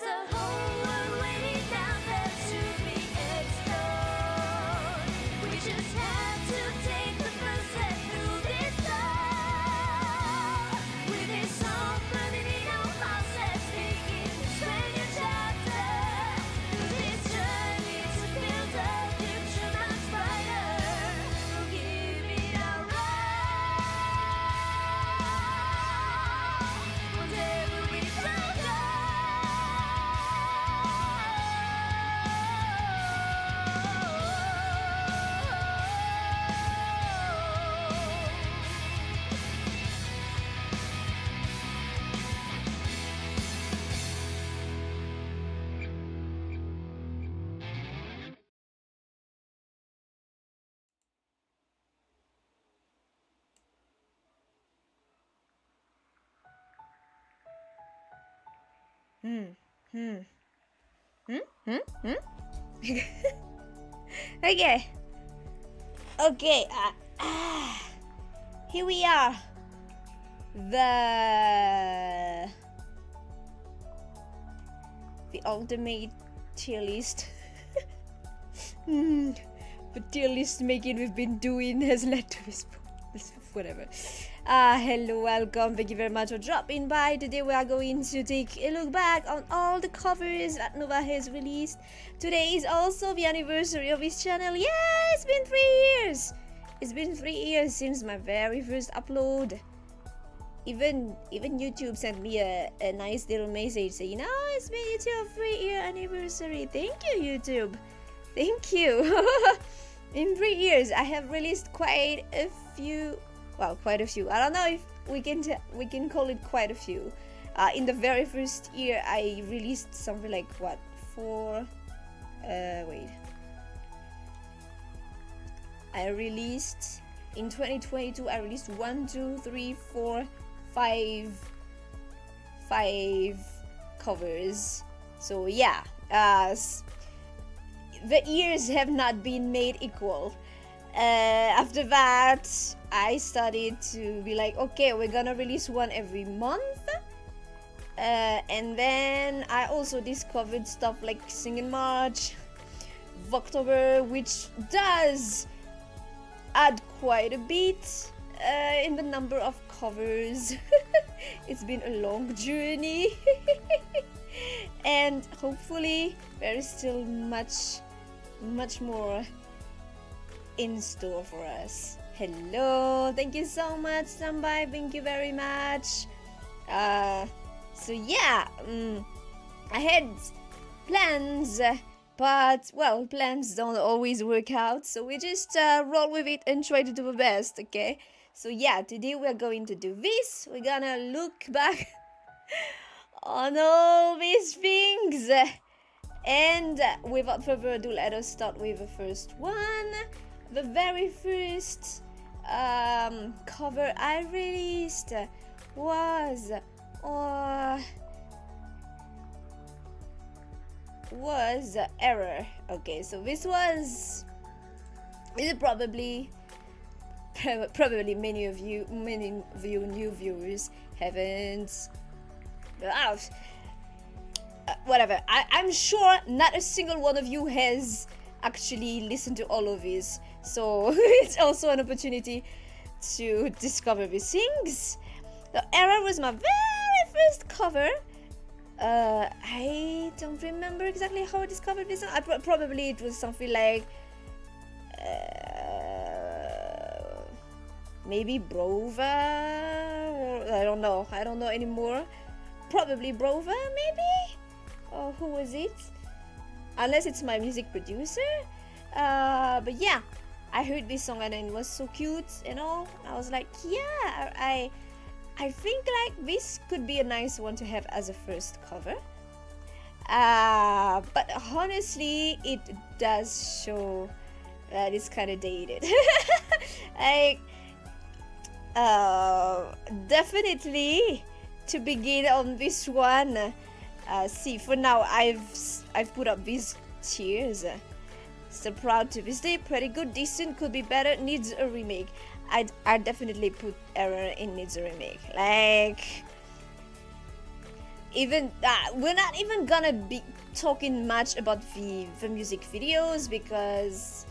There's a whole world waiting down there to be explored. We just have to take the first step through this door. With this song burning in our hearts, let's begin this brand new chapter. Through this journey to build a future much brighter. We'll give it our all. One day we'll be stronger. Okay. Okay. Here we are. The ultimate tier list. The tier list making we've been doing has led to this whatever. Hello, welcome. Thank you very much for dropping by. Today we are going to take a look back on all the covers that Nova has released. Today is also the anniversary of his channel. Yeah, it's been 3 years. It's been 3 years since my very first upload. Even YouTube sent me a nice little message saying, "Oh, it's been your 3-year anniversary." Thank you, YouTube. Thank you. In 3 years, I have released quite a few. Well, quite a few. I don't know if we can call it quite a few. In the very first year, I released something like what 4. Wait. I released in 2022. I released 1, 2, 3, 4, 5 covers. So yeah, the years have not been made equal. After that, I started to be like, okay, we're gonna release one every month. And then I also discovered stuff like Singing March, Vtuber, which does add quite a bit in the number of covers. It's been a long journey. And hopefully there is still much more in store for us. Hello, thank you so much, Sambai. Thank you very much. So yeah, I had plans, but well, plans don't always work out, so we just roll with it and try to do the best. Okay, so yeah, today we're going to do this. We're gonna look back on all these things, and without further ado, let us start with the first one. The very first cover I released was Error. Okay, so this is probably many of you new viewers haven't. Whatever. I'm sure not a single one of you has actually listened to all of these, so it's also an opportunity to discover these things. The Error was my very first cover. I don't remember exactly how I discovered this. Probably it was something like maybe Brova, or I don't know anymore. Probably Brova, maybe, or who was it? Unless it's my music producer. But yeah, I heard this song and it was so cute and all. I was like, yeah, I think like this could be a nice one to have as a first cover. But honestly, it does show that it's kind of dated. Like, definitely to begin on this one. See, for now I've put up these tiers. Still proud to this day. Pretty good, decent, could be better, needs a remake. I'd definitely put Error in needs a remake. Like, even we're not even gonna be talking much about the music videos because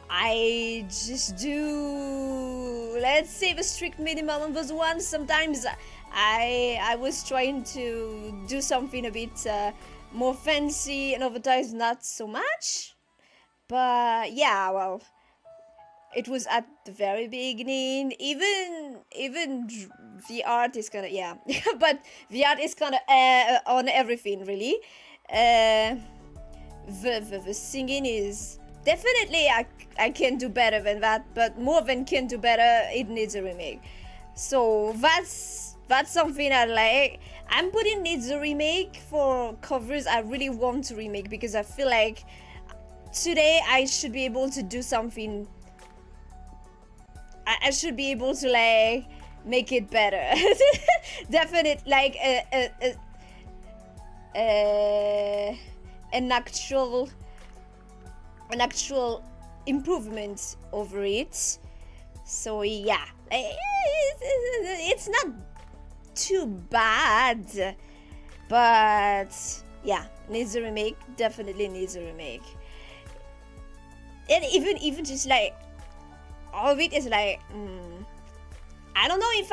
I just do, let's say, the strict minimum on those ones. Sometimes I was trying to do something a bit more fancy, and other times not so much. But yeah, well, it was at the very beginning. Even the art is kind of, yeah, but the art is kind of on everything really. The singing is definitely I can do better than that, but more than can do better, it needs a remake. So that's something I like. I'm putting needs a remake for covers I really want to remake because I feel like today I should be able to do something. I should be able to like make it better. Definitely like an actual improvement over it. So yeah, it's not too bad, but yeah, needs a remake. Definitely needs a remake. And even just like all of it is like I don't know if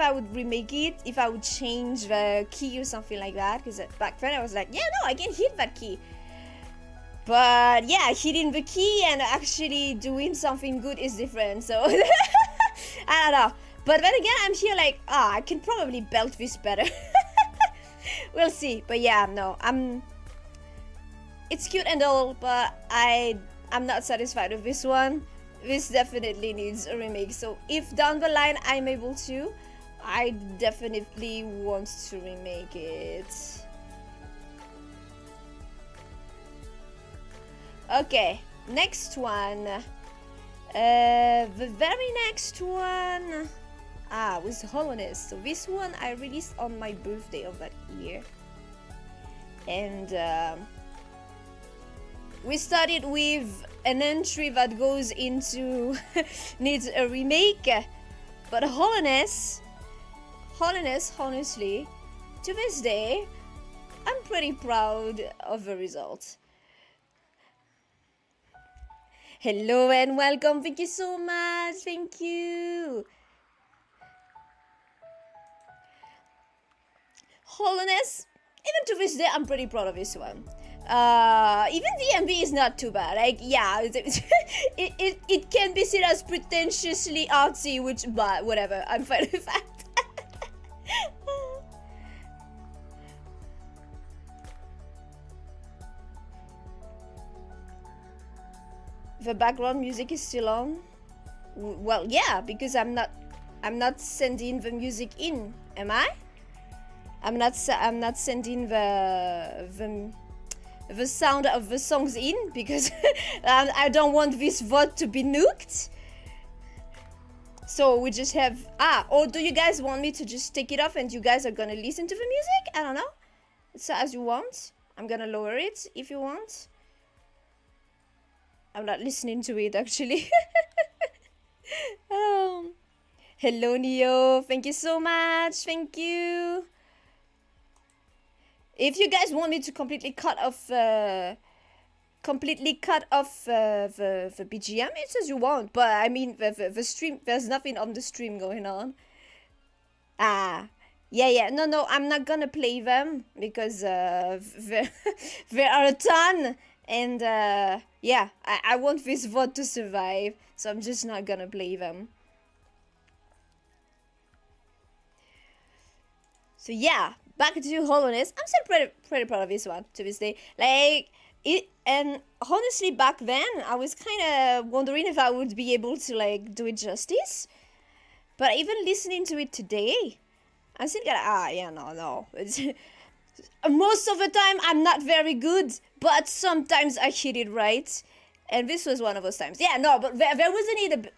I would remake it, if I would change the key or something like that, because back then I was like, yeah, no, I can hit that key. But yeah, hitting the key and actually doing something good is different, so I don't know. But then again, I'm here like, I can probably belt this better. We'll see. But yeah, no, it's cute and all, but I'm not satisfied with this one. This definitely needs a remake. So if down the line I'm able to, I definitely want to remake it. Okay, next one. The very next one was Hollowness. So this one I released on my birthday of that year. And we started with an entry that goes into needs a remake. But Hollowness, honestly, to this day, I'm pretty proud of the result. Hello and welcome. Thank you so much. Thank you. Hollowness, even to this day, I'm pretty proud of this one. Even the MV is not too bad. Like, yeah, it can be seen as pretentiously artsy, which, but whatever, I'm fine with that. The background music is still on. Well, yeah, because I'm not sending the music in, am I? I'm not sending the sound of the songs in because I don't want this VOD to be nuked. So we just have or do you guys want me to just take it off and you guys are gonna listen to the music? I don't know. It's as you want. I'm gonna lower it if you want. I'm not listening to it actually. Hello Neo, thank you so much. Thank you. If you guys want me to completely cut off the BGM, it's as you want. But I mean the stream, there's nothing on the stream going on. Yeah, no, I'm not gonna play them because there are a ton, and yeah, I want this VOD to survive, so I'm just not gonna play them. So yeah, back to Hollowness. I'm still pretty proud of this one to this day. Like it, and honestly, back then I was kind of wondering if I would be able to like do it justice. But even listening to it today, I'm still gonna yeah, no. It's, most of the time I'm not very good, but sometimes I hit it right, and this was one of those times. Yeah, no, but there was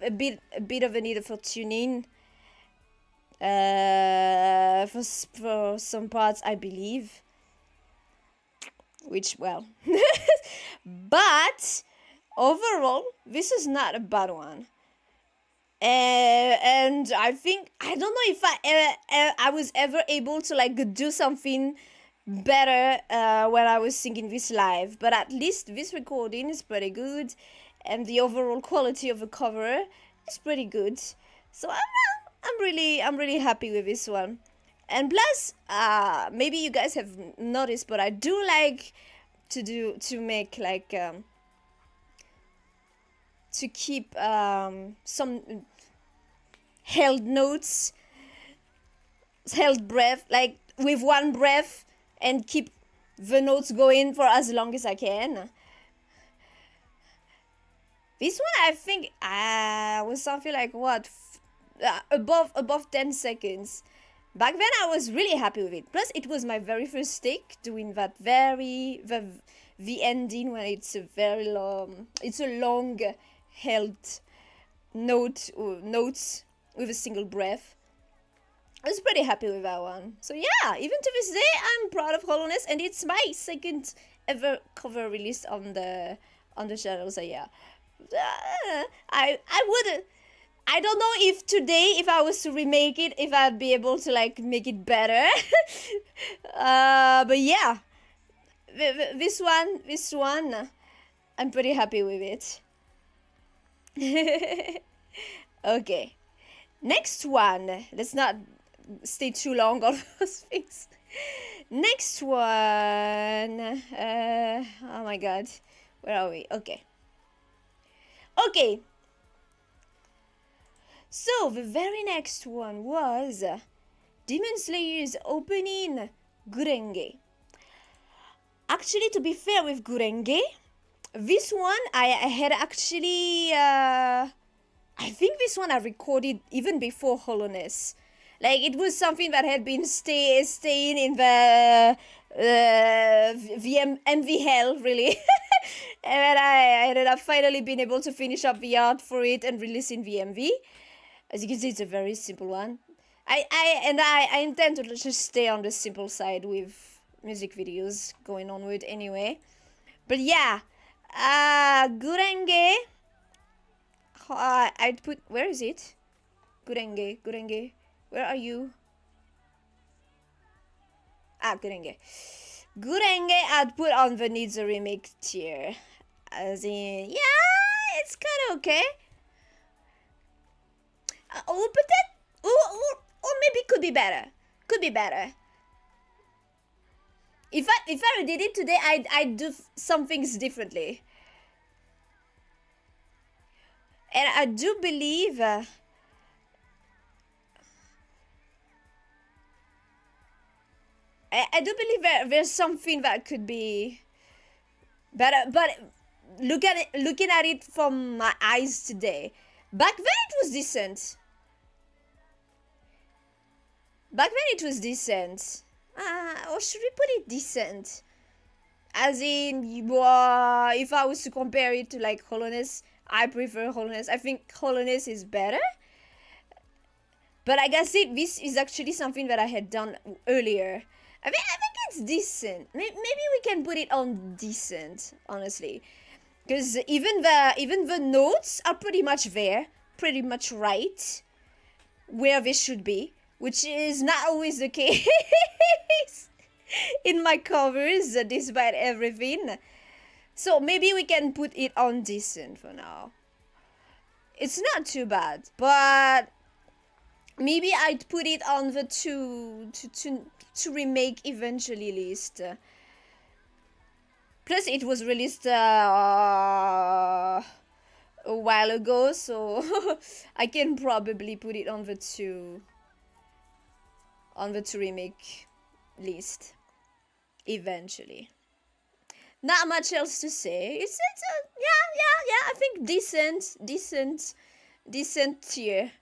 a bit of a need for tuning. For some parts, I believe, which, well, but overall this is not a bad one, and I think, I don't know if I was ever able to like do something better when I was singing this live, but at least this recording is pretty good, and the overall quality of the cover is pretty good. So I'm really happy with this one. And plus, maybe you guys have noticed, but I do like to make like to keep some held notes, held breath, like with one breath, and keep the notes going for as long as I can. This one, I think, was something like what, above 10 seconds. Back then, I was really happy with it. Plus, it was my very first take doing that the ending when it's a very long, it's a long held notes with a single breath. I was pretty happy with that one. So yeah, even to this day, I'm proud of Hollowness, and it's my second ever cover released on the channel. So yeah, I don't know if today, if I was to remake it, if I'd be able to like make it better. But yeah, this one, I'm pretty happy with it. Okay, next one. Let's not stay too long on those things. Next one. Oh my god, where are we? Okay. So the very next one was Demon Slayer's opening Gurenge. Actually, to be fair with Gurenge, this one I had actually I think this one I recorded even before Hollowness. Like, it was something that had been staying in the MV hell, really. And then I ended up finally being able to finish up the art for it and release in VMV. As you can see, it's a very simple one. I intend to just stay on the simple side with music videos going onward anyway. But yeah, Gurenge. I'd put, where is it? Gurenge. Where are you? Gurenge. I'd put on the needs a remake tier. As in, yeah, it's kind of okay. Or maybe could be better. If I did it today, I'd do some things differently. And I do believe I do believe there's something that could be better, but looking at it from my eyes today, back then it was decent. Or should we put it decent? As in, if I was to compare it to like Hollowness, I prefer Hollowness. I think Hollowness is better. But like I said, this is actually something that I had done earlier. I think it's decent. Maybe we can put it on decent, honestly. Because even the notes are pretty much there, pretty much right where they should be, which is not always the case in my covers, despite everything. So maybe we can put it on decent for now. It's not too bad, but maybe I'd put it on the to remake eventually list. Plus, it was released a while ago, so I can probably put it on the to remake list eventually. Not much else to say. It's yeah. I think decent tier.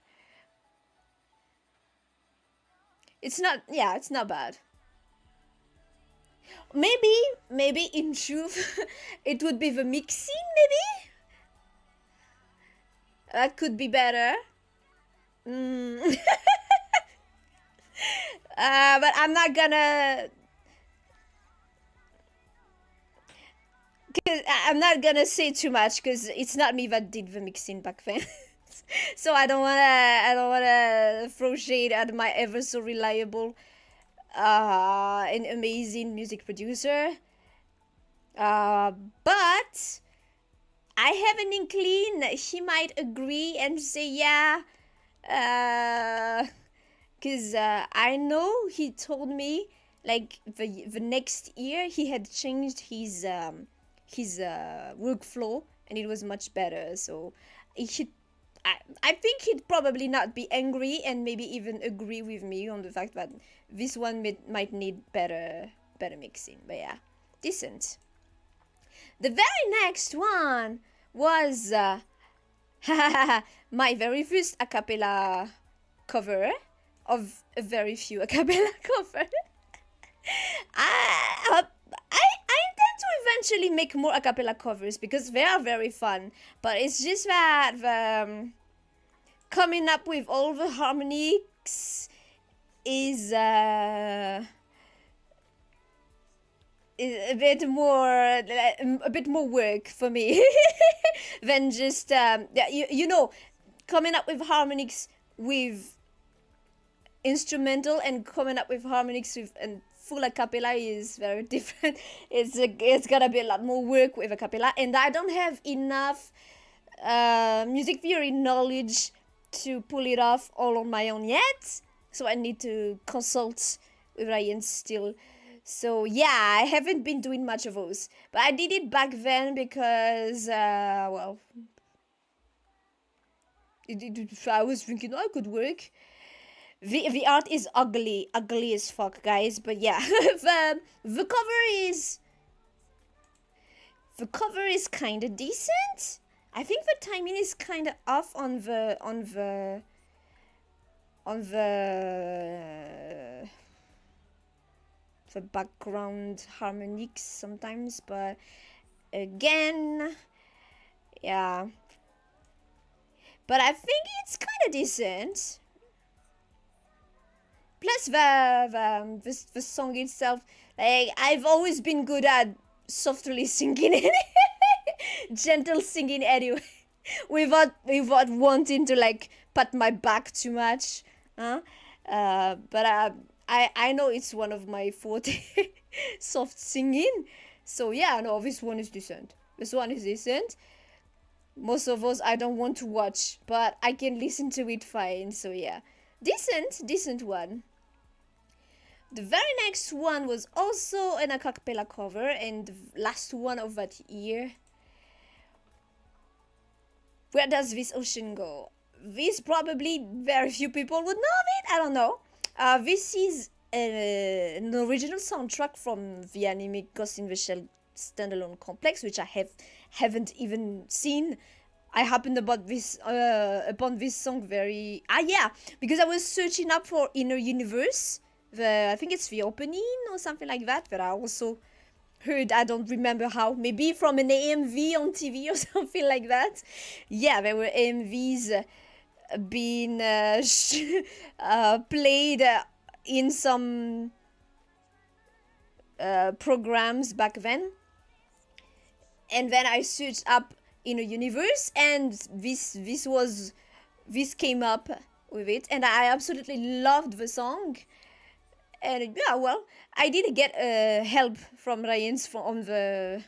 It's not bad. Maybe in truth, it would be the mixing, maybe? That could be better. But I'm not gonna... I'm not gonna say too much, because it's not me that did the mixing back then. So I don't wanna throw shade at my ever so reliable an amazing music producer. But I have an inkling he might agree and say yeah, because I know he told me like the next year he had changed his workflow and it was much better. So he I think he'd probably not be angry and maybe even agree with me on the fact that this one might need better mixing. But yeah, decent. The very next one was my very first a cappella cover of a very few a cappella cover. I intend to eventually make more a cappella covers because they are very fun, but it's just that coming up with all the harmonies is a bit more work for me than just you know, coming up with harmonies with instrumental and coming up with harmonies with and full a cappella is very different. It's gotta be a lot more work with a cappella, and I don't have enough music theory knowledge to pull it off all on my own yet, so I need to consult with Ryan still. So yeah, I haven't been doing much of those, but I did it back then because well, I was thinking I could work. The art is ugly as fuck, guys, but yeah. the cover is kind of decent. I think the timing is kind of off on the background harmonics sometimes, but again, yeah. But I think it's kind of decent. Plus the song itself, like, I've always been good at softly singing gentle singing anyway, without wanting to like pat my back too much, but I know it's one of my forte, soft singing. So yeah, no, this one is decent. Most of those I don't want to watch, but I can listen to it fine. So yeah, decent one. The very next one was also an a cappella cover, and the last one of that year. Where does this ocean go? This probably very few people would know of it. I don't know. This is an original soundtrack from the anime Ghost in the Shell standalone complex, which I haven't even seen. I happened upon this song because I was searching up for Inner Universe. I think it's the opening or something like that. But I also heard, I don't remember how, maybe from an AMV on TV or something like that. Yeah, there were AMVs being played in some programs back then. And then I searched up in a universe, and this came up with it, and I absolutely loved the song. And yeah, well, I did get help from Ryan's on the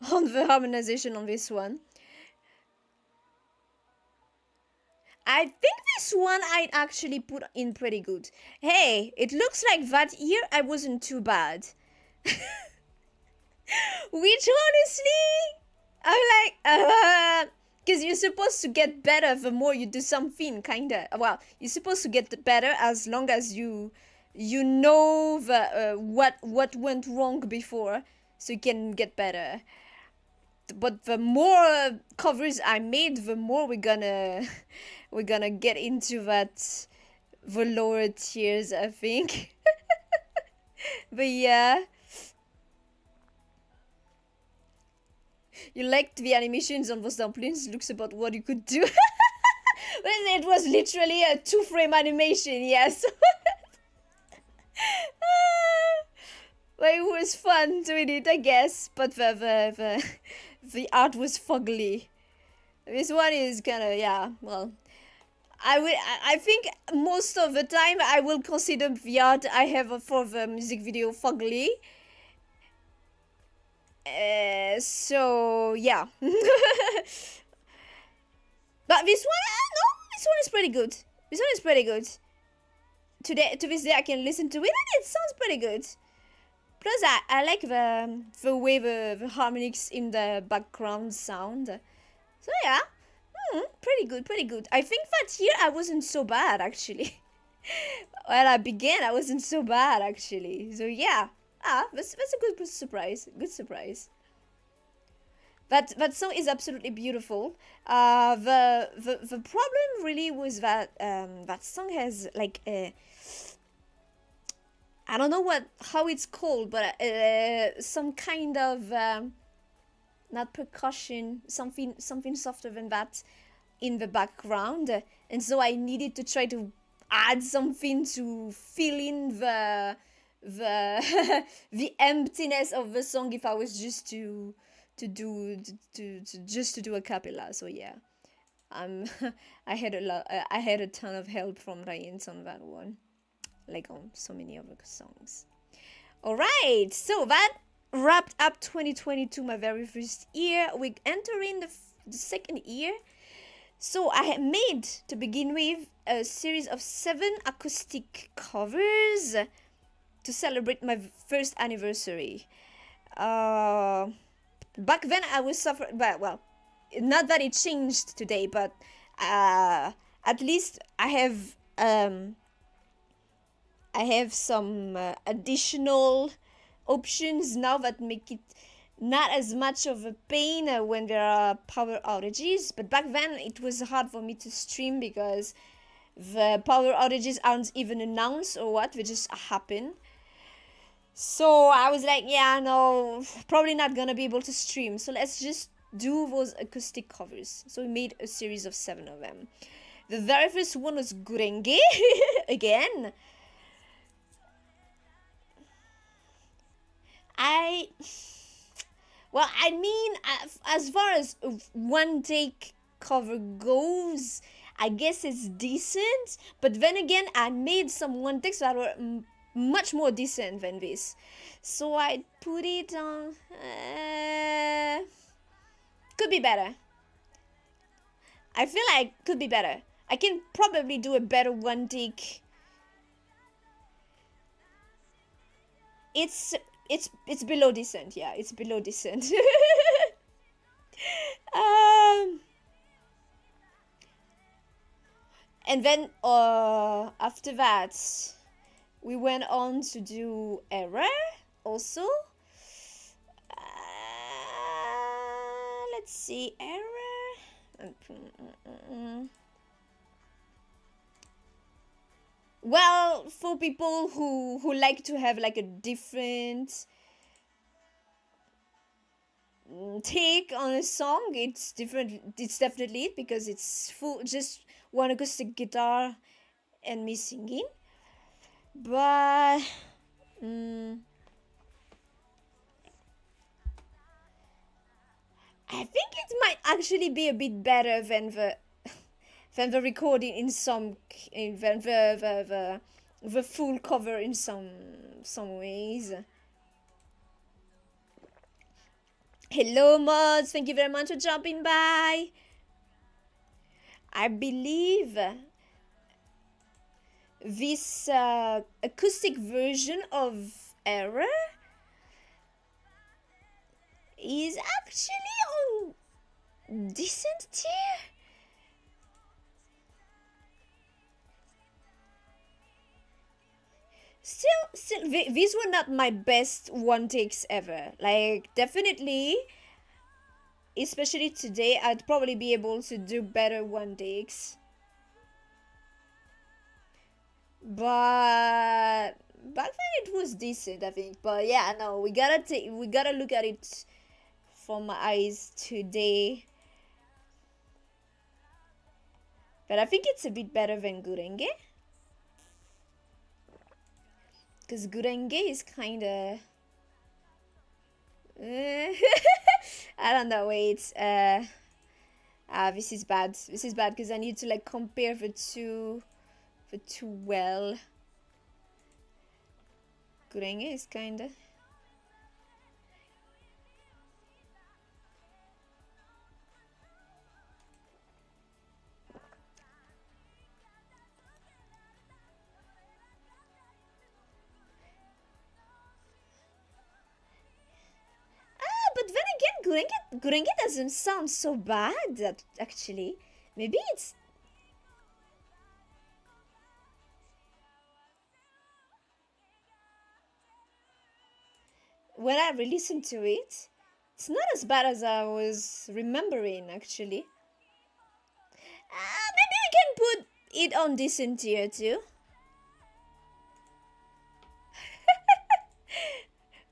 harmonization on this one. I think this one I'd actually put in pretty good. Hey, it looks like that year I wasn't too bad. Which honestly, I'm like, because you're supposed to get better the more you do something, kinda. Well, you're supposed to get better as long as you know what went wrong before, so you can get better. But the more covers I made, the more we're gonna get into the lower tiers, I think. But yeah, you liked the animations on those dumplings. Looks about what you could do. Well, it was literally a 2-frame animation, yes. Well, it was fun doing it, I guess, but the art was fugly. This one is kind of, yeah, well, I think most of the time I will consider the art I have for the music video fugly. So yeah. But this one, no, this one is pretty good. This one is pretty good. To this day, I can listen to it and it sounds pretty good. Plus, I like the way the harmonics in the background sound. So yeah, pretty good, pretty good. I think that here I wasn't so bad actually. When I began, I wasn't so bad actually. So yeah, that's a good surprise. Good surprise. That song is absolutely beautiful. The problem really was that that song has like a, I don't know how it's called, but some kind of not percussion, something softer than that in the background, and so I needed to try to add something to fill in the the emptiness of the song if I was just to do a cappella. So yeah, I had I had a ton of help from Ryan on that one, like on so many other songs. All right, so that wrapped up 2022, my very first year. We entering the second year. So I had made, to begin with, a series of 7 acoustic covers to celebrate my first anniversary. Back then I was suffering, but well, not that it changed today, but at least I have some additional options now that make it not as much of a pain when there are power outages. But back then it was hard for me to stream because the power outages aren't even announced or what, they just happen. So I was like, yeah, no, probably not gonna be able to stream, so let's just do those acoustic covers. So we made a series of 7 of them. The very first one was Gurenge again. I mean, as far as one take cover goes, I guess it's decent, but then again, I made some one takes that were much more decent than this, so I put it on. Could be better. I feel like could be better. I can probably do a better one take. It's below decent. Yeah, it's below decent. And then after that, we went on to do Error also. Let's see, Error. Well, for people who like to have like a different take on a song, it's different. It's definitely it, because it's full, just one acoustic guitar and me singing. But I think it might actually be a bit better than the recording in some, than the full cover in some ways. Hello mods, thank you very much for dropping by. I believe this acoustic version of Error is actually on decent tier. Still, these were not my best one takes ever. Like, definitely, especially today, I'd probably be able to do better one takes. But back then it was decent, I think. But yeah, no, we gotta look at it from my eyes today. But I think it's a bit better than Gurenge. Because Gurenge is kinda... I don't know, wait. I This is bad. This is bad because I need to like compare the two well. Gurenge is kinda. But then again, Gurenge doesn't sound so bad, actually. Maybe it's... When I re-listened to it, it's not as bad as I was remembering, actually. Maybe we can put it on decent tier, too.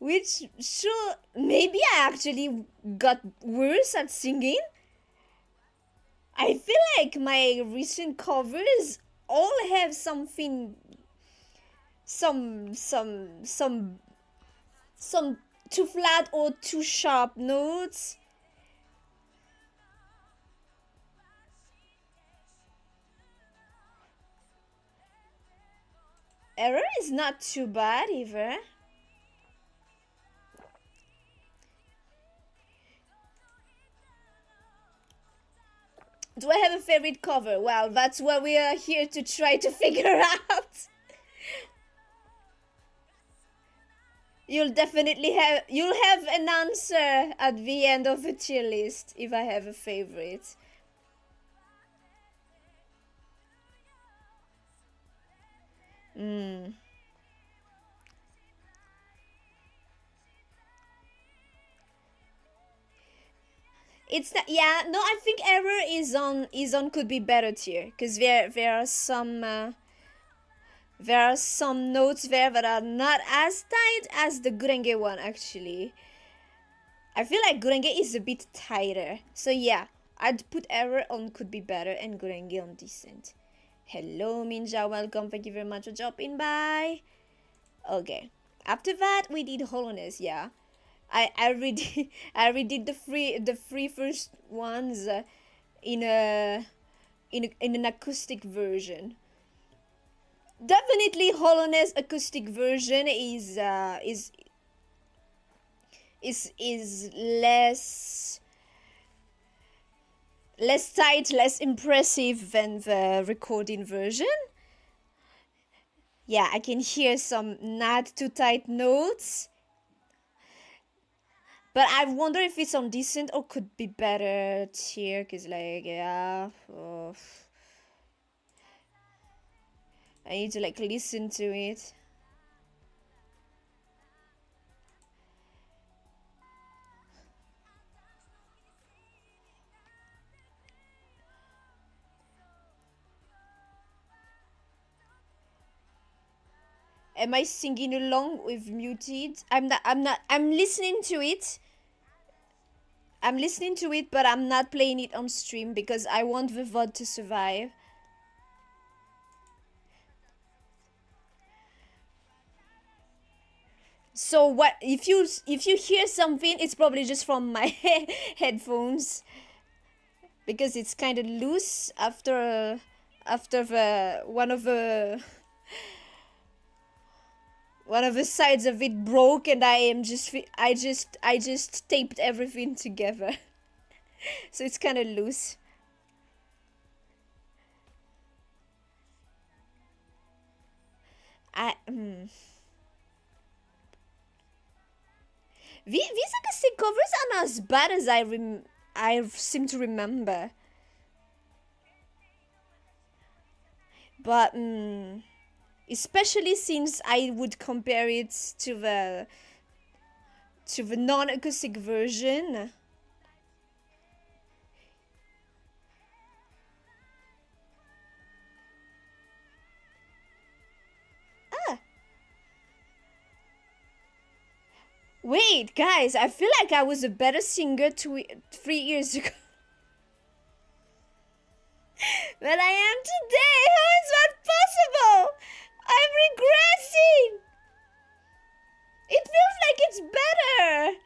Which, sure, maybe I actually got worse at singing. I feel like my recent covers all have something, some too flat or too sharp notes. Error is not too bad either. Do I have a favorite cover? Well, that's what we are here to try to figure out. You'll have an answer at the end of the tier list if I have a favorite. It's not, yeah, no, I think Error is on could be better tier because there are some notes there that are not as tight as the Gurenge one, actually. I feel like Gurenge is a bit tighter. So yeah, I'd put Error on could be better and Gurenge on decent. Hello Minja, welcome, thank you very much for dropping by. Okay, after that we did Hollowness, yeah. I redid the three first ones in an acoustic version. Definitely Hollowness acoustic version is less tight, less impressive than the recording version. Yeah, I can hear some not too tight notes. But I wonder if it's on decent or could be better tier, cause like, yeah, I need to like listen to it. Am I singing along with muted? I'm not, I'm listening to it. I'm listening to it, but I'm not playing it on stream because I want the VOD to survive. So what if you hear something, it's probably just from my headphones because it's kind of loose after the one of the sides of it broke, and I just taped everything together. So it's kind of loose. These acoustic covers are not as bad as I seem to remember. But especially since I would compare it to the non-acoustic version. Wait, guys, I feel like I was a better singer 3 years ago than I am today. How is that possible? I'm regressing. It feels like it's better.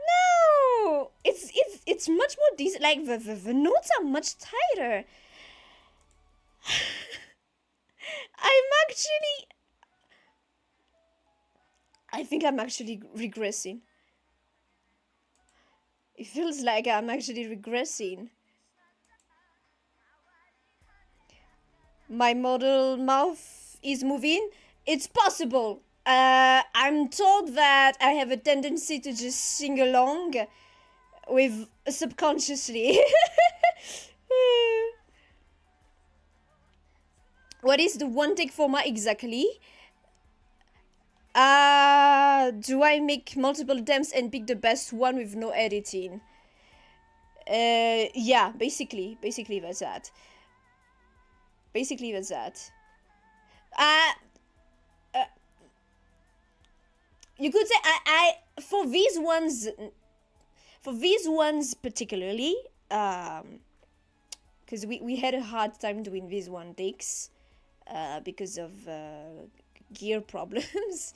No, it's it's much more decent. Like the notes are much tighter. I think I'm actually regressing. It feels like I'm actually regressing. My model mouth is moving. It's possible. I'm told that I have a tendency to just sing along with subconsciously. What is the one take format exactly? Do I make multiple attempts and pick the best one with no editing? Yeah, basically that's that. Basically that's that. You could say I for these ones particularly, because we had a hard time doing these one takes, because of gear problems.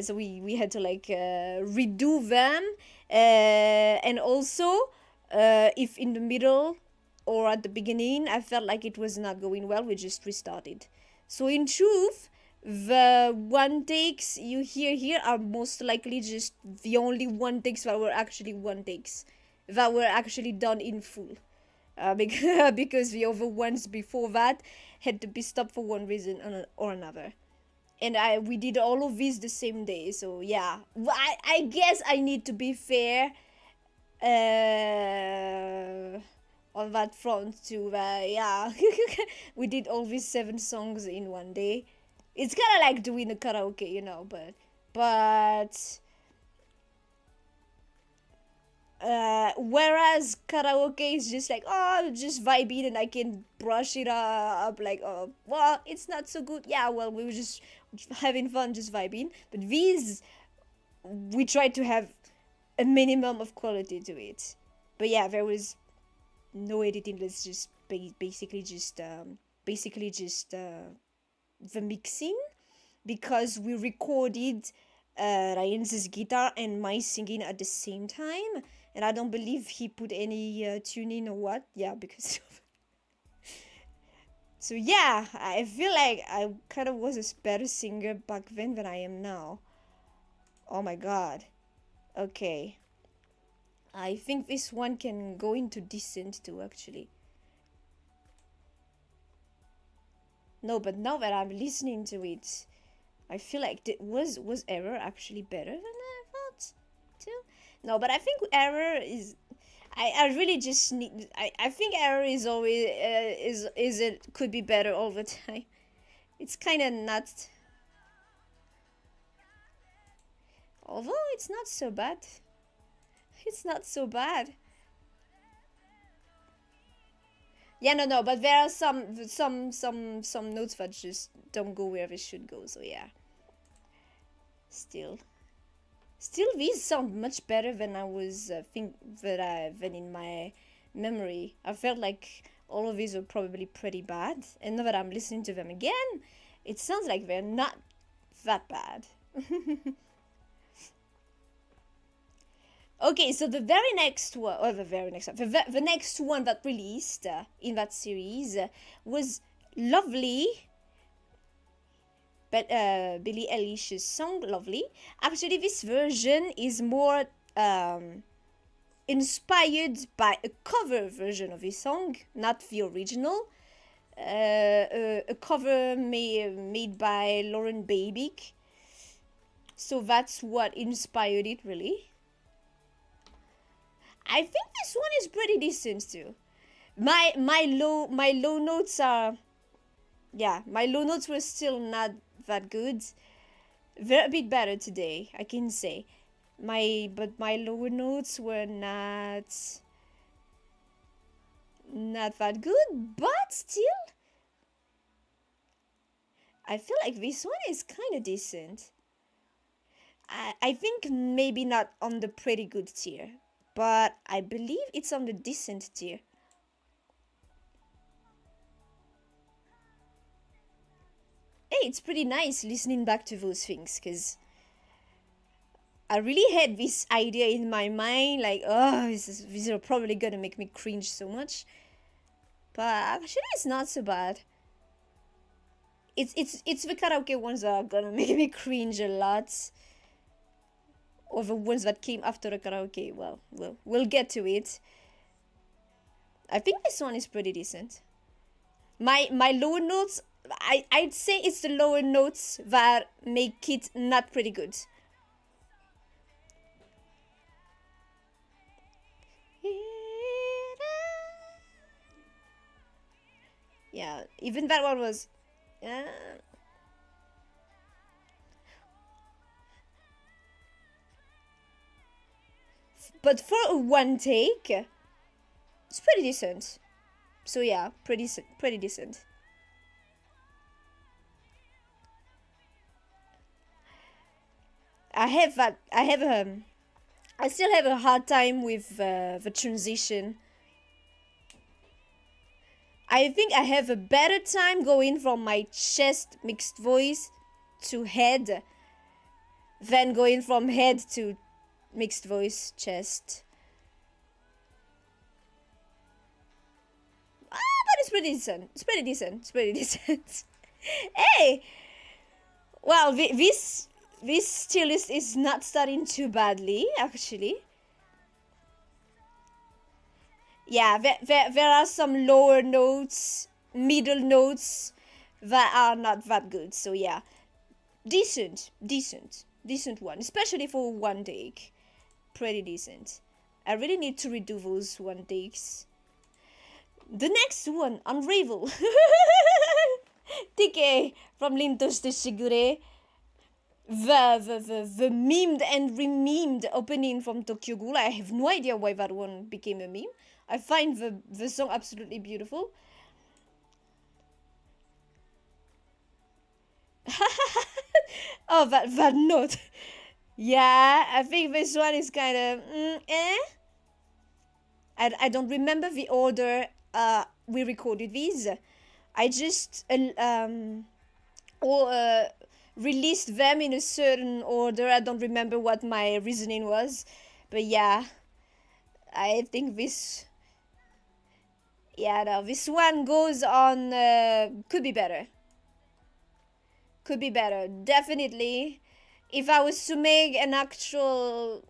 So we had to like redo them, and also if in the middle or at the beginning I felt like it was not going well, we just restarted. So in truth, the one takes you hear here are most likely just the only one takes that were actually one takes that were actually done in full, because the other ones before that had to be stopped for one reason or another. And we did all of these the same day, so yeah. I guess I need to be fair on that front too. Yeah. We did all these 7 songs in one day. It's kind of like doing a karaoke, you know, but whereas karaoke is just like, oh, just vibing and I can brush it up, like, oh, well, it's not so good. Yeah, well, we were just having fun, just vibing. But these, we tried to have a minimum of quality to it. But yeah, there was no editing. Let's just basically just the mixing, because we recorded Ryan's guitar and my singing at the same time, and I don't believe he put any tuning or what. Yeah, because so yeah, I feel like I kind of was a better singer back then than I am now. Oh my god. Okay, I think this one can go into decent too, actually. No, but now that I'm listening to it, I feel like was Error actually better than I thought too? No, but I think Error is. I really just need. I think Error is always is it could be better all the time. It's kind of not. Although it's not so bad. It's not so bad. Yeah, no, but there are some notes that just don't go where they should go. So yeah. Still, these sound much better than I was than in my memory. I felt like all of these were probably pretty bad, and now that I'm listening to them again, it sounds like they're not that bad. Okay, so the very next one, or the next one that released in that series was Lovely, but Billie Eilish's song Lovely. Actually, this version is more inspired by a cover version of this song, not the original. A cover made by Lauren Babic. So that's what inspired it, really. I think this one is pretty decent too. My low notes are, yeah, my low notes were still not that good. They're a bit better today, I can say. But my lower notes were not that good, but still I feel like this one is kind of decent. I think maybe not on the pretty good tier, but I believe it's on the decent tier. Hey, it's pretty nice listening back to those things, because I really had this idea in my mind, like, oh, these are probably gonna make me cringe so much. But actually, it's not so bad. It's the karaoke ones that are gonna make me cringe a lot, or the ones that came after the karaoke. Well, we'll get to it. I think this one is pretty decent. My lower notes, I'd say it's the lower notes that make it not pretty good. Yeah, even that one was. But for a one take, it's pretty decent. So yeah, pretty decent. I still have a hard time with the transition. I think I have a better time going from my chest mixed voice to head than going from head to mixed voice chest. But it's pretty decent. It's pretty decent. It's pretty decent. Hey! Well, this tier list is not starting too badly, actually. Yeah, there are some lower notes, middle notes that are not that good. So yeah, decent one, especially for one take. Pretty decent. I really need to redo those one takes. The next one, Unravel. TK from Lintos de Shigure. The memed and re-memed opening from Tokyo Ghoul. I have no idea why that one became a meme. I find the song absolutely beautiful. Oh, that note. Yeah, I think this one is kind of I don't remember the order we recorded these. I just released them in a certain order. I don't remember what my reasoning was, but yeah, I think this. Yeah, no, this one goes on. Could be better. Could be better, definitely. If I was to make an actual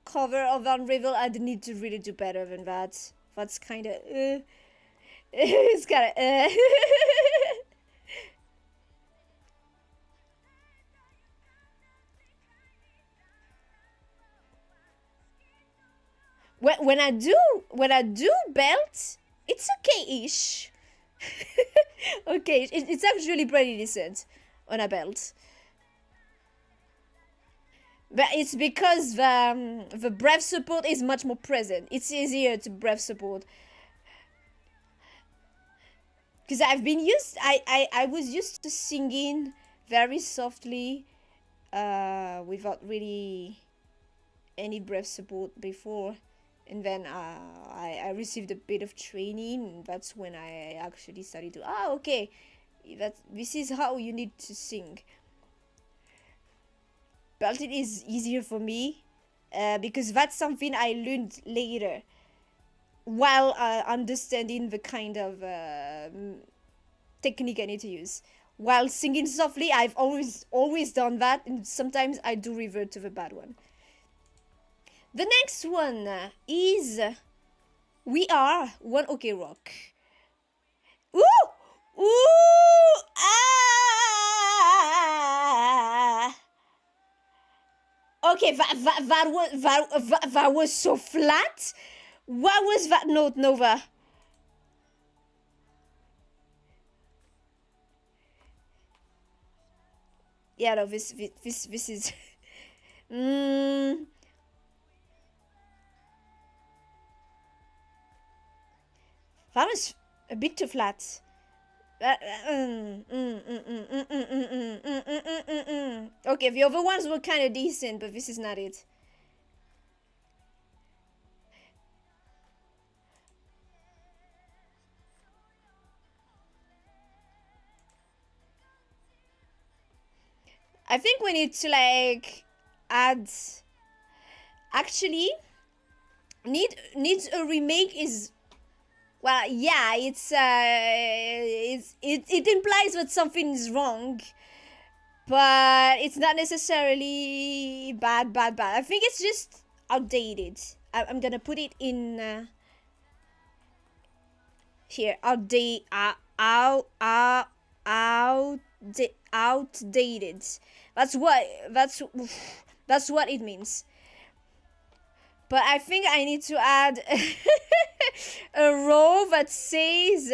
cover of Unravel, I'd need to really do better than that. That's kind of. It's kind of. When I do belt, it's okay-ish. Okay, it's actually pretty decent on a belt. But it's because the breath support is much more present. It's easier to breath support. Because I was used to singing very softly without really any breath support before. And then I received a bit of training, and that's when I actually started to, okay, this is how you need to sing. But it is easier for me because that's something I learned later while understanding the kind of technique I need to use. While singing softly, I've always done that, and sometimes I do revert to the bad one. The next one is We Are One OK Rock. Ooh! Ooh! Ah! Okay, that was so flat. What was that note, Nova? Yeah, no, this is. That was a bit too flat. Okay, the other ones were kind of decent, but this is not it. I think we need to like add. Actually, needs a remake is. Well, yeah, it implies that something is wrong, but it's not necessarily bad. I think it's just outdated. I'm gonna put it in here. Outdated. That's what it means. But I think I need to add a row that says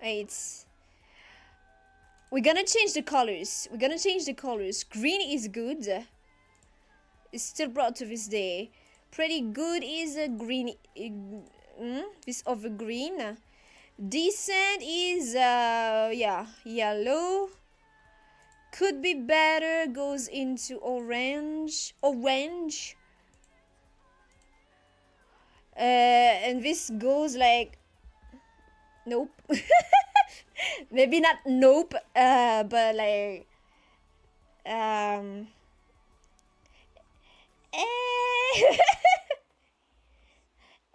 wait. We're gonna change the colors. Green is good. It's still brought to this day. Pretty good is a green. This other green. Decent is yeah, yellow. Could be better goes into orange. And this goes like nope. Maybe not nope, but like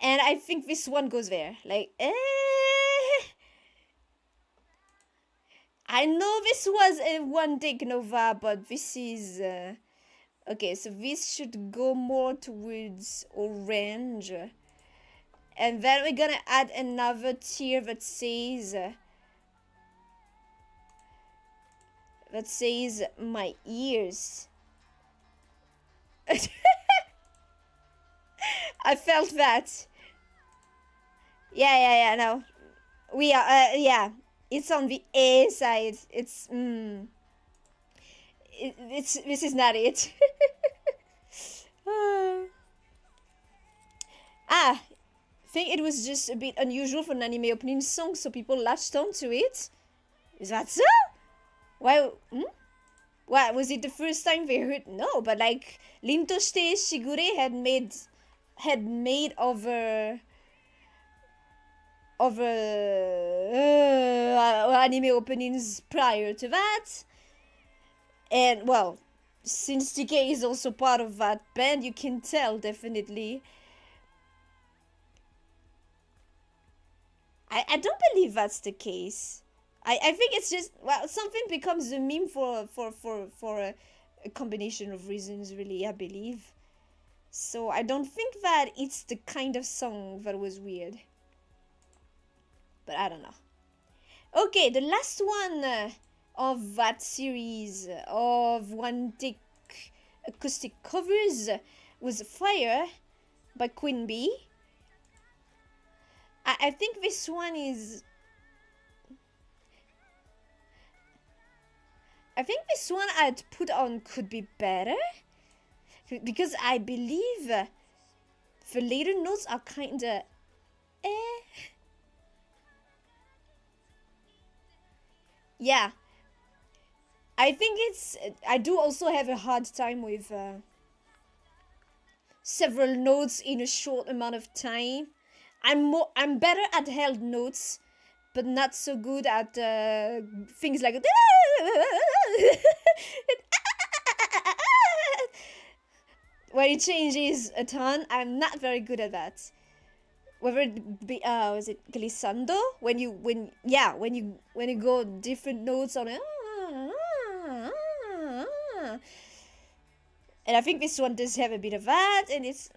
and I think this one goes there. Like I know this was a one take Nova, but this is okay, so this should go more towards orange. And then we're gonna add another tier that says my ears. I felt that. Yeah, no. We are, yeah. It's on the A side. It's this is not it. I think it was just a bit unusual for an anime opening song, so people latched onto it. Is that so? Why? What, was it the first time they heard? No, but like Lintoshite Shigure had made over anime openings prior to that. And well, since TK is also part of that band, you can tell definitely. I don't believe that's the case. I think it's just, well, something becomes a meme for a combination of reasons, really, I believe. So I don't think that it's the kind of song that was weird. But I don't know. Okay, the last one of that series of one take acoustic covers was Fire by Queen Bee. I think this one is... I think this one I'd put on Could Be Better. Because I believe the later notes are kinda... Yeah. I think it's... I do also have a hard time with several notes in a short amount of time. I'm better at held notes, but not so good at things like where it changes a ton. I'm not very good at that. Whether it be was it glissando, when you go different notes on it. And I think this one does have a bit of that, and it's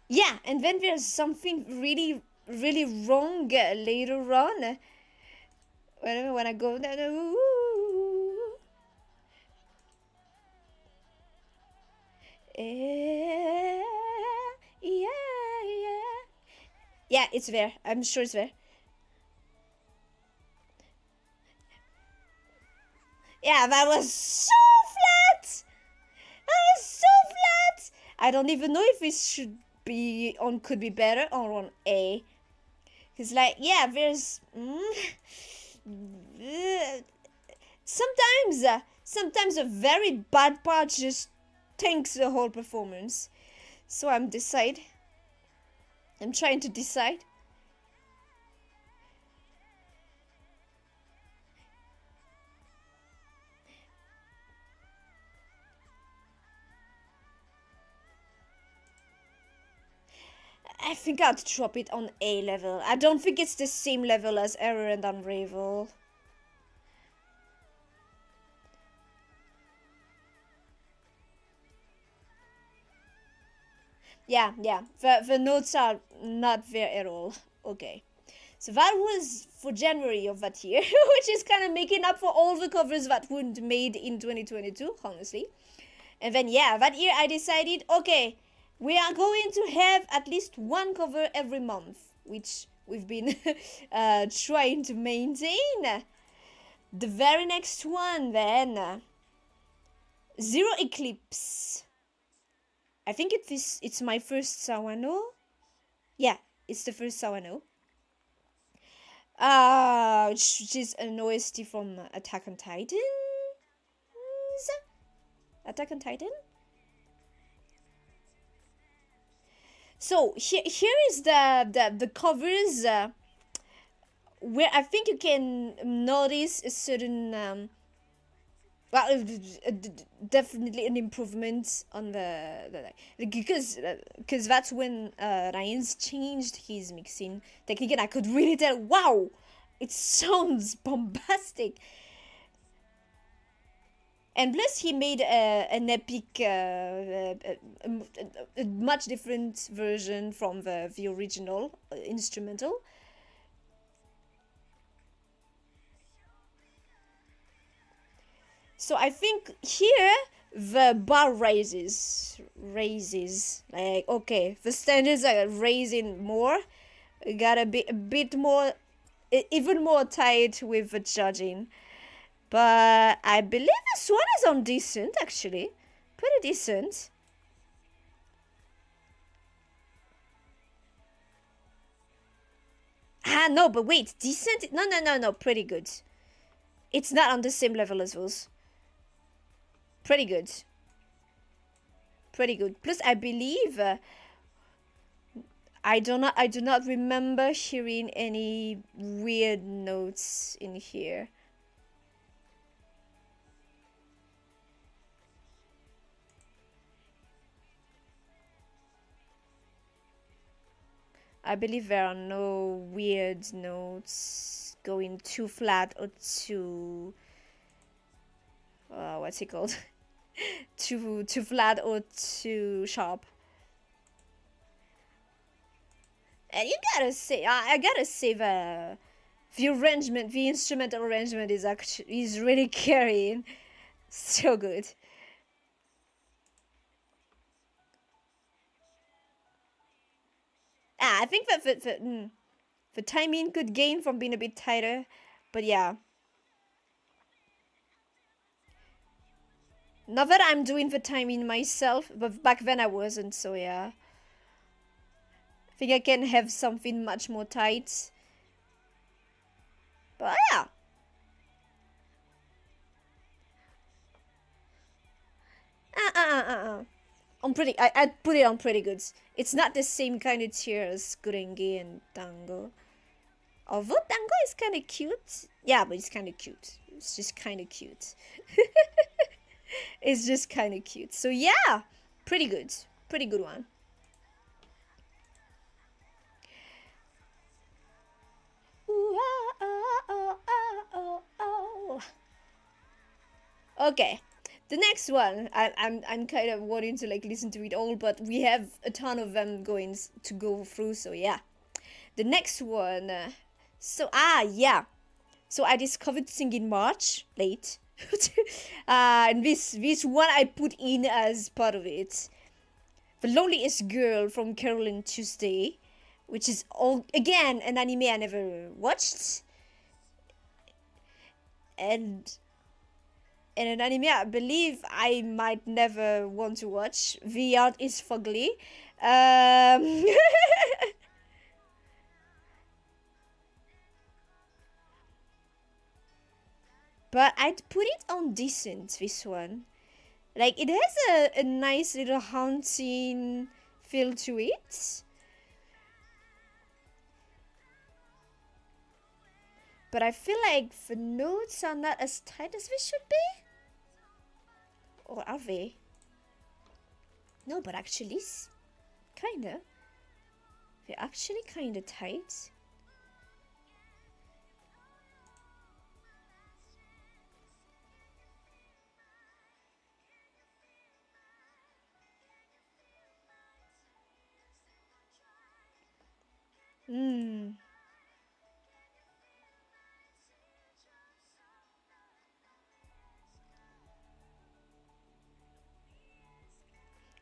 yeah, and then there's something really, really wrong later on. When I go down, yeah, it's there. I'm sure it's there. Yeah, that was so flat. I don't even know if it should be on Could Be Better or on A. Cause like, yeah, there's sometimes a very bad part just tanks the whole performance. So I'm trying to decide. I think I'd drop it on A level. I don't think it's the same level as Error and Unravel. Yeah, the notes are not there at all. Okay. So that was for January of that year, which is kind of making up for all the covers that weren't made in 2022, honestly. And then, yeah, that year I decided, okay, we are going to have at least one cover every month, which we've been trying to maintain. The very next one, then, Zero Eclipse. I think it's my first Sawano. Yeah, it's the first Sawano. Which is an OST from Attack on Titan. Attack on Titan. So here is the covers where I think you can notice a certain well, definitely an improvement on the because that's when Ryan's changed his mixing technique, and I could really tell, wow, it sounds bombastic. And plus, he made an epic, a much different version from the original instrumental. So I think here the bar raises. Like, okay, the standards are raising more. We got a bit more, even more tight with the judging. But I believe this one is on decent, actually. Pretty decent. Ah, no, but wait, decent? No, pretty good. It's not on the same level as those. Pretty good. Pretty good. Plus, I believe I do not remember hearing any weird notes in here. I believe there are no weird notes going too flat or too what's it called? too flat or too sharp. And you gotta say, I gotta say the arrangement, the instrumental arrangement is really carrying. So good. I think that the timing could gain from being a bit tighter, but yeah. Not that I'm doing the timing myself, but back then I wasn't, so yeah. I think I can have something much more tight. But yeah. I'd put it on pretty good. It's not the same kind of tier as Gurenge and Tango. Although Tango is kind of cute. Yeah, but it's kind of cute. It's just kind of cute. It's just kind of cute. So yeah, pretty good. Pretty good one. Ooh, oh. Okay. The next one, I'm kind of wanting to like listen to it all, but we have a ton of them to go through, so yeah. The next one, yeah. So I discovered singing March late, and this one I put in as part of it. The Loneliest Girl from Carolyn Tuesday, which is all again an anime I never watched, and an anime I believe I might never want to watch. The art is fugly. But I'd put it on decent, this one. Like, it has a nice little haunting feel to it. But I feel like the notes are not as tight as they should be. Or are they? No, but actually, kinda. They're actually kind of tight.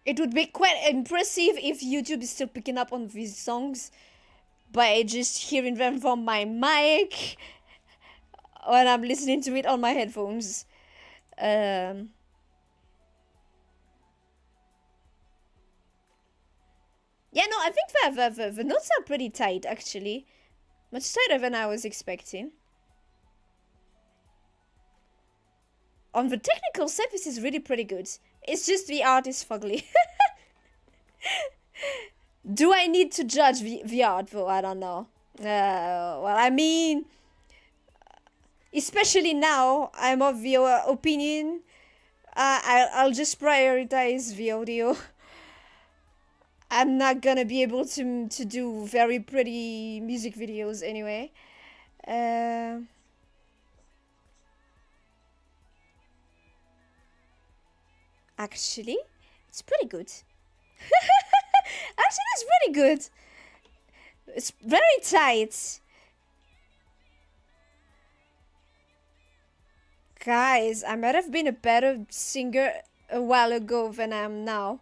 It would be quite impressive if YouTube is still picking up on these songs by just hearing them from my mic when I'm listening to it on my headphones. Yeah, no, I think the notes are pretty tight, actually. Much tighter than I was expecting. On the technical side, this is really pretty good. It's just the art is fugly. Do I need to judge the art, though? I don't know. Well, I mean, especially now, I'm of your opinion. I'll just prioritize the audio. I'm not gonna be able to do very pretty music videos anyway. Actually, it's pretty good. Actually, it's pretty good. It's very tight. Guys, I might have been a better singer a while ago than I am now.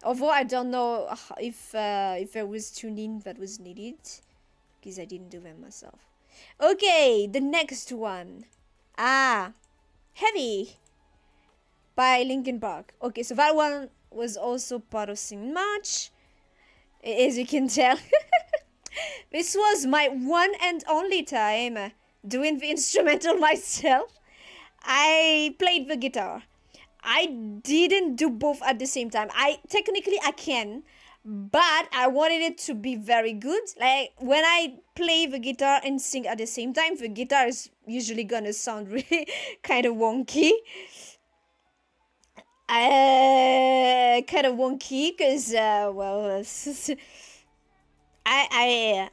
Although I don't know if there was tuning that was needed, because I didn't do them myself. Okay, the next one. Heavy by Linkin Park. Okay, so that one was also part of Sing March, as you can tell. This was my one and only time doing the instrumental myself. I played the guitar. I didn't do both at the same time. Technically I can, but I wanted it to be very good. Like when I play the guitar and sing at the same time, the guitar is usually gonna sound really kind of wonky. Kind of wonky because well, I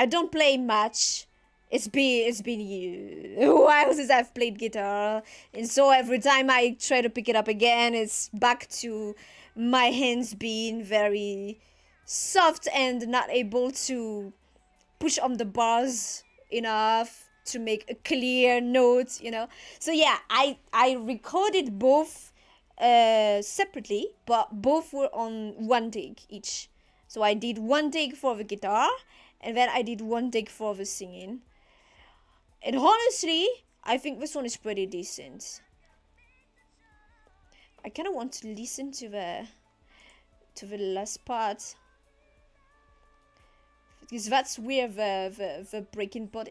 don't play much. It's been a while since I've played guitar, and so every time I try to pick it up again, it's back to my hands being very soft and not able to push on the bars enough to make a clear note, you know. So yeah, I recorded both separately, but both were on one take each. So I did one take for the guitar, and then I did one take for the singing. And honestly, I think this one is pretty decent. I kind of want to listen to the last part, because that's where the breaking part.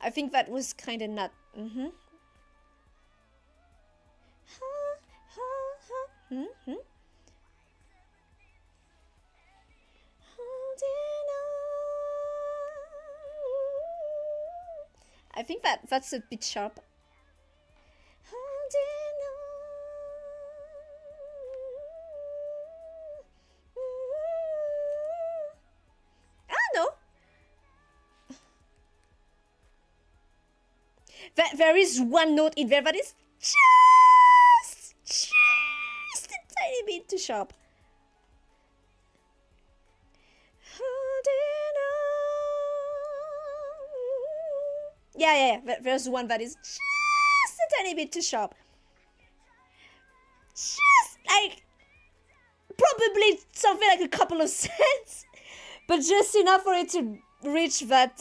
I think that was kind of not. I think that's a bit sharp. No. There is one note in there that is just a tiny bit too sharp. Yeah. There's one that is just a tiny bit too sharp. Just like, probably something like a couple of cents, but just enough for it to reach that.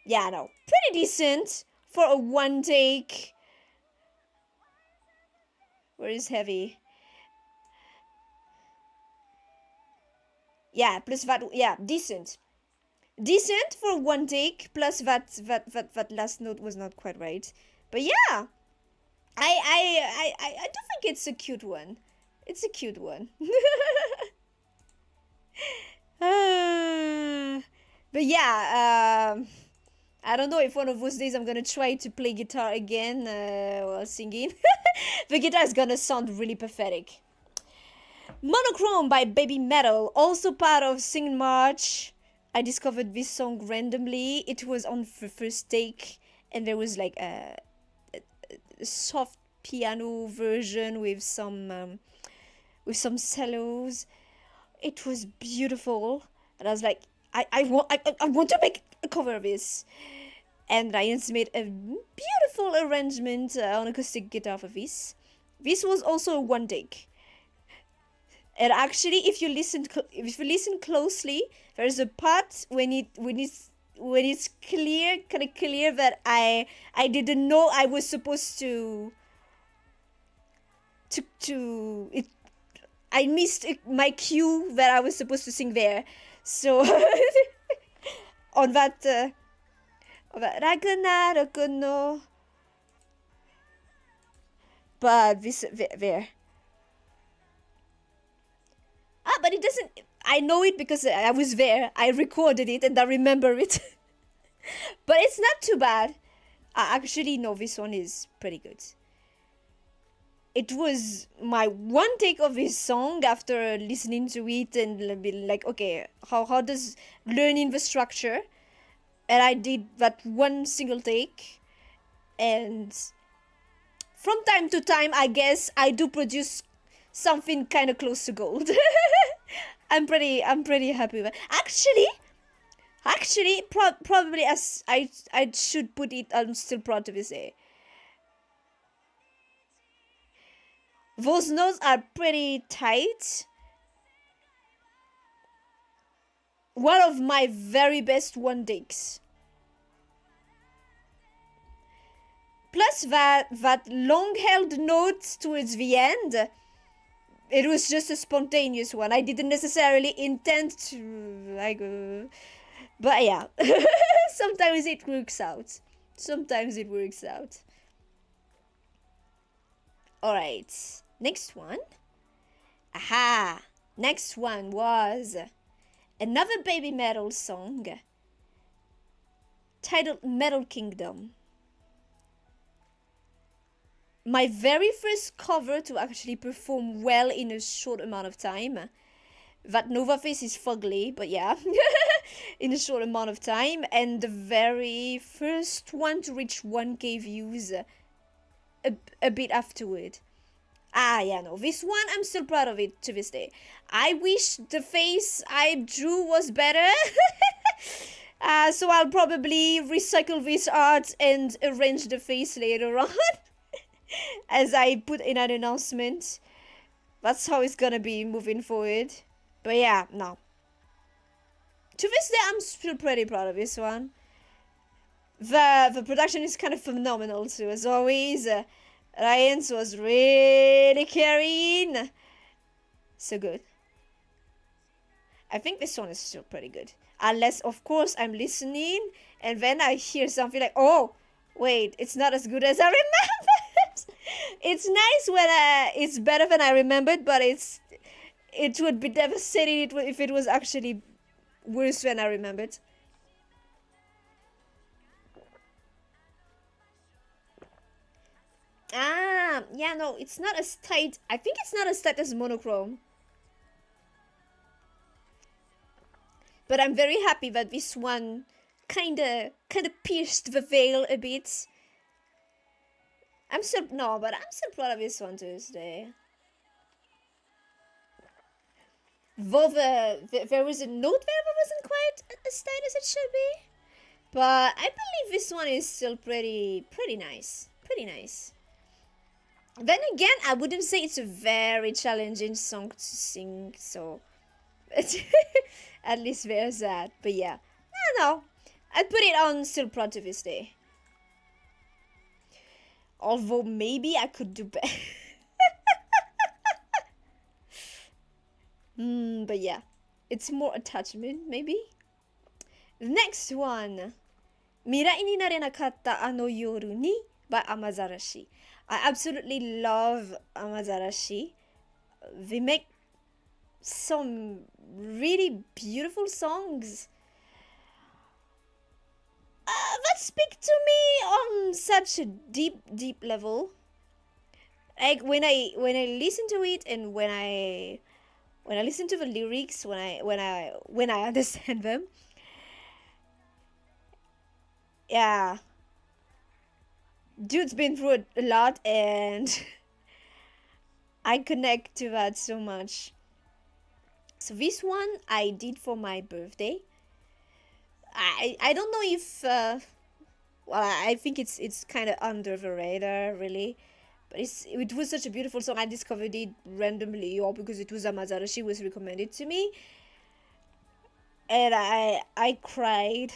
Yeah, no, pretty decent for a one take. Where is heavy? Yeah, plus that, yeah, decent for one take, plus that last note was not quite right. But yeah, I do think it's a cute one. It's a cute one. But yeah, I don't know if one of those days I'm gonna try to play guitar again while singing. The guitar is gonna sound really pathetic. Monochrome by Baby Metal, also part of Sing March. I discovered this song randomly. It was on the first take, and there was like a soft piano version with some cellos. It was beautiful, and I was like, I want to make a cover of this. And Ryan's made a beautiful arrangement on acoustic guitar for this. This was also a one take. And actually, if you listen closely, there's a part when it's clear, kind of clear that I didn't know I was supposed to I missed my cue that I was supposed to sing there. So on that Ragnarok no, but this there. But it doesn't. I know it because I was there. I recorded it and I remember it. But it's not too bad. Actually, no, this one is pretty good. It was my one take of this song after listening to it and be like, okay, how does learning the structure? And I did that one single take. And from time to time, I guess I do produce something kind of close to gold. I'm pretty happy with it. Actually, probably as I should put it, I'm still proud to say. Those notes are pretty tight. One of my very best one takes. Plus that long-held note towards the end, it was just a spontaneous one. I didn't necessarily intend to, like, but yeah. Sometimes it works out. Alright, next one. Aha! Next one was another Baby Metal song titled Metal Kingdom. My very first cover to actually perform well in a short amount of time. That Nova Face is fugly, but yeah, in a short amount of time. And the very first one to reach 1K views a bit afterward. Yeah, no, this one, I'm still proud of it to this day. I wish the face I drew was better. So I'll probably recycle this art and arrange the face later on. As I put in an announcement. That's how it's gonna be moving forward. But yeah, no. To this day, I'm still pretty proud of this one. The production is kind of phenomenal too, as always. Ryan's was really carrying. So good. I think this one is still pretty good. Unless, of course, I'm listening and then I hear something like, oh, wait, it's not as good as I remembered. It's nice when it's better than I remembered, but it would be devastating if it was actually worse than I remembered. Yeah, no, it's not as tight. I think it's not as tight as monochrome. But I'm very happy that this one kinda pierced the veil a bit. I'm still proud of this one Tuesday. Though there was a note there that wasn't quite as tight as it should be. But I believe this one is still pretty nice. Pretty nice. Then again, I wouldn't say it's a very challenging song to sing, so at least there's that. But yeah, I don't know. I'd put it on still proud to this day. Although maybe I could do better. But yeah, it's more attachment maybe. The next one, Mirai ni narenakatta ano yoru ni by Amazarashi. I absolutely love Amazarashi. they make some really beautiful songs that speak to me on such a deep level. Like when I listen to it, and when I listen to the lyrics, when I understand them, yeah, dude's been through a lot, and I connect to that so much. So this one I did for my birthday. I don't know if well, I think it's kind of under the radar, really. But it was such a beautiful song. I discovered it randomly, or because it was Amazara. She was recommended to me, and I cried.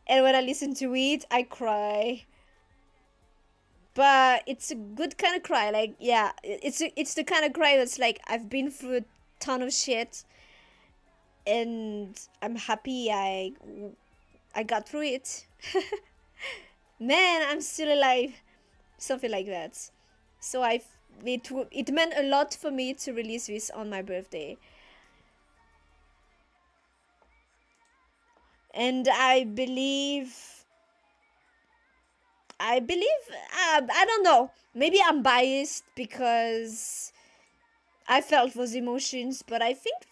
And when I listen to it, I cry. But it's a good kind of cry. Like, yeah, it's the kind of cry that's like, I've been through a ton of shit, and I'm happy I got through it. Man, I'm still alive. Something like that. So it meant a lot for me to release this on my birthday. And I believe, I don't know, maybe I'm biased because I felt those emotions, but I think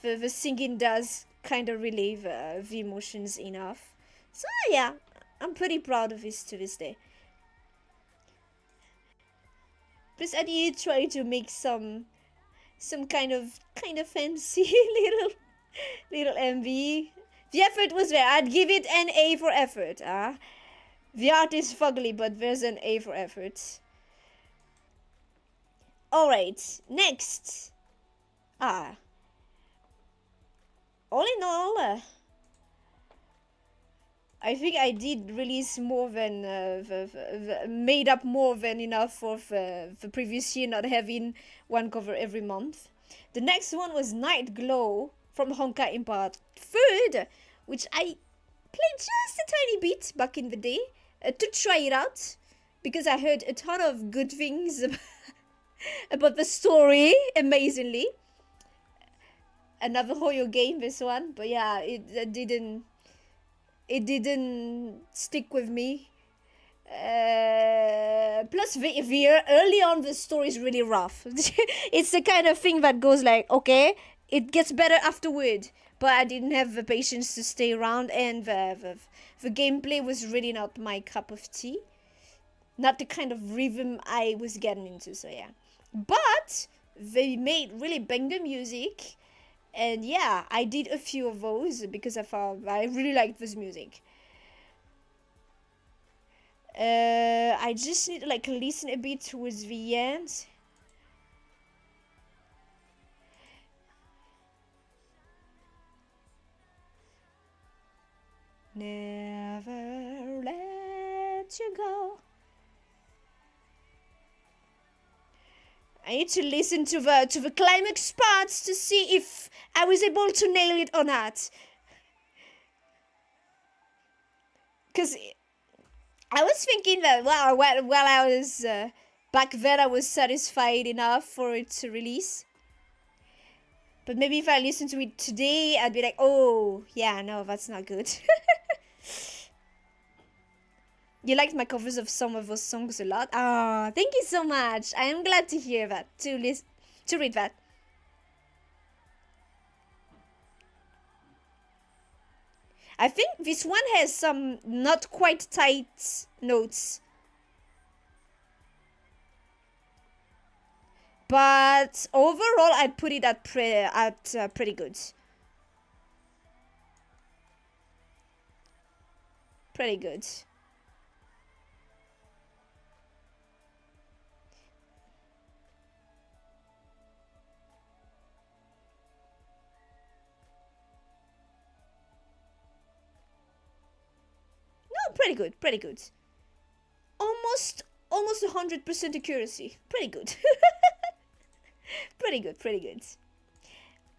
the singing does kind of relieve the emotions enough. So yeah, I'm pretty proud of this to this day. Plus, I did try to make some kind of fancy little MV. The effort was there. I'd give it an A for effort. The art is fugly, but there's an A for effort. Alright, next. All in all, I think I did release more than made up more than enough for the previous year not having one cover every month. The next one was Night Glow from Honka Impact Third, which I played just a tiny bit back in the day to try it out, because I heard a ton of good things about the story, amazingly. Another Hoyo game, this one, but yeah, it didn't stick with me. Plus, early on, the story is really rough. It's the kind of thing that goes like, okay, it gets better afterward, but I didn't have the patience to stay around, and the gameplay was really not my cup of tea. Not the kind of rhythm I was getting into, so yeah. But they made really banger music, and yeah, I did a few of those because I found I really liked this music. I just need to like listen a bit towards the end. Never let you go. I need to listen to the climax parts to see if I was able to nail it or not. Because I was thinking that while I was back then, I was satisfied enough for it to release. But maybe if I listen to it today, I'd be like, oh, yeah, no, that's not good. You liked my covers of some of those songs a lot? Ah, thank you so much. I am glad to hear that, to read that. I think this one has some not quite tight notes. But overall, I'd put it at pretty good. Pretty good. No, pretty good, pretty good. Almost 100% accuracy. Pretty good. Pretty good, pretty good.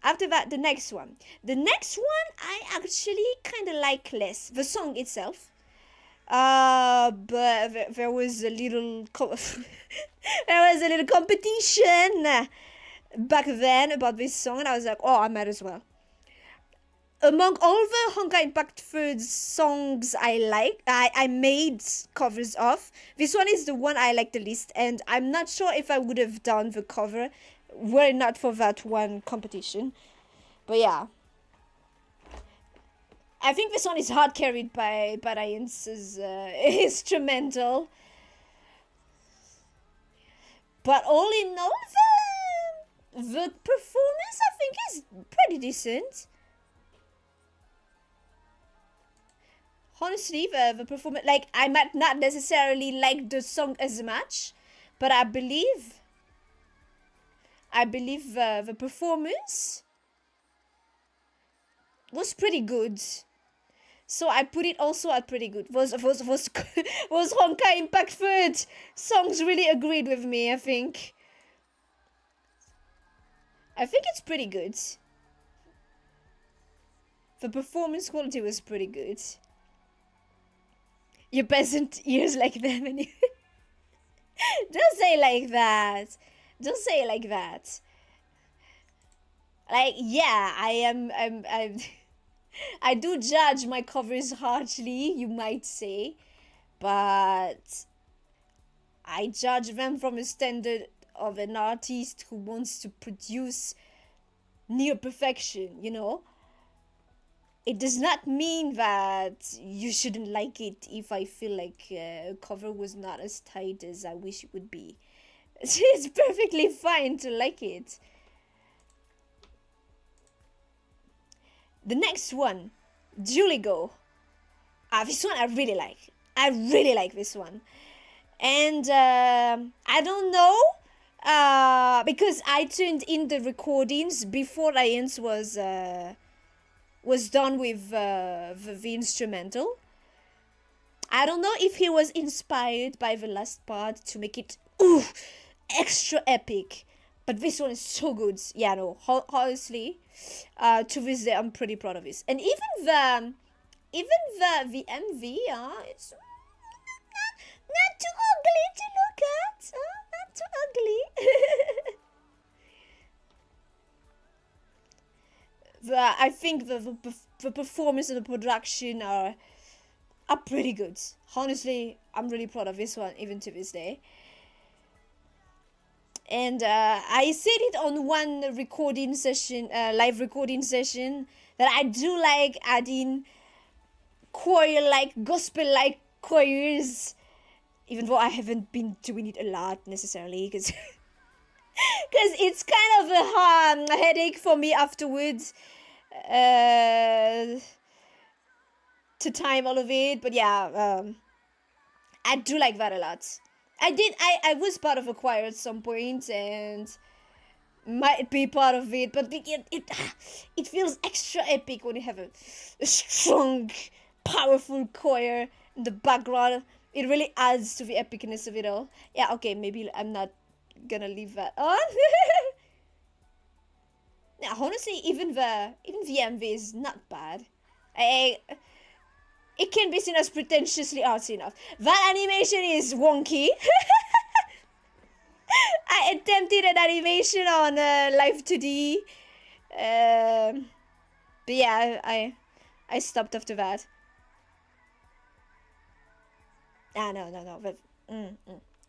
After that, the next one. The next one I actually kind of like less. The song itself. but there was a little there was a little competition back then about this song, and I was like, oh, I might as well. Among all the Honka Impact Food songs I made covers of, this one is the one I like the least, and I'm not sure if I would have done the cover were it not for that one competition. But yeah. I think this one is hard carried by Badain's instrumental. But all in all, the performance I think is pretty decent. Honestly, the performance, like, I might not necessarily like the song as much, but I believe the performance was pretty good. So I put it also at pretty good. Was Honka Impact Food songs really agreed with me, I think. I think it's pretty good. The performance quality was pretty good. Your peasant ears like them anyway. Don't say like that. Don't say like that. Like, yeah, I do judge my covers harshly, you might say, but I judge them from a standard of an artist who wants to produce near perfection, you know? It does not mean that you shouldn't like it if I feel like a cover was not as tight as I wish it would be. It's perfectly fine to like it. The next one, Juligo. This one I really like. I really like this one. And I don't know, because I turned in the recordings before Ian's was done with the instrumental. I don't know if he was inspired by the last part to make it extra epic. But this one is so good. Yeah, no, honestly, to this day, I'm pretty proud of this. And even the MV, it's not too ugly to look at. Not too ugly. I think the performance and the production are pretty good. Honestly, I'm really proud of this one, even to this day. And I said it on one recording session, live recording session, that I do like adding choir-like, gospel-like choirs, even though I haven't been doing it a lot necessarily, because it's kind of a headache for me afterwards to time all of it. But yeah, I do like that a lot. I was part of a choir at some point and might be part of it, but it feels extra epic when you have a strong, powerful choir in the background. It really adds to the epicness of it all. Yeah, okay, maybe I'm not gonna leave that on. Now, honestly, even the MV is not bad. It can be seen as pretentiously artsy enough. That animation is wonky. I attempted an animation on Live 2D. But yeah, I stopped after that. No. But,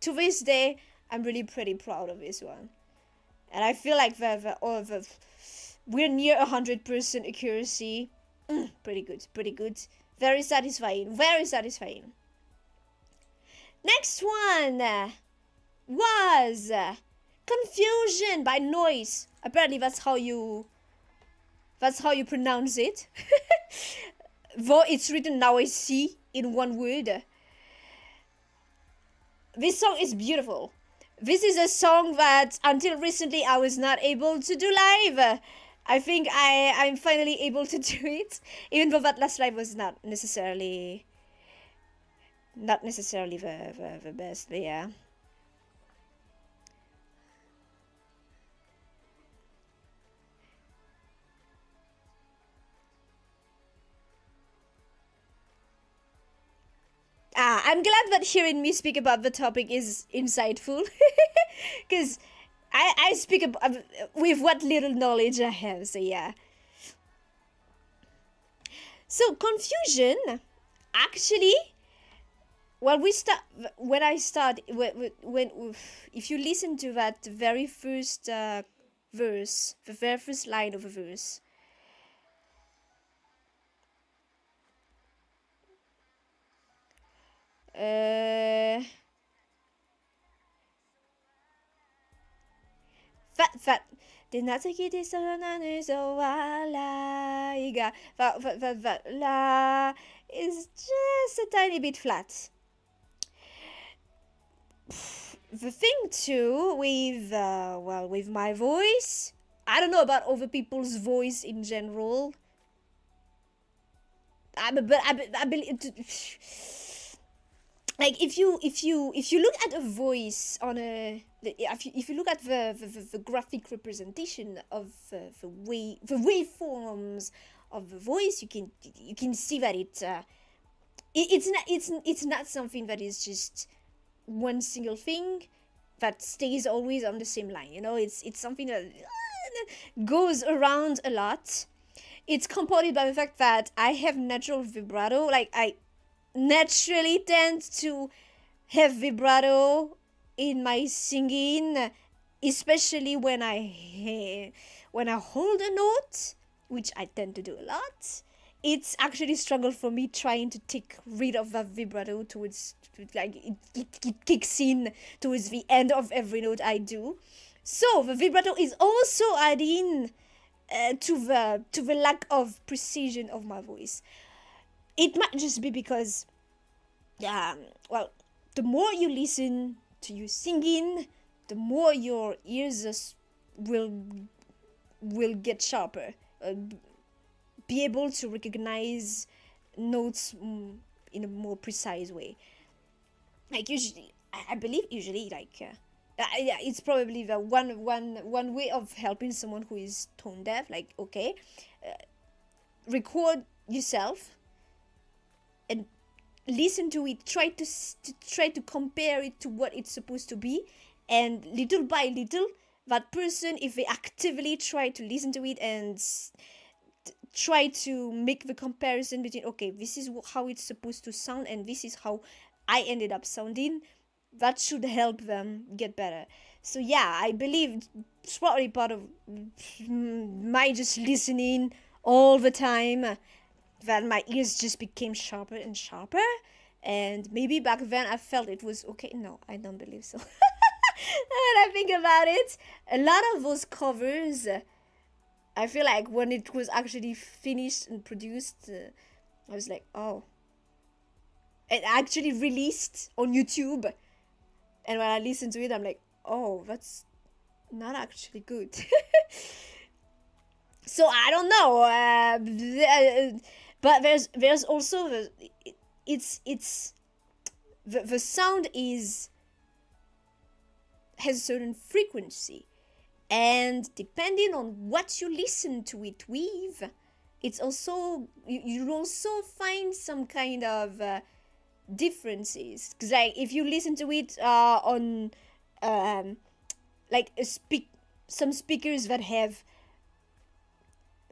to this day, I'm really pretty proud of this one. And I feel like we're near 100% accuracy. Pretty good. Very satisfying. Next one was Confusion by Noise. Apparently that's how you pronounce it. Though it's written now I see in one word. This song is beautiful. This is a song that until recently I was not able to do live. I think I'm finally able to do it, even though that last live was not necessarily the best, but yeah. I I'm glad that hearing me speak about the topic is insightful, because I speak with what little knowledge I have. So yeah. So confusion, actually, well, when I start when if you listen to that very first verse, the very first line of a verse. That did not take it so that la is just a tiny bit flat. The thing too with with my voice, I don't know about other people's voice in general. I believe, like if you look at a voice on a if you look at the graphic representation of the waveforms of the voice, you can see that it's not something that is just one single thing that stays always on the same line. It's something that goes around a lot. It's compounded by the fact that I have natural vibrato. Like, I naturally tend to have vibrato in my singing, especially when I hold a note, which I tend to do a lot. It's actually struggle for me trying to take rid of that vibrato towards, like, it kicks in towards the end of every note I do. So the vibrato is also adding to the lack of precision of my voice. It might just be because, well, the more you listen to you singing, the more your ears will get sharper, be able to recognize notes in a more precise way. Like, usually, I believe usually, like, yeah, it's probably the one way of helping someone who is tone deaf. Like, okay, record yourself and listen to it. Try to compare it to what it's supposed to be, and little by little, that person, if they actively try to listen to it and try to make the comparison between, okay, this is how it's supposed to sound and this is how I ended up sounding, that should help them get better. So yeah, I believe it's probably part of my just listening all the time that my ears just became sharper and sharper. And maybe back then I felt it was okay. No, I don't believe so. When I think about it, a lot of those covers, I feel like when it was actually finished and produced, I was like, oh. It actually released on YouTube. And when I listen to it, I'm like, oh, that's not actually good. So I don't know. But there's also the sound has a certain frequency, and depending on what you listen to it with, it's also you also find some kind of differences. Because, like, if you listen to it on like some speakers that have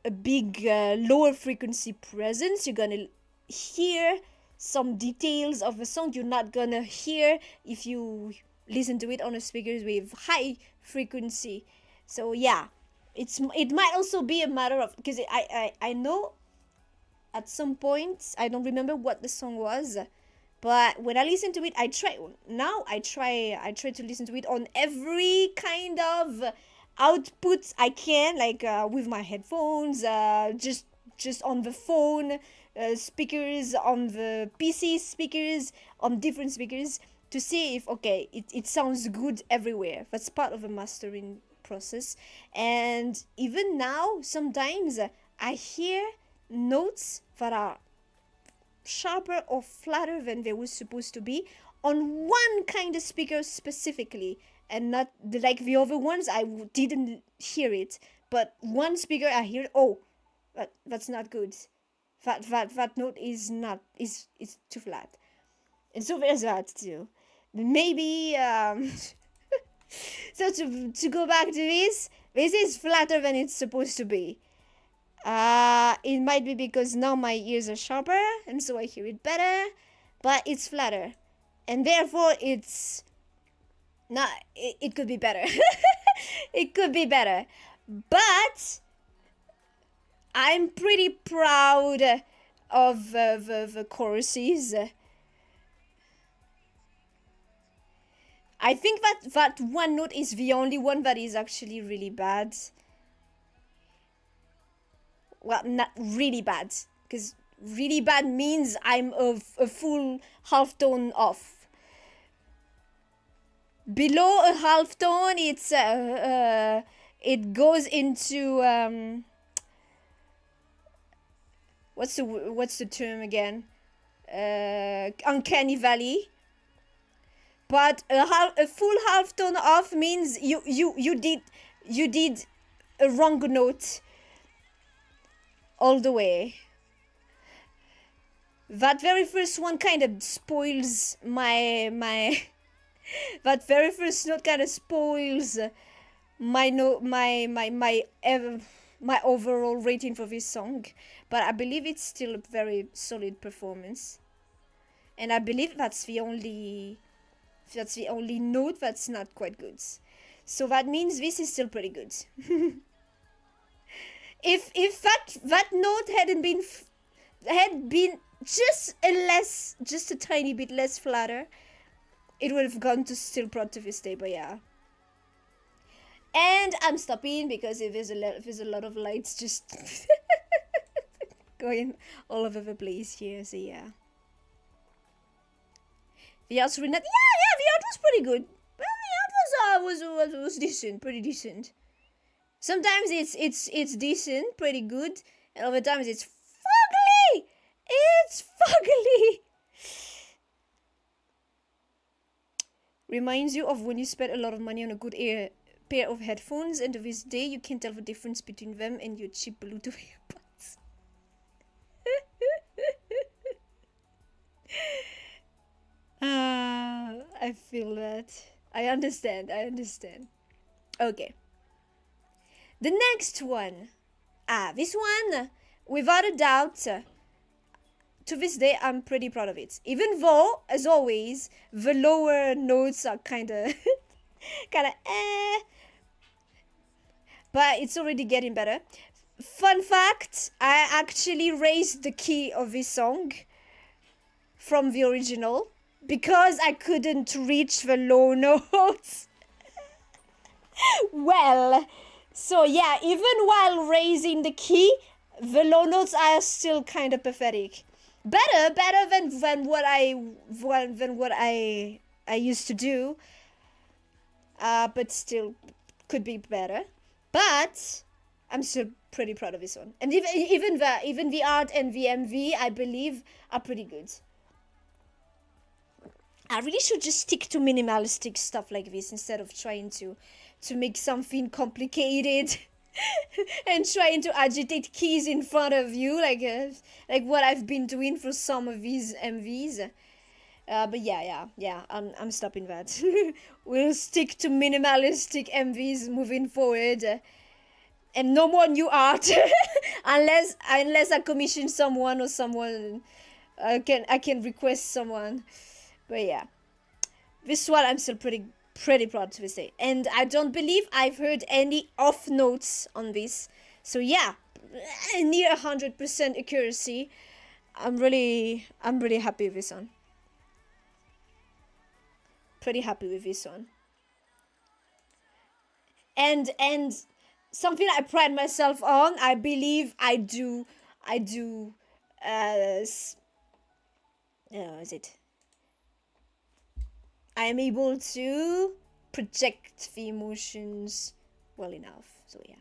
a big lower frequency presence, you're gonna hear some details of the song you're not gonna hear if you listen to it on a speakers with high frequency. So yeah, it might also be a matter of, because I know at some point, I don't remember what the song was, but when I listen to it, I try to listen to it on every kind of output I can, like with my headphones, just on the phone, speakers, on the PC speakers, on different speakers, to see if, okay, it sounds good everywhere. That's part of the mastering process. And even now, sometimes I hear notes that are sharper or flatter than they were supposed to be on one kind of speaker specifically, and not like the other ones didn't hear it, but one speaker I hear, oh, that's not good. That note is too flat. And so there's that too. Maybe so to go back to this is flatter than it's supposed to be. It might be because now my ears are sharper and so I hear it better, but it's flatter. And therefore it's not, it could be better. It could be better. But I'm pretty proud of the choruses. I think that one note is the only one that is actually really bad. Well, not really bad, because really bad means I'm a full half tone off. Below a half tone, it's it goes into what's the term again? Uncanny valley. But a full half tone off means you did a wrong note all the way. That very first one kind of spoils my that very first note kind of spoils my overall rating for this song. But I believe it's still a very solid performance, and I believe that's the only note that's not quite good. So that means this is still pretty good. If that note had been just a tiny bit less flatter, it would have gone to still proud to this day. But yeah. And I'm stopping because there's a lot of lights just going all over the place here. So yeah. The art's really not. Yeah, the art was pretty good. Well, the art was decent, pretty decent. Sometimes it's decent, pretty good, and other times it's fugly. It's fugly. Reminds you of when you spent a lot of money on a good pair of headphones, and to this day you can't tell the difference between them and your cheap Bluetooth earbuds. I feel that. I understand. Okay. The next one. This one, without a doubt, to this day, I'm pretty proud of it. Even though, as always, the lower notes are kind of but it's already getting better. Fun fact, I actually raised the key of this song from the original because I couldn't reach the low notes. Well, so yeah, even while raising the key, the low notes are still kind of pathetic. Better than what I used to do. But still could be better. But I'm still pretty proud of this one. And even the art and the MV, I believe, are pretty good. I really should just stick to minimalistic stuff like this instead of trying to make something complicated and trying to agitate keys in front of you like what I've been doing for some of these MVs. But yeah, I'm stopping that. We'll stick to minimalistic MVs moving forward, and no more new art unless I commission someone or someone I can request someone. But yeah, this one I'm still pretty proud to say, and I don't believe I've heard any off notes on this. So yeah, near 100% accuracy. I'm really happy with this one. Pretty happy with this one. And something I pride myself on, I believe I do is it? I am able to project the emotions well enough. So yeah.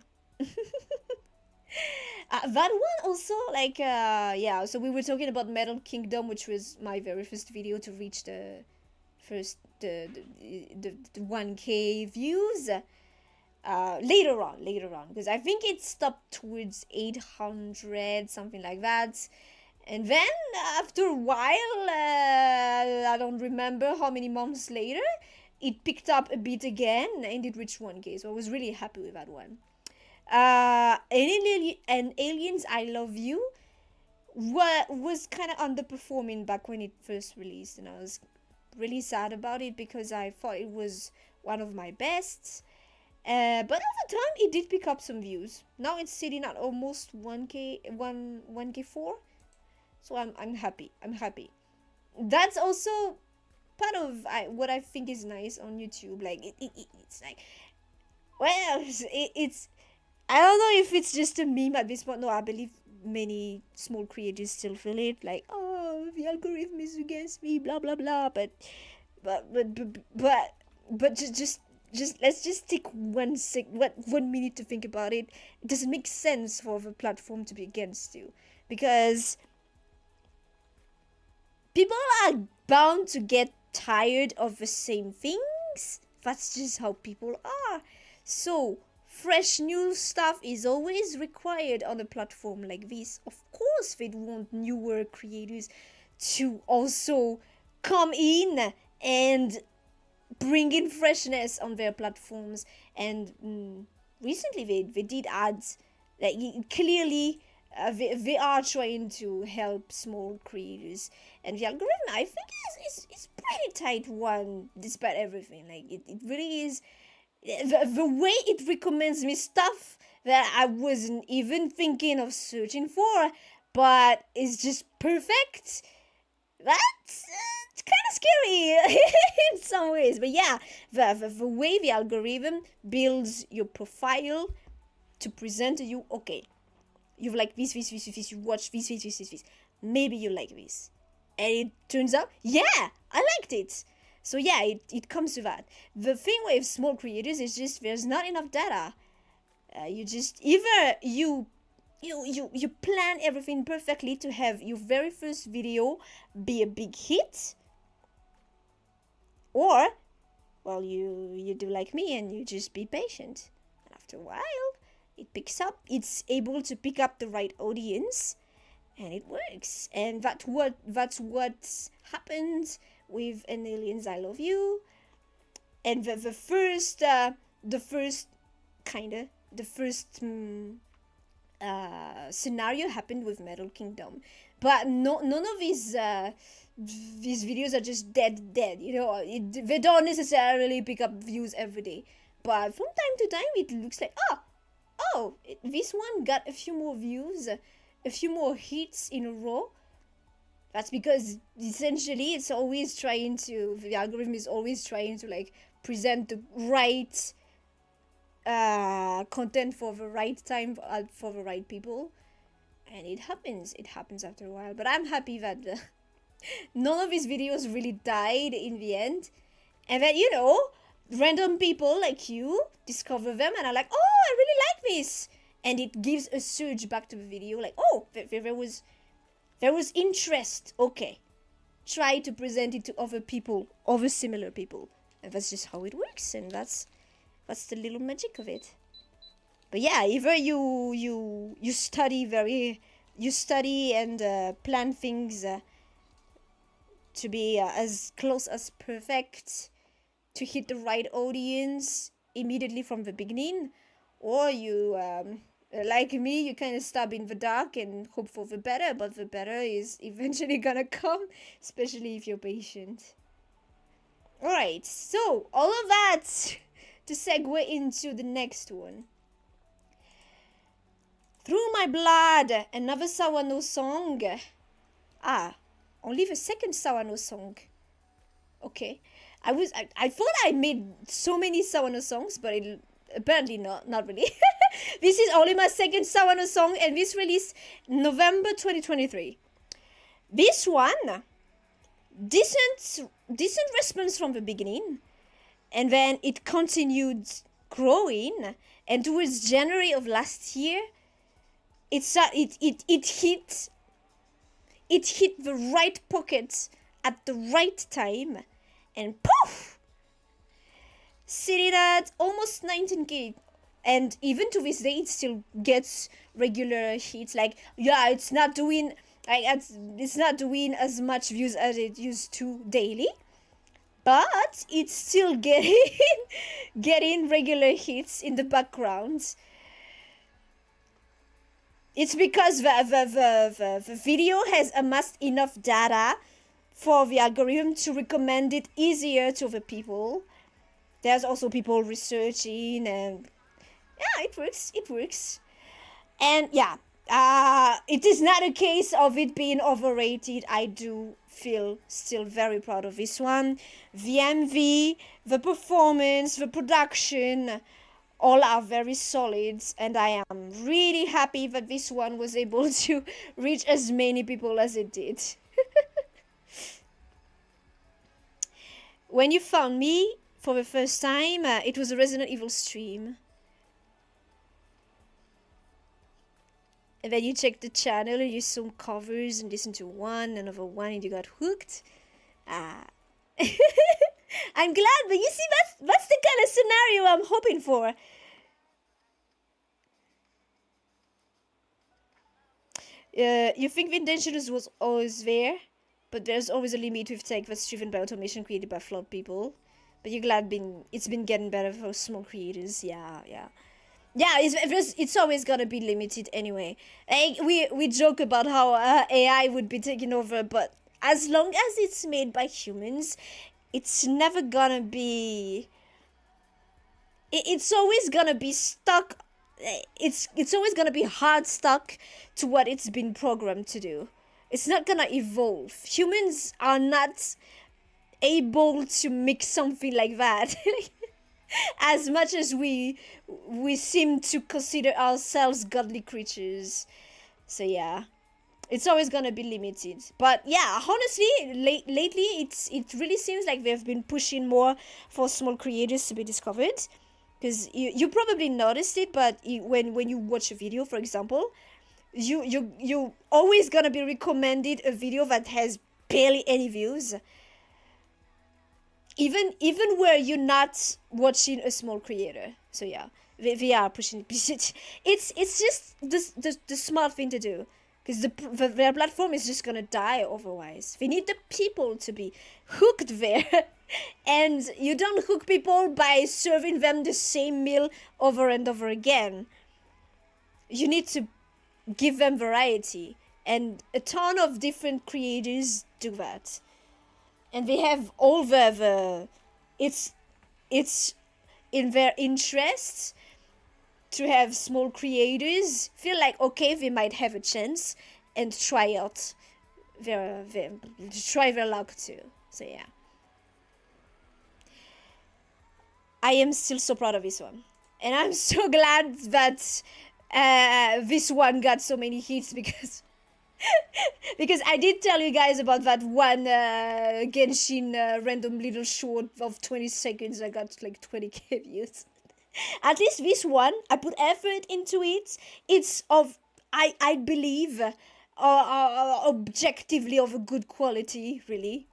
That one also, like, yeah, so we were talking about Metal Kingdom, which was my very first video to reach the 1K views. Later on, because I think it stopped towards 800, something like that. And then after a while, I don't remember how many months later, it picked up a bit again and it reached 1K. So I was really happy with that one. And Aliens I Love You was kind of underperforming back when it first released, and I was really sad about it because I thought it was one of my bests. But over time, it did pick up some views. Now it's sitting at almost 1K4. So I'm happy. I'm happy. That's also part of what I think is nice on YouTube. Like it's like, well, it's I don't know if it's just a meme at this point. No, I believe many small creators still feel it. Like, oh, the algorithm is against me, blah blah blah. But just let's just take 1 minute to think about it. It doesn't make sense for the platform to be against you, because people are bound to get tired of the same things. That's just how people are. So fresh new stuff is always required on a platform like this. Of course they want newer creators to also come in and bring in freshness on their platforms. And recently they did ads. Like, clearly they are trying to help small creators, and the algorithm, I think, is pretty tight one despite everything. Like, it really is. The way it recommends me stuff that I wasn't even thinking of searching for, but is just perfect. That's it's kind of scary in some ways. But yeah, the way the algorithm builds your profile to present to you, okay, you've like this, you watch this. Maybe you like this. And it turns out, yeah, I liked it. So yeah, it comes to that. The thing with small creators is just there's not enough data. You just either you plan everything perfectly to have your very first video be a big hit, or well, you do like me and you just be patient. And after a while, it picks up. It's able to pick up the right audience, and it works. And that's what happened with An Aliens I Love You. And the first scenario happened with Metal Kingdom, but none of these videos are just dead. You know, they don't necessarily pick up views every day, but from time to time it looks like, this one got a few more views, a few more hits in a row. That's because essentially the algorithm is always trying to like present the right content for the right time for the right people, and it happens after a while. But I'm happy that none of these videos really died in the end, and that, you know, random people like you discover them and are like, oh, I really like this, and it gives a surge back to the video, like, oh, there was interest. Okay, try to present it to other people, other similar people, and that's just how it works, and that's the little magic of it. But yeah, either you study and plan things to be as close as perfect, to hit the right audience immediately from the beginning, or you like me, you kind of stab in the dark and hope for the better, but the better is eventually gonna come, especially if you're patient. Alright, so all of that to segue into the next one. Through My Blood, another Sawano song. Only the second Sawano song. Okay. I thought I made so many Sawano songs, but apparently not really. This is only my second Sawano song, and this released November 2023. This one, decent response from the beginning, and then it continued growing, and towards January of last year, it hit the right pocket at the right time, and poof, sitting at almost 19k. And even to this day, it still gets regular hits. Like, yeah, it's not doing Like it's not doing as much views as it used to daily, but it's still getting getting regular hits in the background. It's because the video has amassed enough data for the algorithm to recommend it easier to the people. There's also people researching, and yeah, it works. And yeah, it is not a case of it being overrated. I do feel still very proud of this one. The MV, the performance, the production, all are very solid, and I am really happy that this one was able to reach as many people as it did. When you found me for the first time, it was a Resident Evil stream. And then you checked the channel and you saw covers and listened to one, another one, and you got hooked. I'm glad, but you see, that's the kind of scenario I'm hoping for. You think the intention was always there, but there's always a limit with tech that's driven by automation created by flawed people. But you're glad it's been getting better for small creators. Yeah. It's always gonna be limited anyway. Like, we joke about how AI would be taking over, but as long as it's made by humans, it's never gonna be. It's always gonna be stuck. It's always gonna be hard stuck to what it's been programmed to do. It's not gonna evolve. Humans are not able to make something like that. As much as we seem to consider ourselves godly creatures. So yeah, it's always gonna be limited. But yeah, honestly, lately it really seems like they've been pushing more for small creators to be discovered. Because you probably noticed it, but when you watch a video, for example, you always gonna be recommended a video that has barely any views. Even where you're not watching a small creator. So yeah, they are pushing it. It's just the smart thing to do, because their platform is just gonna die otherwise. They need the people to be hooked there. And you don't hook people by serving them the same meal over and over again. You need to give them variety, and a ton of different creators do that. And they have all it's in their interests to have small creators feel like, okay, they might have a chance, and try out try their luck too. So yeah, I am still so proud of this one, and I'm so glad that this one got so many hits, because because I did tell you guys about that one Genshin random little short of 20 seconds. I got like 20k views. At least this one, I put effort into it. It's of, I believe, objectively of a good quality, really.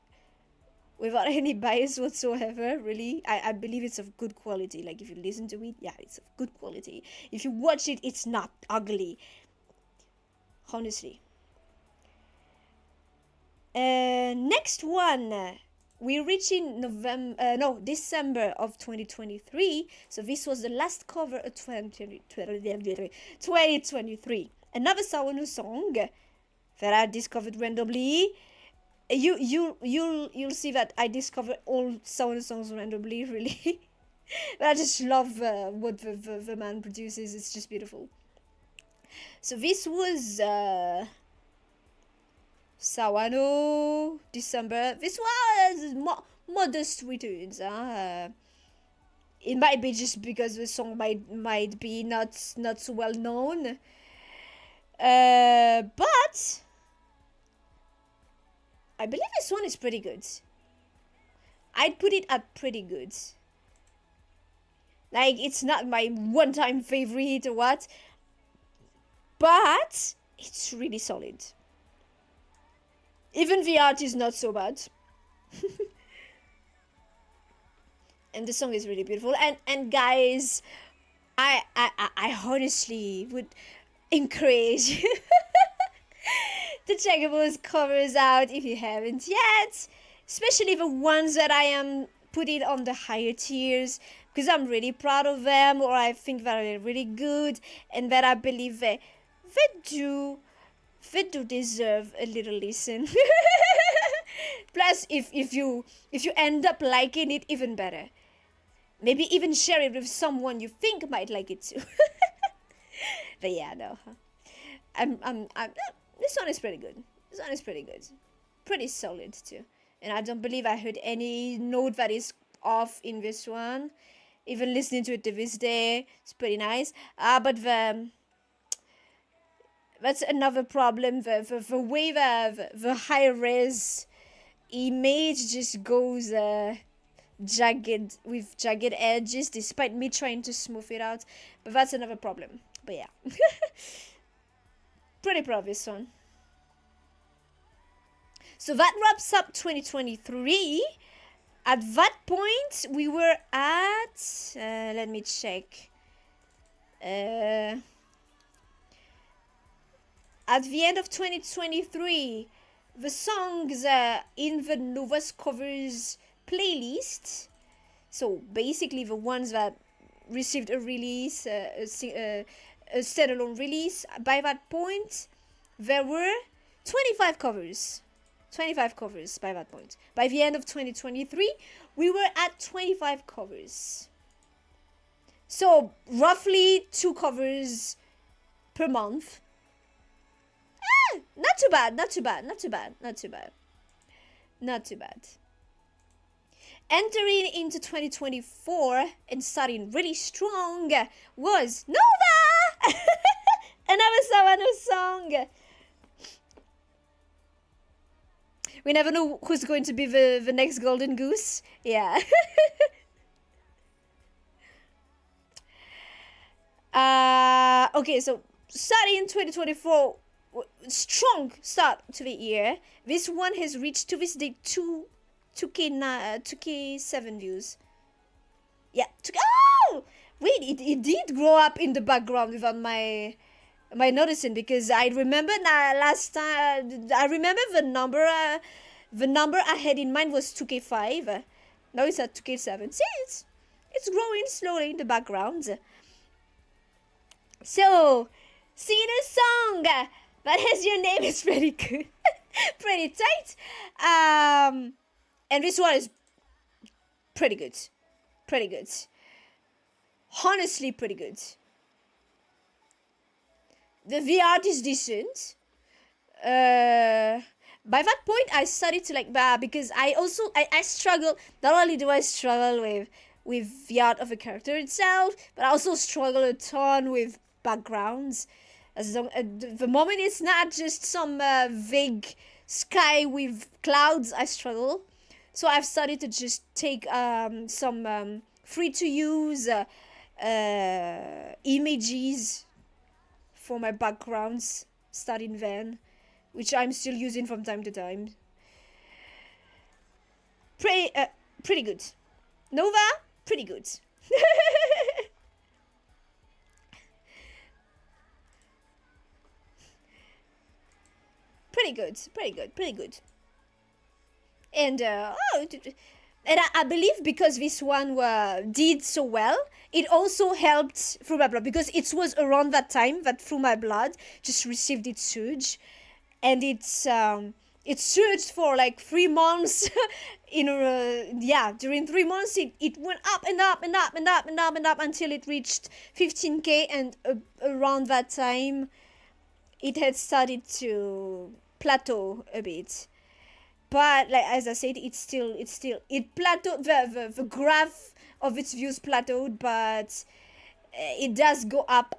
Without any bias whatsoever, really. I believe it's of good quality. Like, if you listen to it, yeah, it's of good quality. If you watch it, it's not ugly. Honestly. Next one, we're reaching December of 2023. So this was the last cover of 2023. Another Sawano song that I discovered randomly. You'll see that I discovered all Sawano songs randomly, really. But I just love what the man produces. It's just beautiful. So this was Sawano, December. This was modest returns. It might be just because the song might be not so well known. But I believe this one is pretty good. I'd put it at pretty good. Like, it's not my one-time favorite or what, but it's really solid. Even the art is not so bad. And the song is really beautiful. And guys, I honestly would encourage to check those covers out if you haven't yet, especially the ones that I am putting on the higher tiers, because I'm really proud of them, or I think that they're really good, and that I believe they do deserve a little listen. Plus, if you end up liking it, even better. Maybe even share it with someone you think might like it too. But yeah, no. This one is pretty good. This one is pretty good. Pretty solid too. And I don't believe I heard any note that is off in this one. Even listening to it to this day, it's pretty nice. But that's another problem. The way the high res image just goes jagged with jagged edges, despite me trying to smooth it out. But that's another problem. But yeah, pretty proud of this one. So that wraps up 2023. At that point, we were at, let me check. At the end of 2023, the songs in the Nova's Covers playlist, so basically the ones that received a release, a standalone release, by that point, there were 25 covers. 25 covers by that point. By the end of 2023, we were at 25 covers. So, roughly 2 covers per month. Not too bad, not too bad, not too bad, not too bad. Not too bad. Entering into 2024 and starting really strong was Nova! Another song. We never know who's going to be the next golden goose. Yeah. Okay, so starting in 2024, strong start to the year. This one has reached to this day 2K7 views. Yeah. Oh! Wait, it did grow up in the background without my noticing, because I remember last time, I remember the number I had in mind was 2K5. Now it's at 2K7. See, it's growing slowly in the background. So, singing a song that has your name is pretty good. Pretty tight. And this one is pretty good. Pretty good. Honestly, pretty good. The art is decent. By that point, I started to like because I struggle. Not only do I struggle with the art of a character itself, but I also struggle a ton with backgrounds. As long the moment it's not just some vague sky with clouds, I struggle. So I've started to just take some free to use images for my backgrounds, starting then, which I'm still using from time to time. Pretty good. Nova, pretty good. Pretty good. And I believe because this one did so well, it also helped Through My Blood, because it was around that time that Through My Blood just received its surge, and it surged for like 3 months. During 3 months it went up and up and up and up and up and up until it reached 15K, and around that time it had started to plateau a bit. But like as I said, it plateaued. The graph of its views plateaued, but it does go up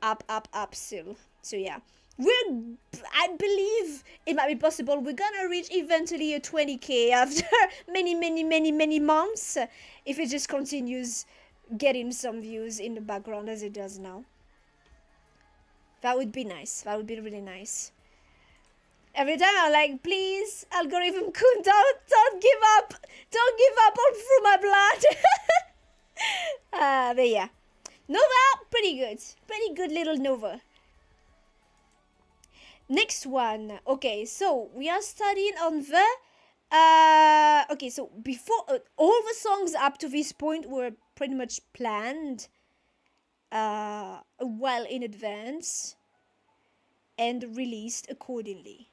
still. So yeah, I believe it might be possible we're gonna reach eventually a 20K after many months, if it just continues getting some views in the background as it does now. That would be nice. That would be really nice. Every time I'm like, please, algorithm, don't give up on Through My Blood. But yeah, Nova, pretty good little Nova. Next one. Okay, so we are studying on the okay, so before all the songs up to this point were pretty much planned well in advance and released accordingly.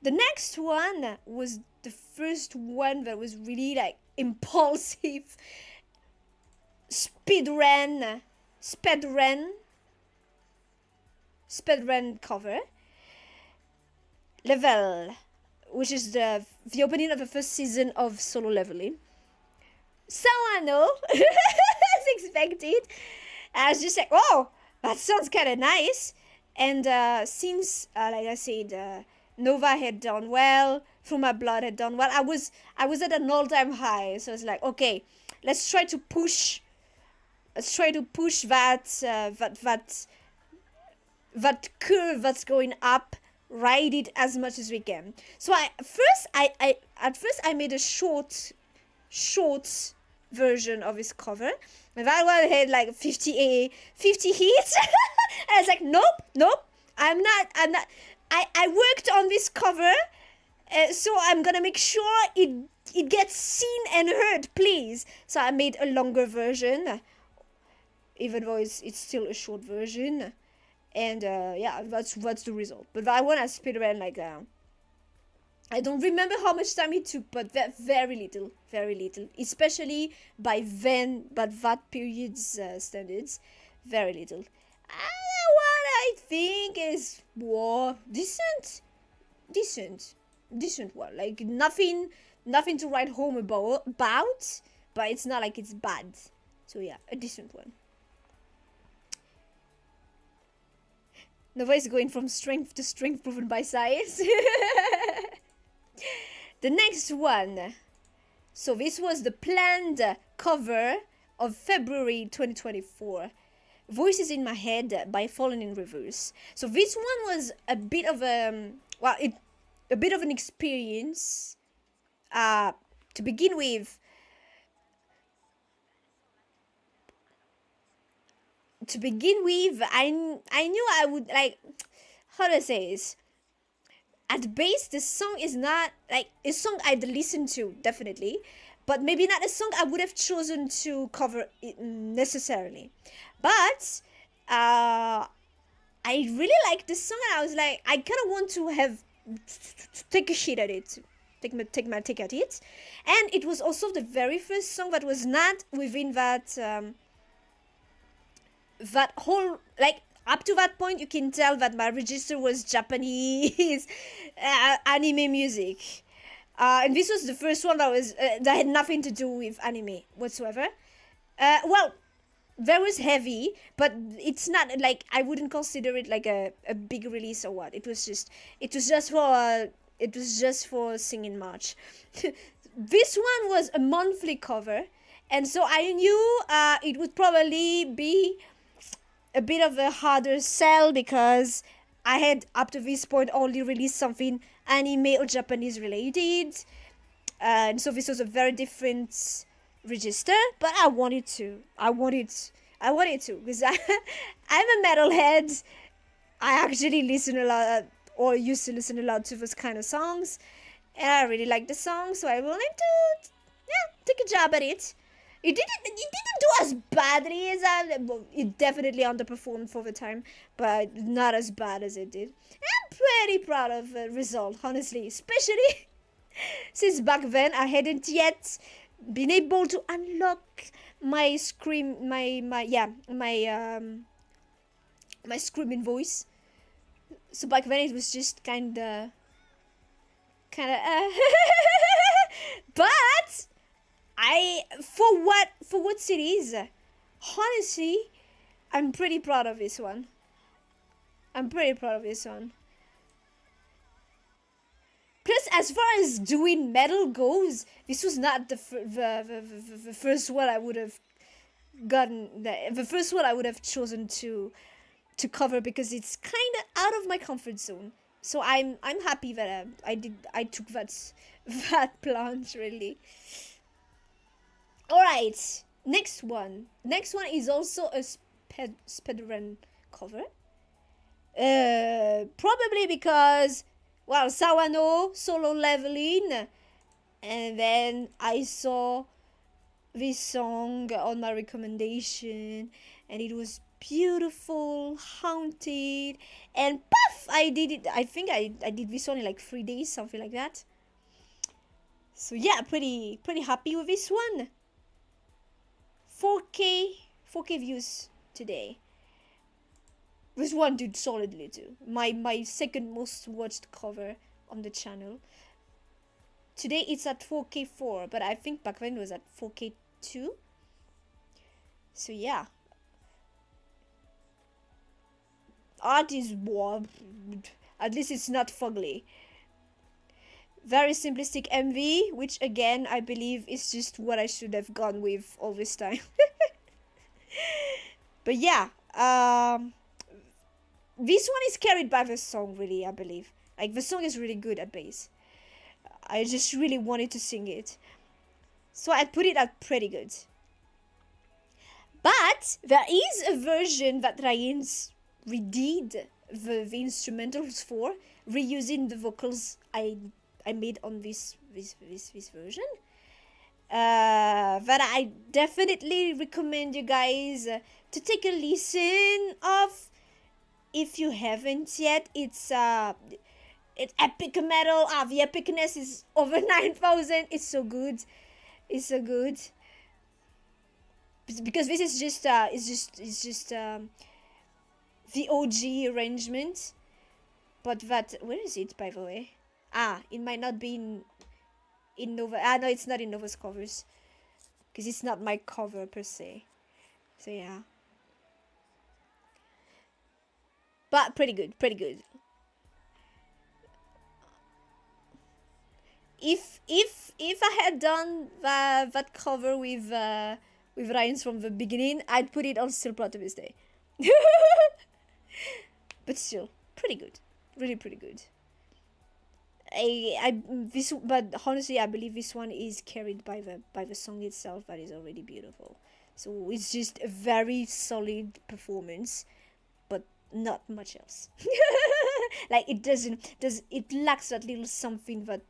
The next one was the first one that was really like impulsive speedrun cover. Level, which is the opening of the first season of Solo Leveling. So I know, as expected, I was just like, oh, that sounds kind of nice. And since, like I said, Nova had done well, Through My Blood had done well, I was at an all-time high. So I was like, okay, let's try to push that curve that's going up, ride it as much as we can. So at first I made a short version of his cover, and that one had like 50 hits. I was like, nope, I'm not. I worked on this cover, so I'm gonna make sure it gets seen and heard, please. So I made a longer version, even though it's still a short version. And yeah, that's the result. But that one I speedran like I don't remember how much time it took, but very little, especially by that period's standards, very little. That one I think is more decent one. Like nothing to write home about, but it's not like it's bad. So yeah, a decent one. Nova is going from strength to strength proven by science. The next one. So this was the planned cover of February 2024. Voices in My Head by Fallen in Reverse. So this one was a bit of a bit of an experience. To begin with, I knew I would like, how do I say this? At base, the song is not like a song I'd listen to, definitely, but maybe not a song I would have chosen to cover it necessarily. But I really like this song, and I was like, I kind of want to have to take a shit at it, take my take at it. And it was also the very first song that was not within that that whole, like, up to that point you can tell that my register was Japanese anime music, and this was the first one that was that had nothing to do with anime whatsoever. Well, there was heavy, but it's not like, I wouldn't consider it like a big release or what. It was just for singing March. This one was a monthly cover, and so I knew it would probably be a bit of a harder sell, because I had up to this point only released something anime or Japanese related, and so this was a very different register. But I wanted to because I'm a metalhead. I actually listen a lot, or used to listen a lot, to those kind of songs, and I really like the song, so I wanted to take a job at it. It didn't do as badly as it definitely underperformed for the time, but not as bad as it did. I'm pretty proud of the result, honestly, especially since back then I hadn't yet been able to unlock my my screaming voice. So back then it was just kinda but for what it is, honestly, I'm pretty proud of this one. Plus, as far as doing metal goes, this was not the first one I would have gotten. The first one I would have chosen to cover, because it's kind of out of my comfort zone. So I'm happy that I took that plunge, really. Alright, next one is also a speedrun cover. Probably because, well, Sawano solo leveling, and then I saw this song on my recommendation, and it was beautiful, haunted, and puff, I did it. I think I did this one in like 3 days, something like that. So yeah, pretty happy with this one. 4K views today. This one did solidly too. My second most watched cover on the channel. Today it's at 4K4, but I think back then it was at 4K2. So yeah. Art is warm. At least it's not fugly. Very simplistic MV, which again I believe is just what I should have gone with all this time. But yeah, this one is carried by the song, really, I believe. Like, the song is really good at bass. I just really wanted to sing it. So I'd put it at pretty good. But there is a version that Ryan's redid the instrumentals for, reusing the vocals I made on this version. That I definitely recommend you guys to take a listen of. If you haven't yet, it's epic metal. The epicness is over 9,000. It's so good. It's so good. Because this is just the OG arrangement. But that, where is it, by the way? It might not be in Nova. No, it's not in Nova's covers, because it's not my cover per se. So yeah. But pretty good. If I had done that cover with Ryan's from the beginning, I'd put it on Still Proud to this day. But still, pretty good. Really pretty good. But honestly, I believe this one is carried by the song itself, that is already beautiful. So it's just a very solid performance, but not much else. Like, it lacks that little something that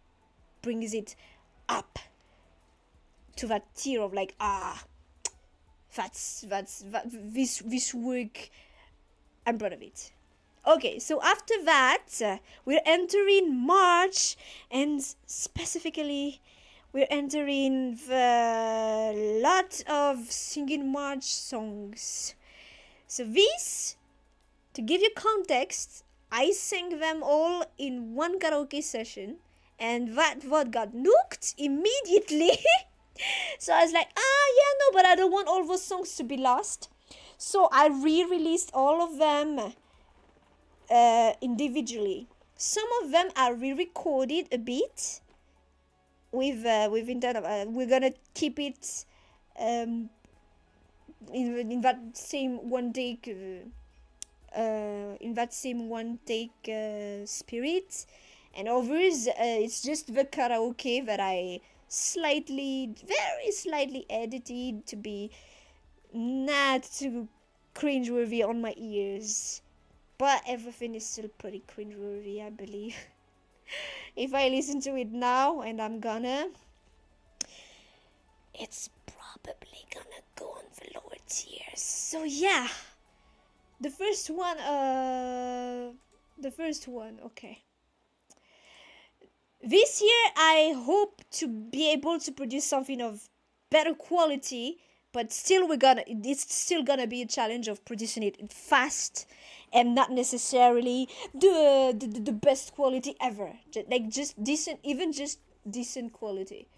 brings it up to that tier of like, this work, I'm proud of it. Okay, so after that, we're entering March, and specifically, we're entering the lot of singing March songs. So this, to give you context, I sang them all in one karaoke session, and that what got nuked immediately. So I was like, yeah, no, but I don't want all those songs to be lost. So I re-released all of them individually. Some of them are re-recorded a bit with intent. We're gonna keep it in that same one take spirit, and others it's just the karaoke that I very slightly edited to be not too cringeworthy on my ears. But everything is still pretty cringeworthy, I believe. If I listen to it now, and I'm gonna, it's probably gonna go on the lower tiers. So yeah, the first one, okay. This year, I hope to be able to produce something of better quality, but still it's still gonna be a challenge of producing it fast and not necessarily the best quality ever. Just decent, even just decent quality.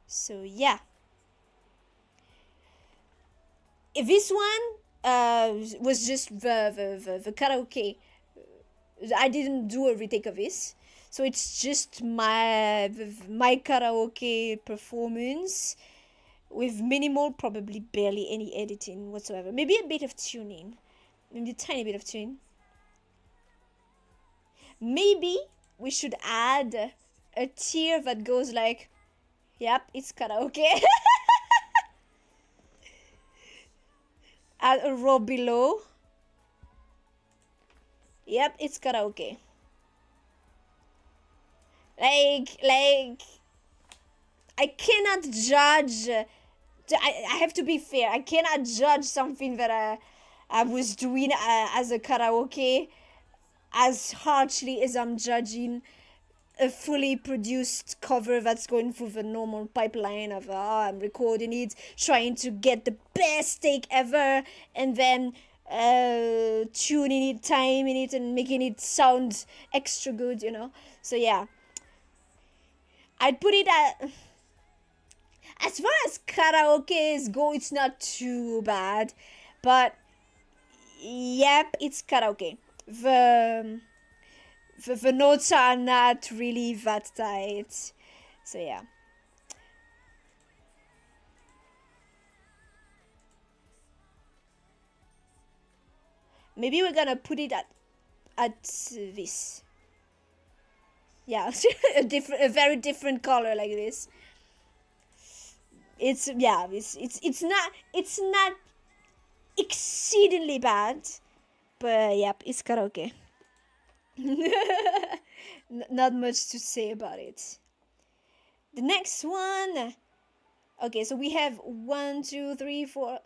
So yeah, this one was just the karaoke. I didn't do a retake of this, so it's just my karaoke performance with minimal, probably barely any editing whatsoever. Maybe a bit of tuning, maybe a tiny bit of tune. Maybe we should add a tier that goes like, yep, it's karaoke. Add a row below. Yep, it's karaoke. Like, I cannot judge. I have to be fair. I cannot judge something that I was doing as a karaoke as harshly as I'm judging a fully produced cover that's going through the normal pipeline of I'm recording it, trying to get the best take ever, and then tuning it, timing it, and making it sound extra good, you know. So yeah, I'd put it at, as far as karaoke's go, it's not too bad, but yep, it's karaoke. The notes are not really that tight, so yeah. Maybe we're gonna put it at this. Yeah, a very different color like this. It's it's not exceedingly bad, but yep, it's karaoke. Not much to say about it. The next one. Okay, so we have 1, 2, 3, 4.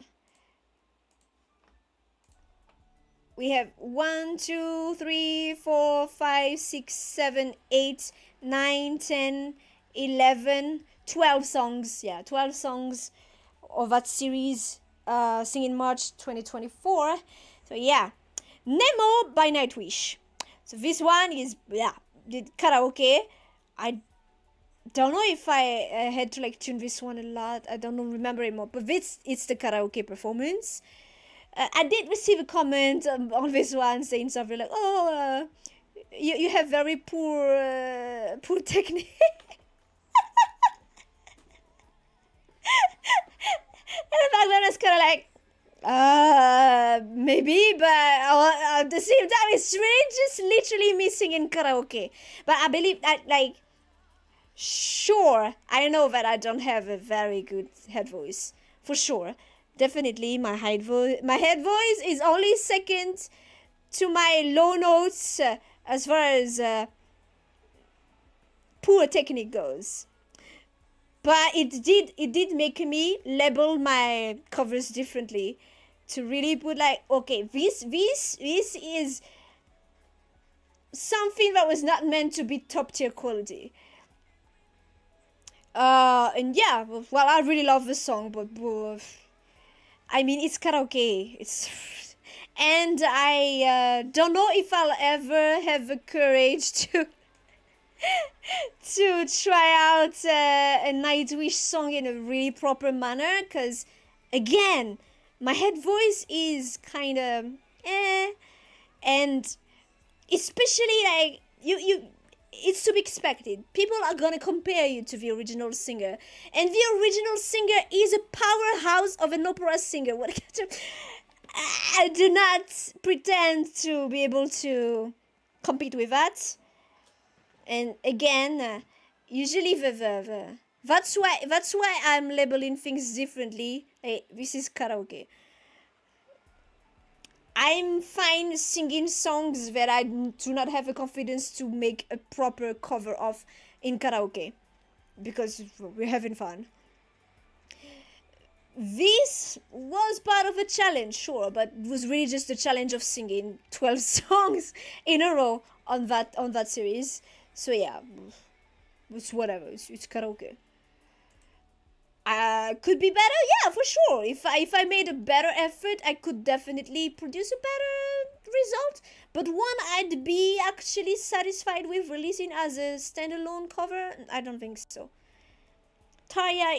We have 1, 2, 3, 4, 5, 6, 7, 8, 9, 10, 11, 12 songs. Yeah, 12 songs of that series, singing March 2024. So yeah, Nemo by Nightwish. So this one is, yeah, did karaoke. I don't know if I had to like tune this one a lot. I don't remember anymore. But it's the karaoke performance. I did receive a comment on this one saying something like, "Oh, you have very poor technique." And the back then it's kind of like, maybe, but at the same time, it's really just literally missing in karaoke. But I believe that, like, sure, I know that I don't have a very good head voice, for sure. Definitely, my head voice is only second to my low notes as far as poor technique goes. But it did make me label my covers differently to really put like, okay, this is something that was not meant to be top tier quality. And yeah, well, I really love the song, but I mean, it's karaoke. And I don't know if I'll ever have the courage to try out a Nightwish song in a really proper manner, because again, my head voice is kind of and especially like you it's to be expected. People are gonna compare you to the original singer, and the original singer is a powerhouse of an opera singer. I do not pretend to be able to compete with that. And again, usually that's why I'm labeling things differently. Hey, this is karaoke. I'm fine singing songs that I do not have the confidence to make a proper cover of in karaoke, because we're having fun. This was part of a challenge, sure, but it was really just a challenge of singing 12 songs in a row on that series. So yeah, it's whatever. It's karaoke. Could be better, yeah, for sure. If I made a better effort, I could definitely produce a better result. But one I'd be actually satisfied with releasing as a standalone cover, I don't think so. Tarja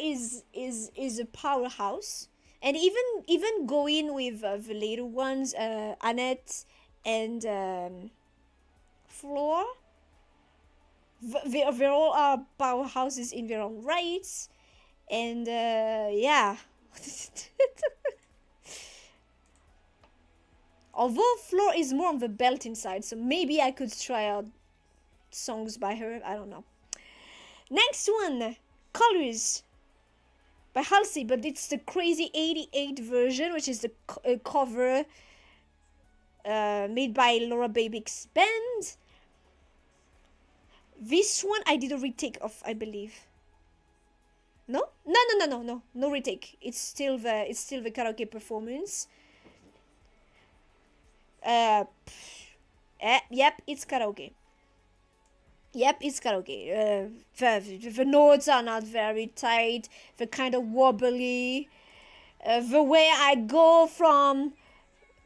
is a powerhouse, and even going with the later ones, Annette and Floor, they all are powerhouses in their own rights. And yeah. Although Floor is more on the belting side, so maybe I could try out songs by her. I don't know. Next one, Colors. by Halsey, but it's the Crazy 88 version, which is the cover made by Laura Babick's band. This one I did a retake of, I believe. No, no retake. It's still the karaoke performance. Yep, it's karaoke. Yep, it's karaoke. The notes are not very tight. They're kind of wobbly. The way I go from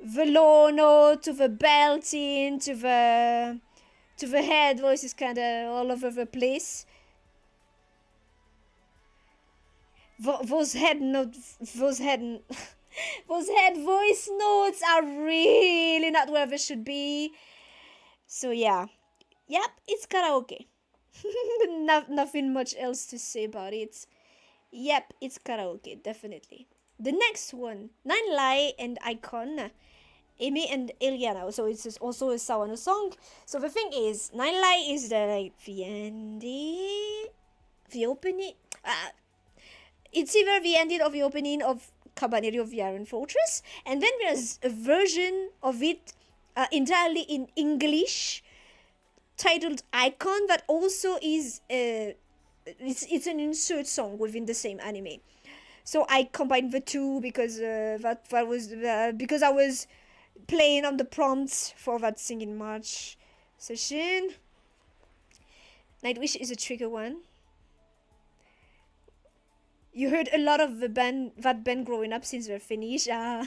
the low note to the belting to the head voice is kind of all over the place. Those head voice notes are really not where they should be. So yeah. Yep, it's karaoke. Nothing much else to say about it. Yep, it's karaoke, definitely. The next one, Nine Lie and Icon, Amy and Eliana. So it's also a Sawano song. So the thing is, Nine Lie is the opening. It's either the ending of the opening of Cabaneri of the Iron Fortress, and then there's a version of it entirely in English, titled Icon, that also is it's an insert song within the same anime. So I combined the two because because I was playing on the prompts for that singing march session. Nightwish is a trigger one. You heard a lot of that band growing up since they're finished. Yeah,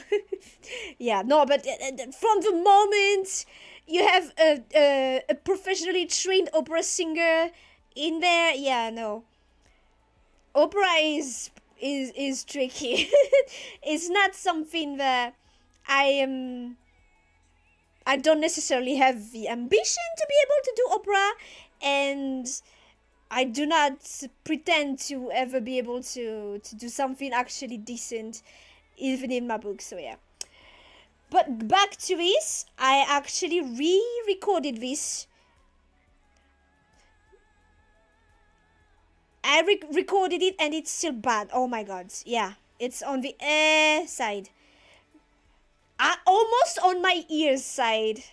no, but from the moment you have a professionally trained opera singer in there, yeah, no. Opera is tricky. It's not something that I don't necessarily have the ambition to be able to do opera, and I do not pretend to ever be able to do something actually decent, even in my book, so yeah. But back to this, I actually re-recorded this. I recorded it and it's still bad. Oh my god, yeah. It's on the side. Almost on my ears side.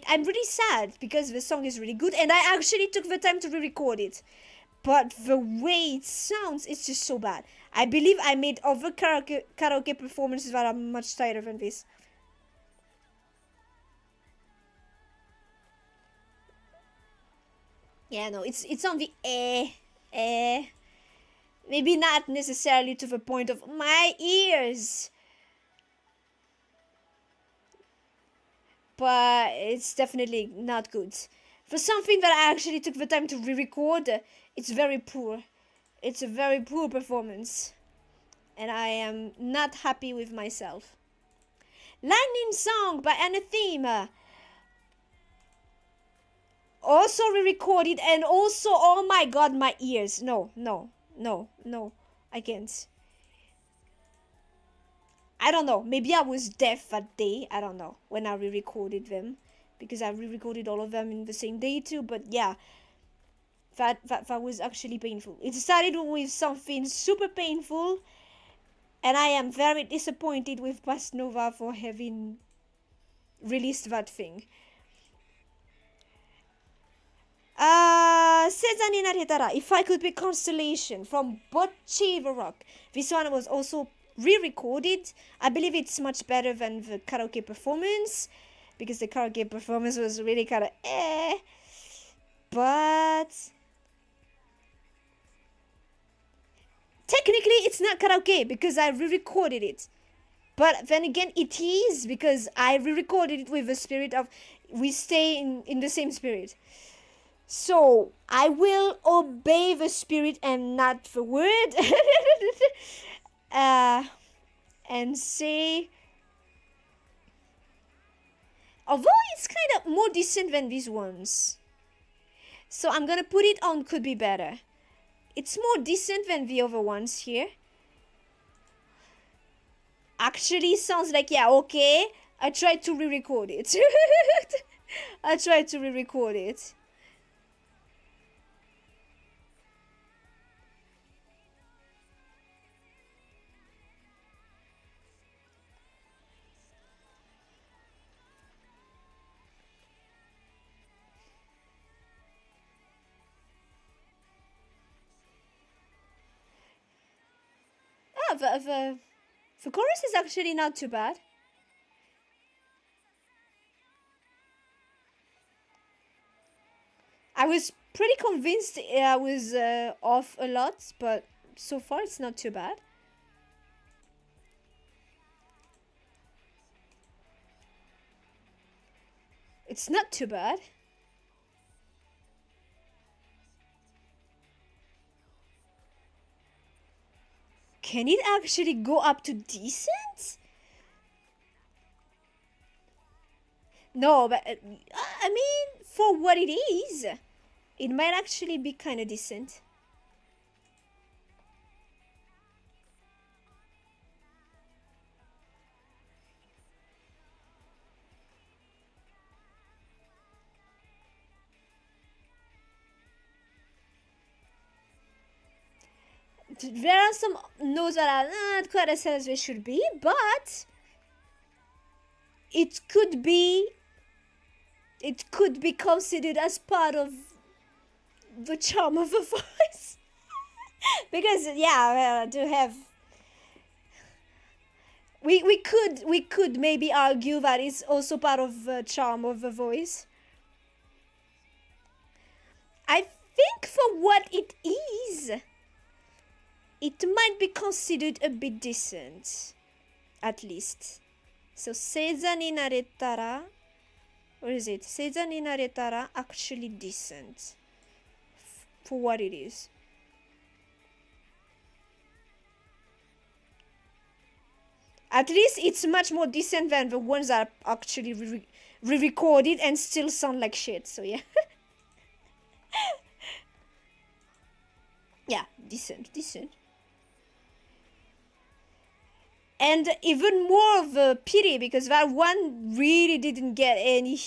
I'm really sad because the song is really good and I actually took the time to re-record it. But the way it sounds, it's just so bad. I believe I made other karaoke performances that are much tighter than this. Yeah, no, it's on the maybe not necessarily to the point of my ears, but it's definitely not good. For something that I actually took the time to re-record, it's very poor. It's a very poor performance, and I am not happy with myself. Lightning Song by Anathema. Also re-recorded, and also, oh my god, my ears. No, I can't. I don't know, maybe I was deaf that day, I don't know, when I re-recorded them, because I re-recorded all of them in the same day too, but yeah, that was actually painful. It started with something super painful, and I am very disappointed with Past Nova for having released that thing. Sezani Naretara, If I Could Be Constellation from Bocce the Rock. This one was also re-recorded. I believe it's much better than the karaoke performance, because the karaoke performance was really kind of but technically it's not karaoke because I re-recorded it. But then again, it is, because I re-recorded it with the spirit of we stay in the same spirit. So I will obey the spirit and not the word. And say, although it's kind of more decent than these ones, so I'm gonna put it on Could Be Better. It's more decent than the other ones here. Actually sounds like, yeah, okay, I tried to re-record it. I tried to re-record it. the chorus is actually not too bad. I was pretty convinced I was off a lot, but so far it's not too bad. It's not too bad. Can it actually go up to decent? No, but I mean, for what it is, it might actually be kind of decent. There are some notes that are not quite as high as they should be, but it could be considered as part of the charm of a voice. Because yeah, well, to have we could maybe argue that it's also part of the charm of the voice. I think for what it is, it might be considered a bit decent, at least. So, seiza ni naretara, or is it? Seiza ni naretara, actually decent for what it is. At least it's much more decent than the ones that are actually re-recorded and still sound like shit. So yeah. Yeah, decent. And even more of a pity because that one really didn't get any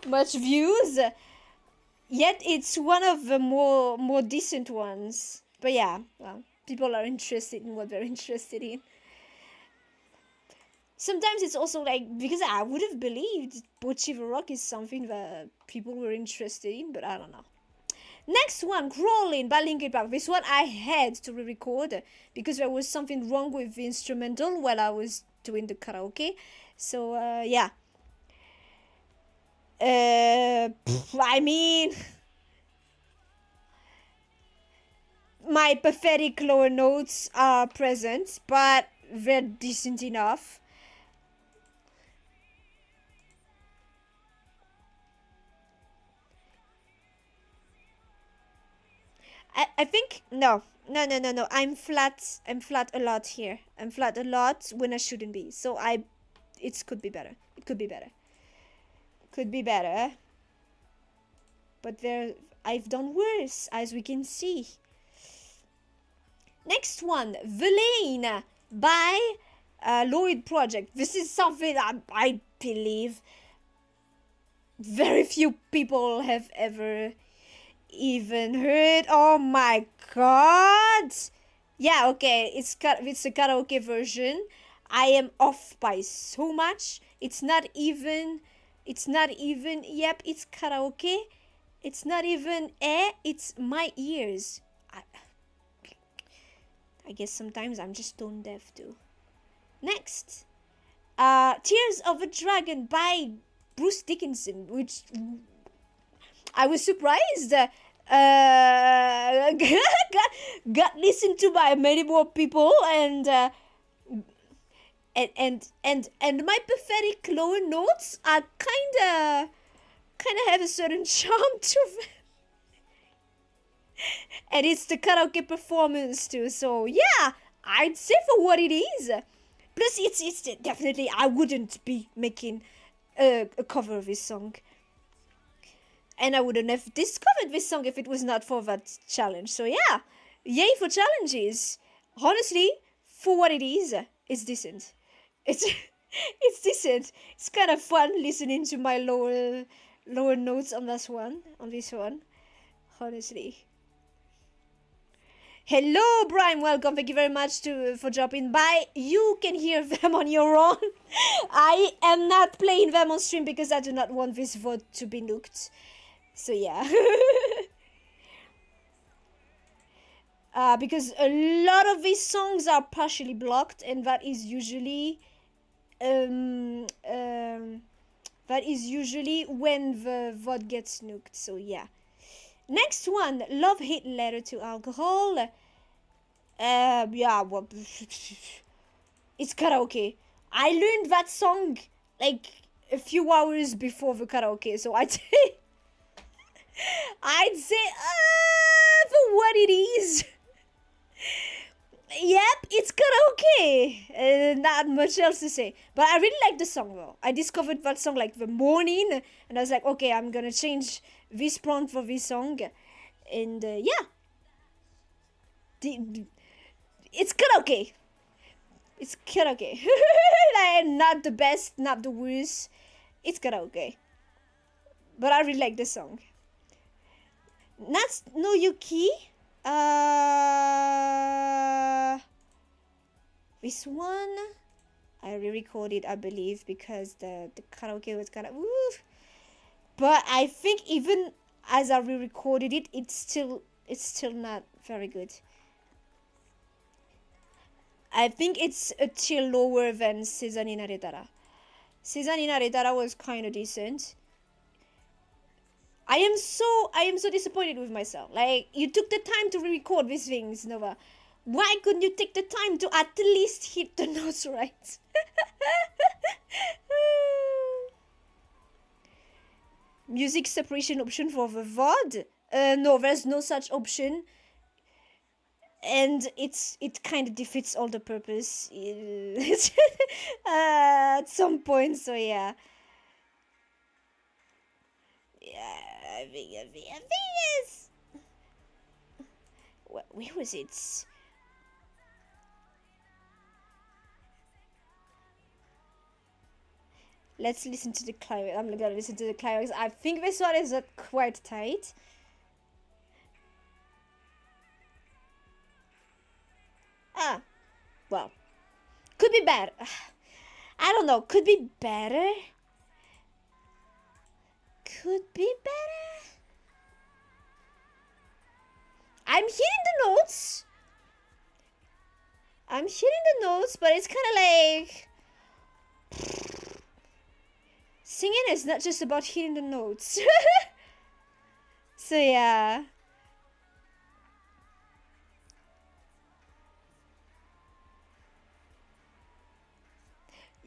much views. Yet it's one of the more decent ones. But yeah, well, people are interested in what they're interested in. Sometimes it's also like, because I would have believed Bochi the Rock is something that people were interested in, but I don't know. Next one, Crawling by Linkin Park. This one I had to re-record because there was something wrong with the instrumental while I was doing the karaoke. So, yeah. I mean, my pathetic lower notes are present, but they're decent enough. I think no. I'm flat a lot here. I'm flat a lot when I shouldn't be. So it could be better. Could be better. But I've done worse, as we can see. Next one, Villain by Lloyd Project. This is something that I believe very few people have ever even heard. Oh my god. Yeah, okay, it's a karaoke version. I am off by so much. It's not even yep, it's karaoke. It's not even it's my ears. I guess sometimes I'm just tone deaf too. Next, Tears of a Dragon by Bruce Dickinson, which I was surprised got listened to by many more people, and my pathetic lower notes are kinda have a certain charm to them. And it's the karaoke performance too, so yeah, I'd say for what it is. Plus, it's definitely, I wouldn't be making a cover of this song. And I wouldn't have discovered this song if it was not for that challenge. So yeah, yay for challenges. Honestly, for what it is, it's decent. It's decent. It's kind of fun listening to my lower notes on this one. Honestly. Hello, Brian. Welcome. Thank you very much for dropping by. You can hear them on your own. I am not playing them on stream because I do not want this vote to be nuked. So yeah. because a lot of these songs are partially blocked, and that is usually when the VOD gets nuked. So yeah. Next one, Love Hate Letter to Alcohol. Yeah, well, it's karaoke. I learned that song like a few hours before the karaoke, so I'd say for what it is. Yep, it's karaoke. Not much else to say. But I really like the song though. I discovered that song like the morning, and I was like, okay, I'm gonna change this prompt for this song. And yeah. It's karaoke. It's karaoke. Like, not the best, not the worst. It's karaoke. But I really like the song. Natsu no Yuki. This one I re-recorded, I believe, because the karaoke was kind of woof. But I think even as I re-recorded it, it's still not very good. I think it's a tier lower than Season in Aretara. Season in Aretara was kind of decent. I am so disappointed with myself. Like, you took the time to re-record these things, Nova. Why couldn't you take the time to at least hit the notes right? Music separation option for the VOD? No, there's no such option. And it kind of defeats all the purpose at some point, so yeah. Yeah, I think it's... Where was it? Let's listen to the climax. I'm gonna listen to the climax. I think this one is quite tight. Well, could be better. I don't know, could be better. Could be better. I'm hearing the notes. But it's kind of like... Singing is not just about hitting the notes. So yeah.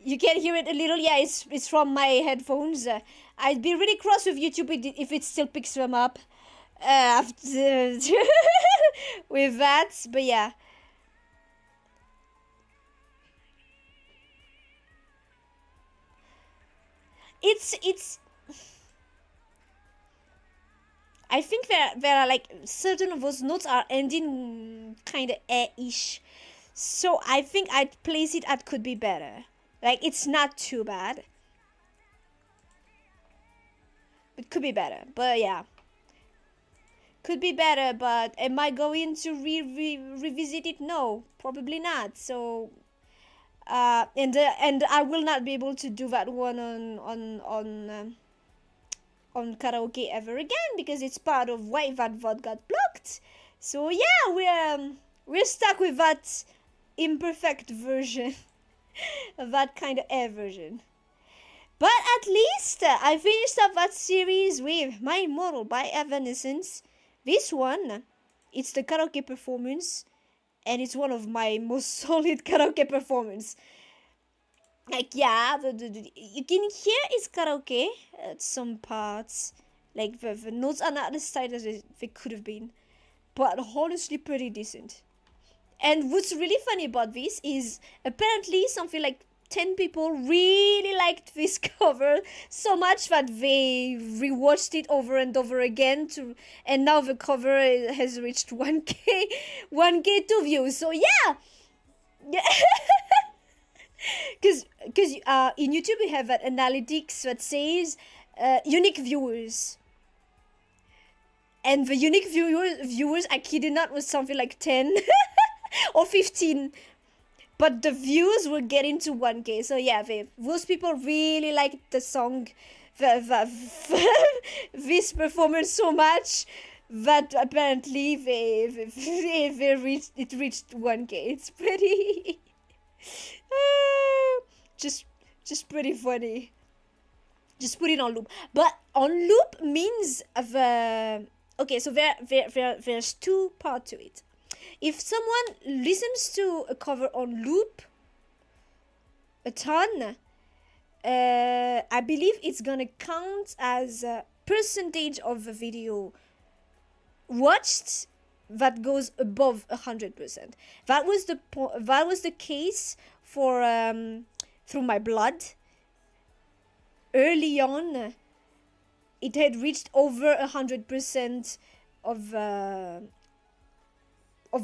You can hear it a little. Yeah, it's from my headphones. I'd be really cross with YouTube if it still picks them up after with that. But yeah. It's I think there are like certain of those notes are ending kind of ish. So I think I'd place it at could be better. Like, it's not too bad. It could be better, but yeah. Could be better, but am I going to revisit it? No, probably not. So, and I will not be able to do that one on karaoke ever again, because it's part of why that VOD got blocked. So yeah, we're stuck with that imperfect version. That kind of air version. But at least I finished up that series with My Immortal by Evanescence. This one, it's the karaoke performance, and it's one of my most solid karaoke performance. Like, yeah, you can hear it's karaoke at some parts. Like, the notes are not as tight as they could have been, but honestly pretty decent. And what's really funny about this is apparently something like 10 people really liked this cover so much that they rewatched it over and over again and now the cover has reached 1k 2 views. So yeah. Because in YouTube we have that analytics that says unique viewers. And the unique viewers, I kid you not, was something like 10 or 15. But the views were getting to 1k. So yeah, those people really liked the song, this performance so much but apparently it reached 1K. It's pretty just pretty funny. Just put it on loop. But on loop means okay, so there's two parts to it. If someone listens to a cover on loop a ton, I believe it's gonna count as a percentage of the video watched that goes above 100%. That was the case for Through My Blood. Early on, it had reached over 100% of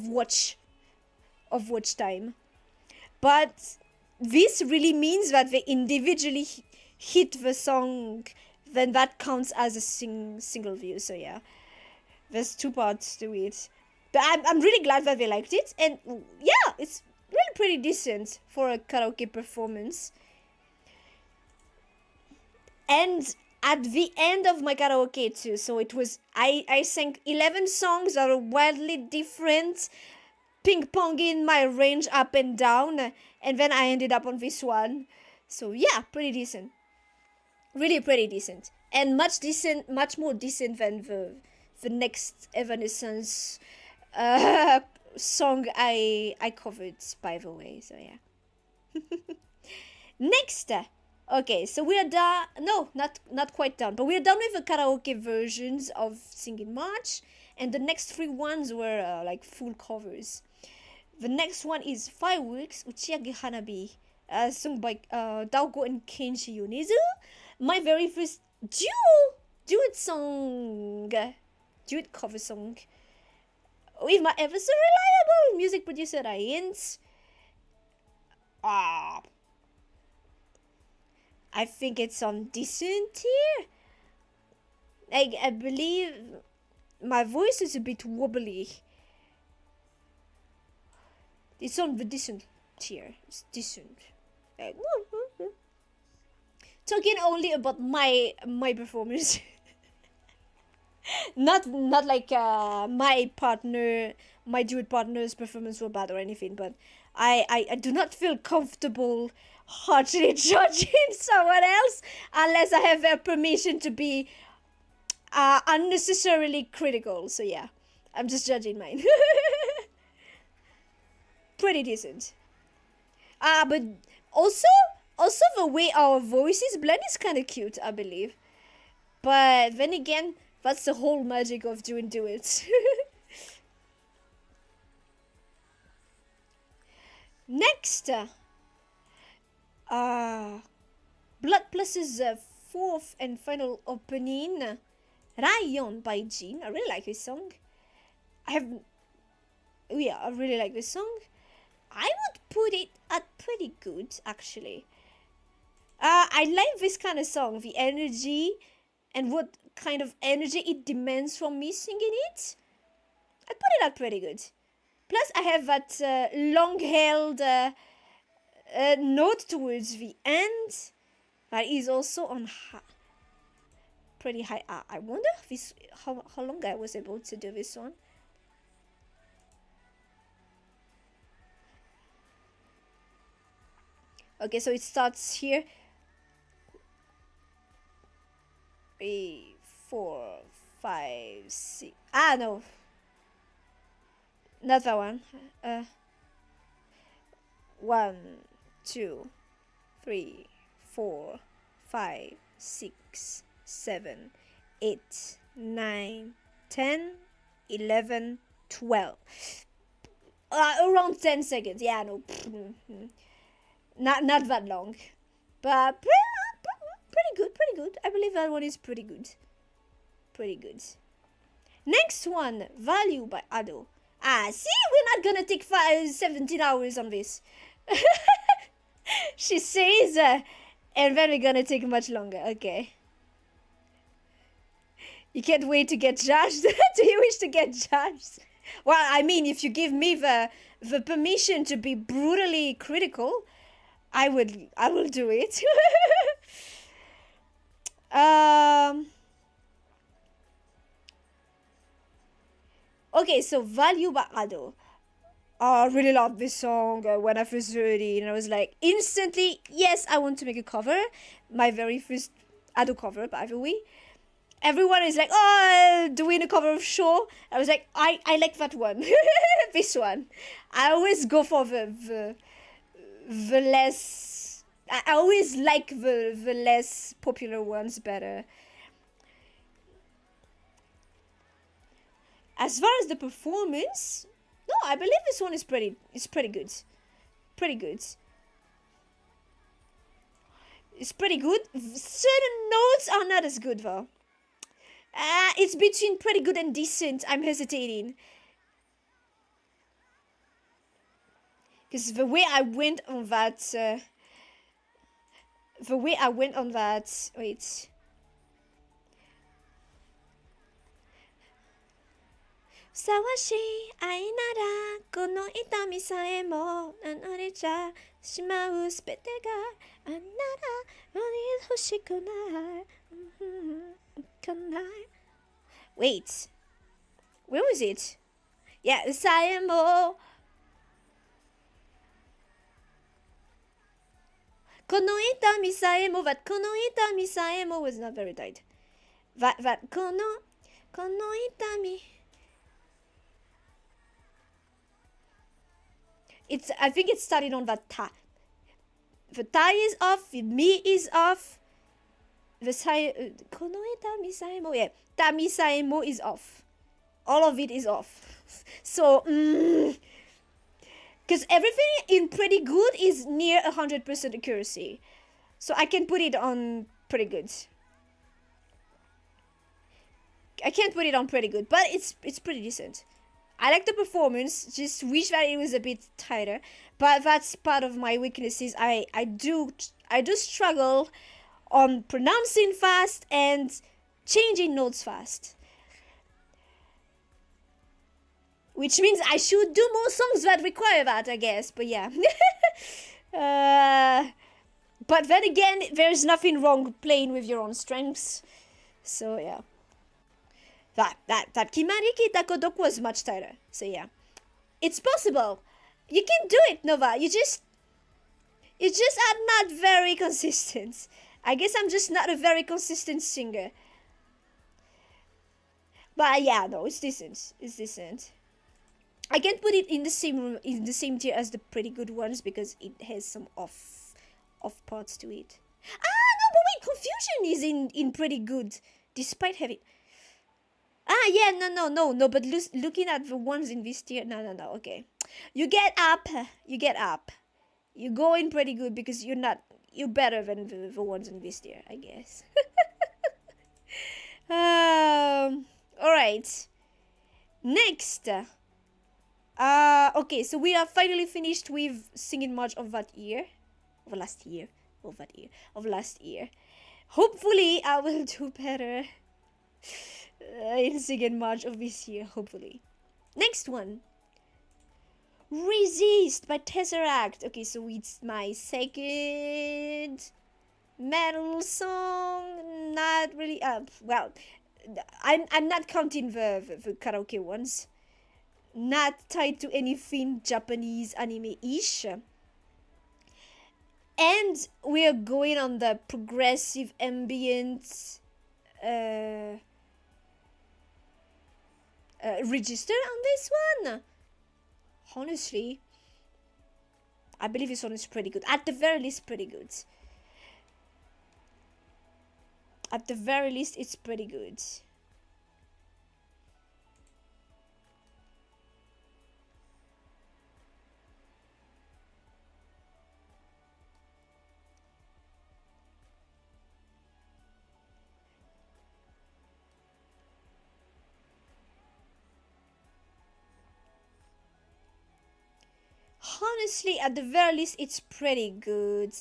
watch time. But this really means that they individually hit the song, then that counts as a single view. So yeah, there's two parts to it. But I'm really glad that they liked it, and yeah, it's really pretty decent for a karaoke performance. And at the end of my karaoke too, so it was I sang 11 songs that are wildly different, ping-ponging my range up and down, and then I ended up on this one. So yeah, pretty decent. Really pretty decent. And much more decent than the next Evanescence song I covered, by the way. So yeah. Next. Okay, so we are done. No, not quite done, but we are done with the karaoke versions of Singing March, and the next three ones were like full covers. The next one is Fireworks Uchiage Hanabi, sung by Daoko and Kenshi Yonezu. My very first duet cover song with my ever so reliable music producer Ryans. I think it's on decent tier. I believe my voice is a bit wobbly. It's on the decent tier. It's decent. Talking only about my performance. not like my duet partner's performance were bad or anything, but I do not feel comfortable harshly judging someone else unless I have their permission to be unnecessarily critical. So yeah, I'm just judging mine. Pretty decent. But also the way our voices blend is kind of cute, I believe. But then again, that's the whole magic of doing duets. Next, Blood Plus's fourth and final opening, Rayon by Jin. I really like this song. I really like this song. I would put it at pretty good, actually. I like this kind of song, the energy and what kind of energy it demands from me singing it. I'd put it at pretty good. Plus, I have that long-held note towards the end that is also on pretty high. I wonder how long I was able to do this one. Okay, so it starts here. 3, 4, 5, 6. No. Not that one. 1, 2, 3, 4, 5, 6, 7, 8, 9, 10, 11, 12. Around 10 seconds. Yeah, no. Not that long. But pretty good. I believe that one is pretty good. Pretty good. Next one, Value by Ado. See, we're not gonna take 17 hours on this. She says, and then we're gonna take much longer. Okay. You can't wait to get judged. Do you wish to get judged? Well, I mean, if you give me the permission to be brutally critical, I will do it. Okay, so Value by Ado. I really love this song when I first heard it, and I was like, instantly, yes, I want to make a cover. My very first Ado cover, by the way. Everyone is like, oh, doing a cover of Show. I was like, I like that one. This one. I always go for the less... I always like the less popular ones better. As far as the performance, no, I believe this one is pretty good. Pretty good. It's pretty good. Certain notes are not as good though. It's between pretty good and decent. I'm hesitating. Because the way I went on that... Wait. ふさわしい愛ならこの痛みさえも離れちゃしまうすべてがあんなら何欲しくないかない Wait, where was it? Yeah, さえもこの痛みさえも but この痛みさえも was not very tight. That この痛みI think it started on that ta. The ta is off, the mi is off. The kono eta misaemo, yeah. Ta misaemo is off. All of it is off. So, because everything in pretty good is near 100% accuracy. So I can put it on pretty good. I can't put it on pretty good, but it's pretty decent. I like the performance, just wish that it was a bit tighter, but that's part of my weaknesses. I do struggle on pronouncing fast and changing notes fast. Which means I should do more songs that require that, I guess, but yeah. But then again, there's nothing wrong playing with your own strengths, so yeah. That Kimariki Takodok was much tighter. So yeah. It's possible. You can do it, Nova. You just are not very consistent. I guess I'm just not a very consistent singer. But yeah, no, it's decent. It's decent. I can't put it in the same tier as the pretty good ones because it has some off parts to it. Ah, no, but wait, Confusion is in pretty good despite having... Ah, yeah, no, but looking at the ones in this tier, no, okay. You get up. You go in pretty good because you're better than the ones in this tier, I guess. Alright. Next. Okay, so we are finally finished with singing March of that year. Of last year. Hopefully, I will do better. In second March of this year, hopefully. Next one. Resist by Tesseract. Okay, so it's my second metal song. Not really well, I'm not counting the karaoke ones. Not tied to anything Japanese anime-ish. And we're going on the progressive ambient register on this one. Honestly, I believe this one is pretty good. At the very least, pretty good. At the very least, it's pretty good. Honestly, at the very least, it's pretty good.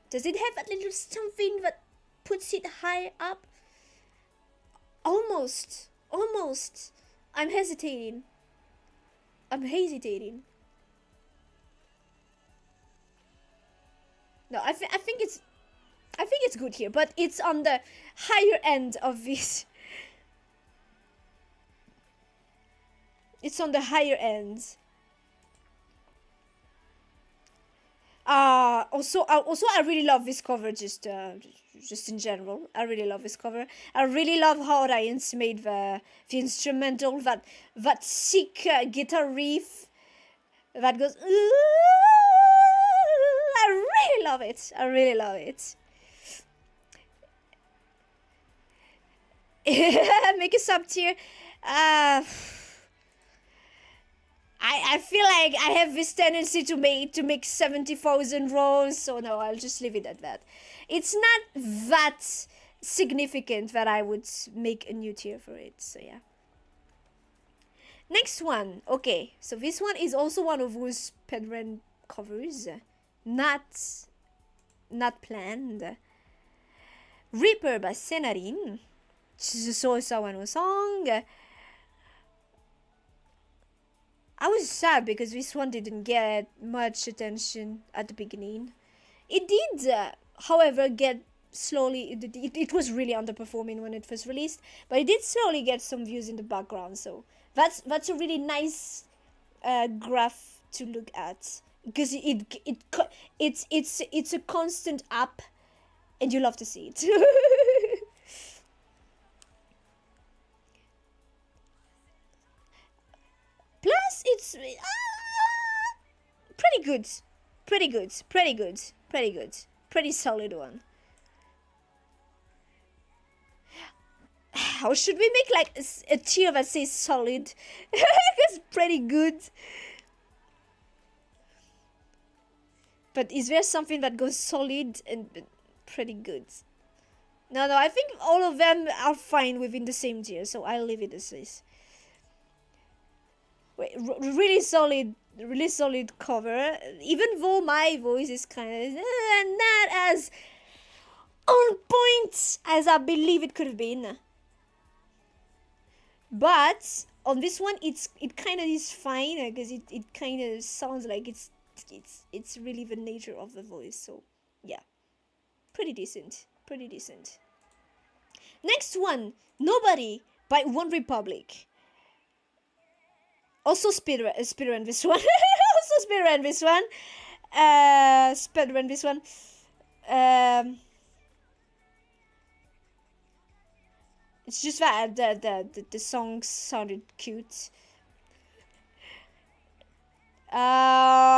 Does it have a little something that puts it higher up? Almost. I'm hesitating. No, I think it's good here, but it's on the higher end of this. It's on the higher end. Also, I really love this cover. Just in general, I really love this cover. I really love how Ryan's made the instrumental, that sick guitar riff that goes. I really love it. I really love it. Make a sub tier. I feel like I have this tendency to make 70,000 rolls, so no, I'll just leave it at that. It's not that significant that I would make a new tier for it, so yeah. Next one, okay, so this one is also one of those Pedren covers, not planned. Reaper by Senarin, Sosa Wano song. I was sad because this one didn't get much attention at the beginning. It did, however, get slowly. It was really underperforming when it first released, but it did slowly get some views in the background. So that's a really nice graph to look at, because it's a constant up, and you love to see it. Plus, it's pretty good. Pretty solid one. How should we make like a tier that says solid? Because pretty good. But is there something that goes solid and pretty good? No, I think all of them are fine within the same tier, so I'll leave it as this. Wait, really solid cover, even though my voice is kind of not as on point as I believe it could have been. But on this one, it kind of is fine, because it kind of sounds like it's really the nature of the voice. So yeah, pretty decent. Next one, Nobody by One Republic. Also speedrun this one. Speedrun this one. It's just that the song sounded cute. And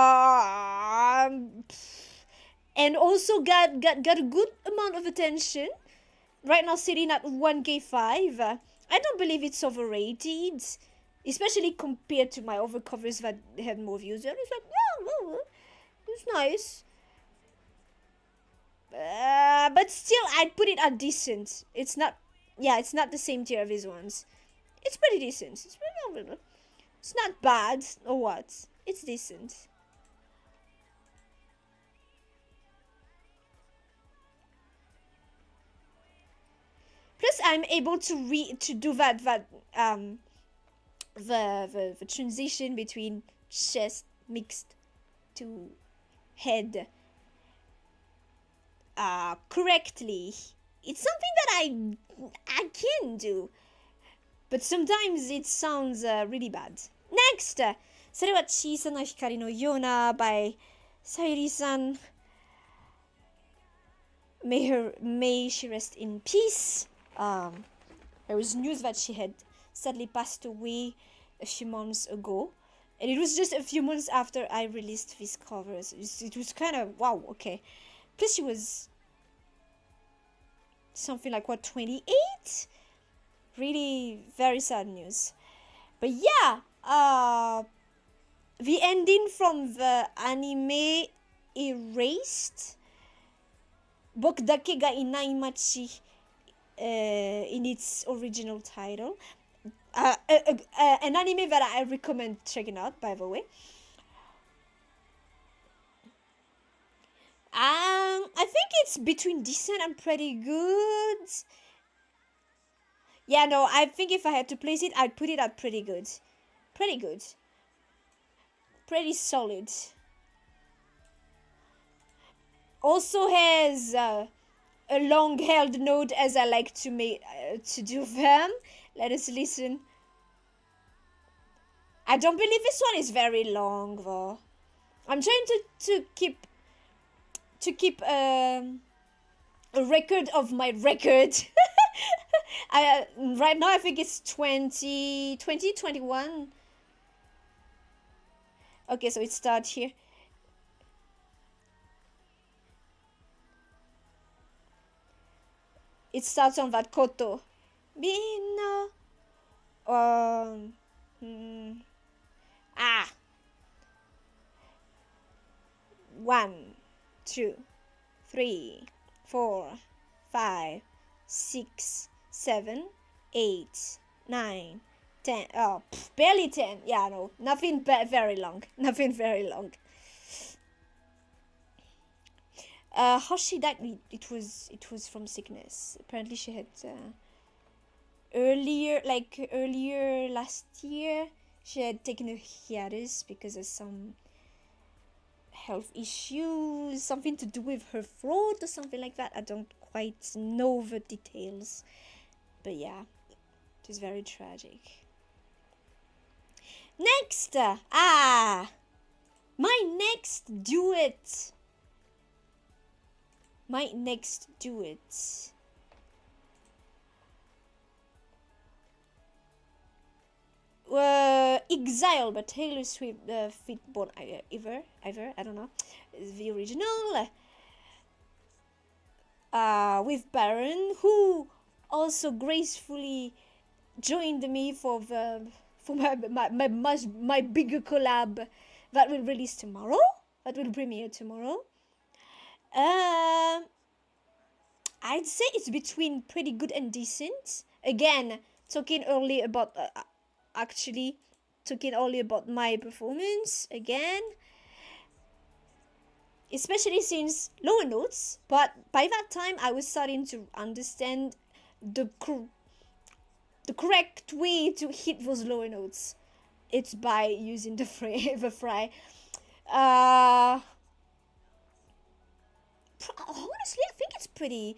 also got a good amount of attention. Right now sitting at 1K5. I don't believe it's overrated, especially compared to my other covers that had more views. And it's like, yeah, it's nice. But still, I'd put it at decent. It's not the same tier of these ones. It's pretty decent. It's not bad or what. It's decent. Plus, I'm able to do that the transition between chest mixed to head correctly. It's something that I can do, but sometimes it sounds really bad. Next, それは小さな光のような by Sayuri-san. May she rest in peace. There was news that she had sadly passed away a few months ago, and it was just a few months after I released these covers. It was kind of wow, okay. Plus she was something like 28. Really very sad news. But yeah, the ending from the anime Erased, Boku dake ga inai machi, in its original title. An anime that I recommend checking out, by the way. I think it's between decent and pretty good. Yeah, no, I think if I had to place it, I'd put it at pretty good. Pretty solid. Also has a long-held note, as I like to do them. Let us listen. I don't believe this one is very long though. I'm trying to keep a record of my record. Right now I think it's 21. Okay, so it starts here. It starts on that koto. Minna. Ah. 1, 2, 3, 4, 5, 6, 7, 8, 9, 10. Oh, barely 10. Yeah, no, nothing very long. Nothing very long. How she died? It was from sickness. Apparently, she had earlier last year, she had taken a hiatus because of some health issues, something to do with her throat or something like that. I don't quite know the details, but yeah, it was very tragic. Next, my next duet. Exile by Taylor Swift, feat Bon Iver, I don't know, the original, with Baron, who also gracefully joined me for my bigger collab that will release tomorrow, that will premiere tomorrow. I'd say it's between pretty good and decent. Again, talking only about my performance again, especially since lower notes, but by that time I was starting to understand the correct way to hit those lower notes. It's by using the fry. Honestly, I think it's pretty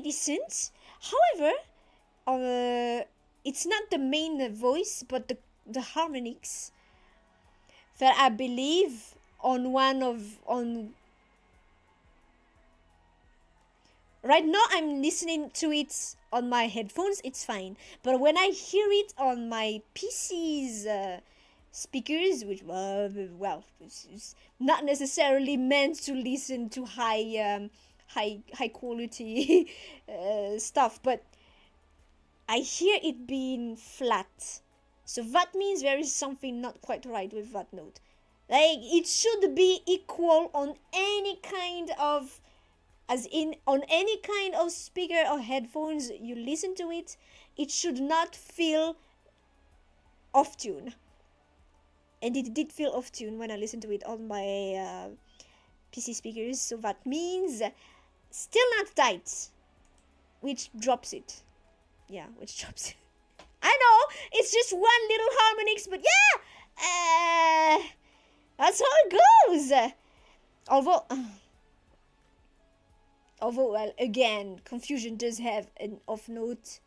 decent. However, it's not the main voice, but the harmonics that I believe on right now I'm listening to it on my headphones, it's fine, but when I hear it on my PC's speakers, which it's not necessarily meant to listen to high quality stuff, but I hear it being flat, so that means there is something not quite right with that note. Like, it should be equal on any kind of, on any kind of speaker or headphones you listen to it. It should not feel off tune, and it did feel off tune when I listened to it on my PC speakers. So that means still not tight, which drops it. Yeah, which drops it. I know it's just one little harmonics, but yeah, that's how it goes. Although, well, again, Confusion does have an off note,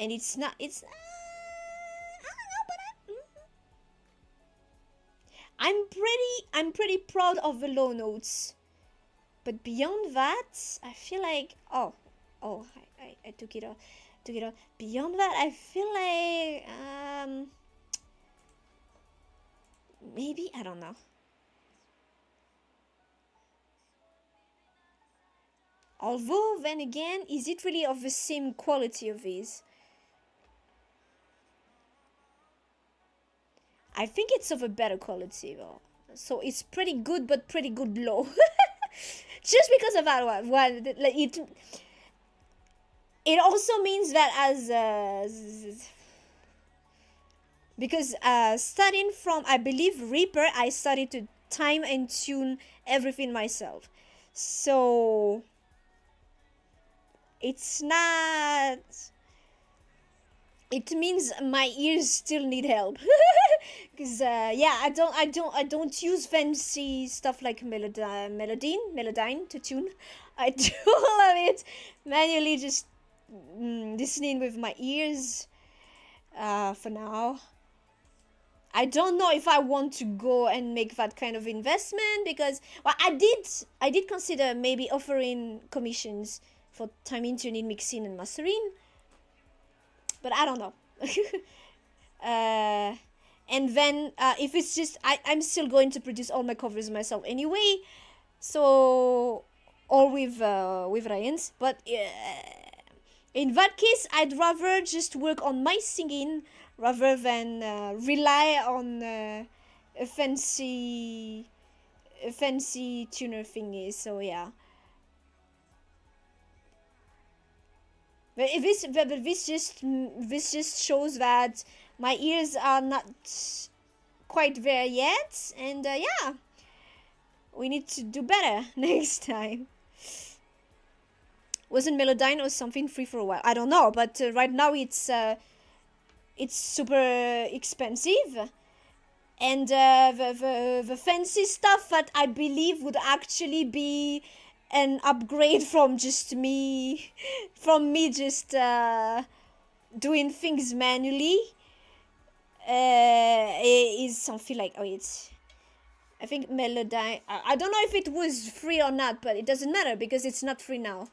and it's not. I don't know, but I'm pretty proud of the low notes, but beyond that, I feel like I took it off. Beyond that, I feel like maybe, I don't know. Although, then again, is it really of the same quality of these? I think it's of a better quality though. So it's pretty good, but pretty good low. Just because of that one. It also means that because starting from, I believe, Reaper, I started to time and tune everything myself. So it's not, it means my ears still need help. Because yeah, I don't use fancy stuff like Melodyne to tune. I do all of it manually, just listening with my ears for now. I don't know if I want to go and make that kind of investment, because well, I did consider maybe offering commissions for timing, tuning, mixing, and mastering, but I don't know. And then if it's just I'm still going to produce all my covers myself anyway, so or with Ryan's, but in that case I'd rather just work on my singing rather than rely on a fancy tuner thingy. So yeah, but if this just shows that my ears are not quite there yet, and yeah, we need to do better next time. Wasn't Melodyne or something free for a while? I don't know, but right now it's super expensive, and the fancy stuff that I believe would actually be an upgrade from me just doing things manually is something like, oh, it's, I think Melodyne, I don't know if it was free or not, but it doesn't matter because it's not free now.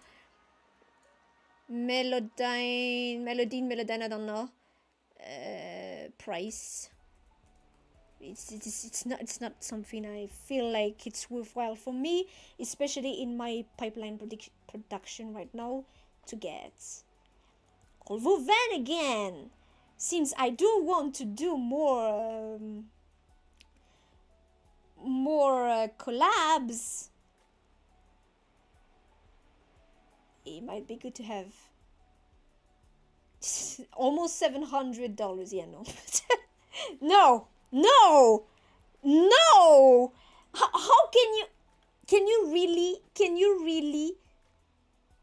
Melodyne, I don't know. Price. It's not something I feel like it's worthwhile for me, especially in my pipeline production right now to get. Although then again, since I do want to do more collabs, it might be good to have almost $700. Yeah, no. No. How can you really?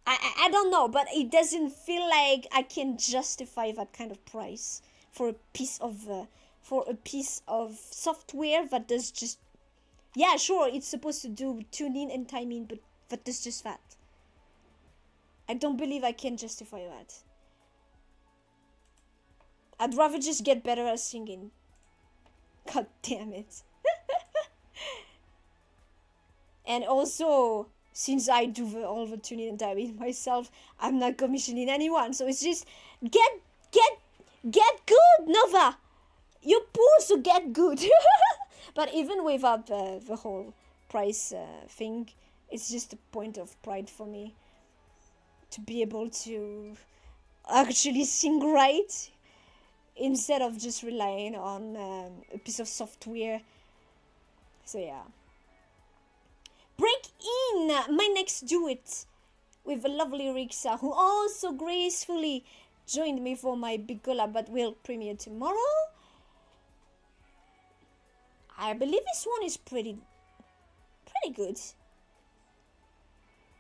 I don't know, but it doesn't feel like I can justify that kind of price for a piece of software that does just, yeah, sure, it's supposed to do tuning and timing, but that does just that. I don't believe I can justify that. I'd rather just get better at singing. God damn it. And also, since I do all the tuning and timing myself, I'm not commissioning anyone. So it's just get good, Nova. You're supposed to get good. But even without the whole price thing, it's just a point of pride for me to be able to actually sing right, instead of just relying on a piece of software. So yeah. Break in my next duet with a lovely Rixa, who also gracefully joined me for my big collab, but will premiere tomorrow. I believe this one is pretty good.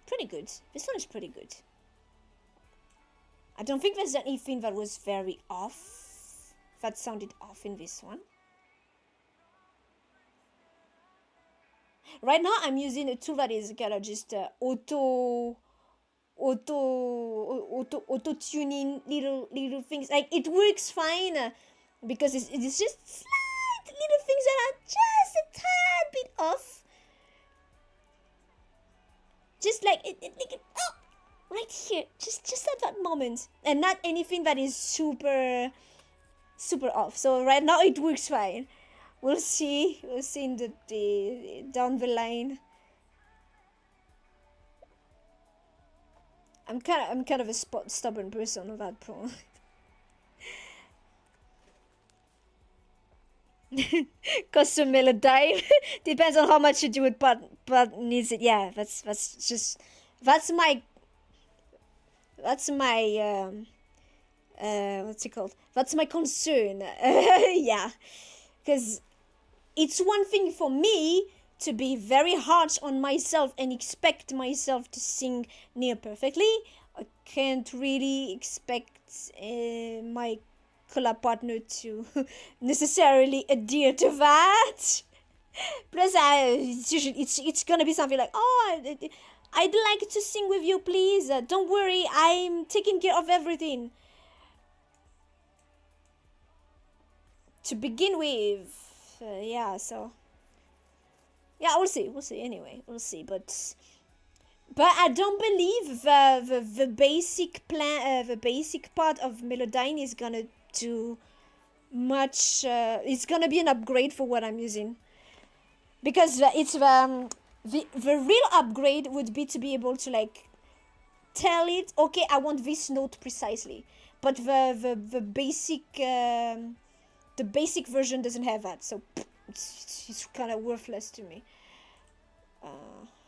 This one is pretty good. I don't think there's anything that was very off, that sounded off in this one. Right now I'm using a tool that is kind of just auto tuning little things. Like, it works fine because it's just slight little things that are just a tad bit off. Just like oh, right here, just at that moment, and not anything that is super off. So right now it works fine. We'll see in the down the line. I'm kind of a stubborn person on that point. Custom melody depends on how much you do it, but needs it. Yeah, that's my what's it called? That's my concern. Yeah, because it's one thing for me to be very harsh on myself and expect myself to sing near perfectly. I can't really expect my collab partner to necessarily adhere to that. Plus, it's gonna be something like, oh, I'd like to sing with you, please. Don't worry, I'm taking care of everything. to begin with. Yeah, so yeah, we'll see anyway, we'll see, but I don't believe the basic plan, the basic part of Melodyne is gonna do much. It's gonna be an upgrade for what I'm using, because it's the real upgrade would be to be able to like tell it, okay, I want this note precisely, but the basic version doesn't have that, so it's kind of worthless to me.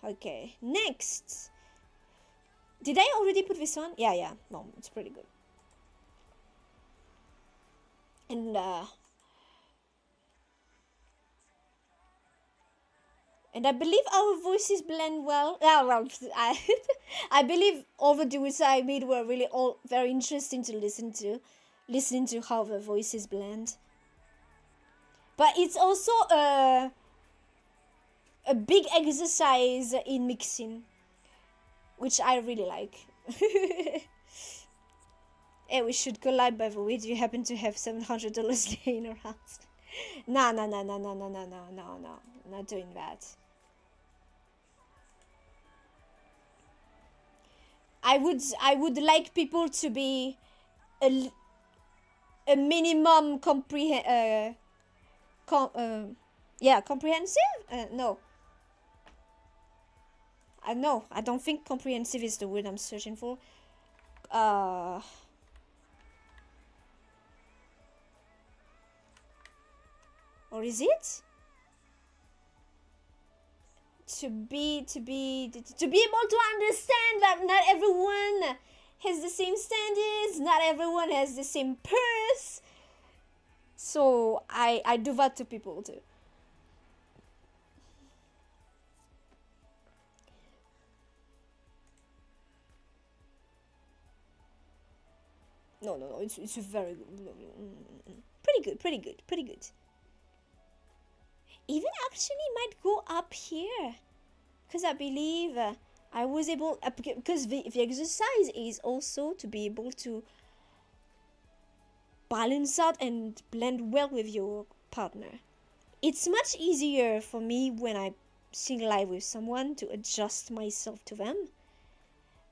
Okay, next. Did I already put this on? Yeah, no, it's pretty good. And I believe our voices blend well. Well, I believe all the duets I made were really all very interesting to listen to. Listening to how the voices blend. But it's also a big exercise in mixing, which I really like. Hey, we should collab, by the way. Do you happen to have $700 laying around? No, not doing that. I would like people to be a minimum comprehensive. No. No, I don't think comprehensive is the word I'm searching for. Or is it? To be able to understand that not everyone has the same standards, not everyone has the same purse. So I do that to people too. No, it's a very good, pretty good. Even actually might go up here, because I believe I was able, because the exercise is also to be able to balance out and blend well with your partner. It's much easier for me when I sing live with someone to adjust myself to them.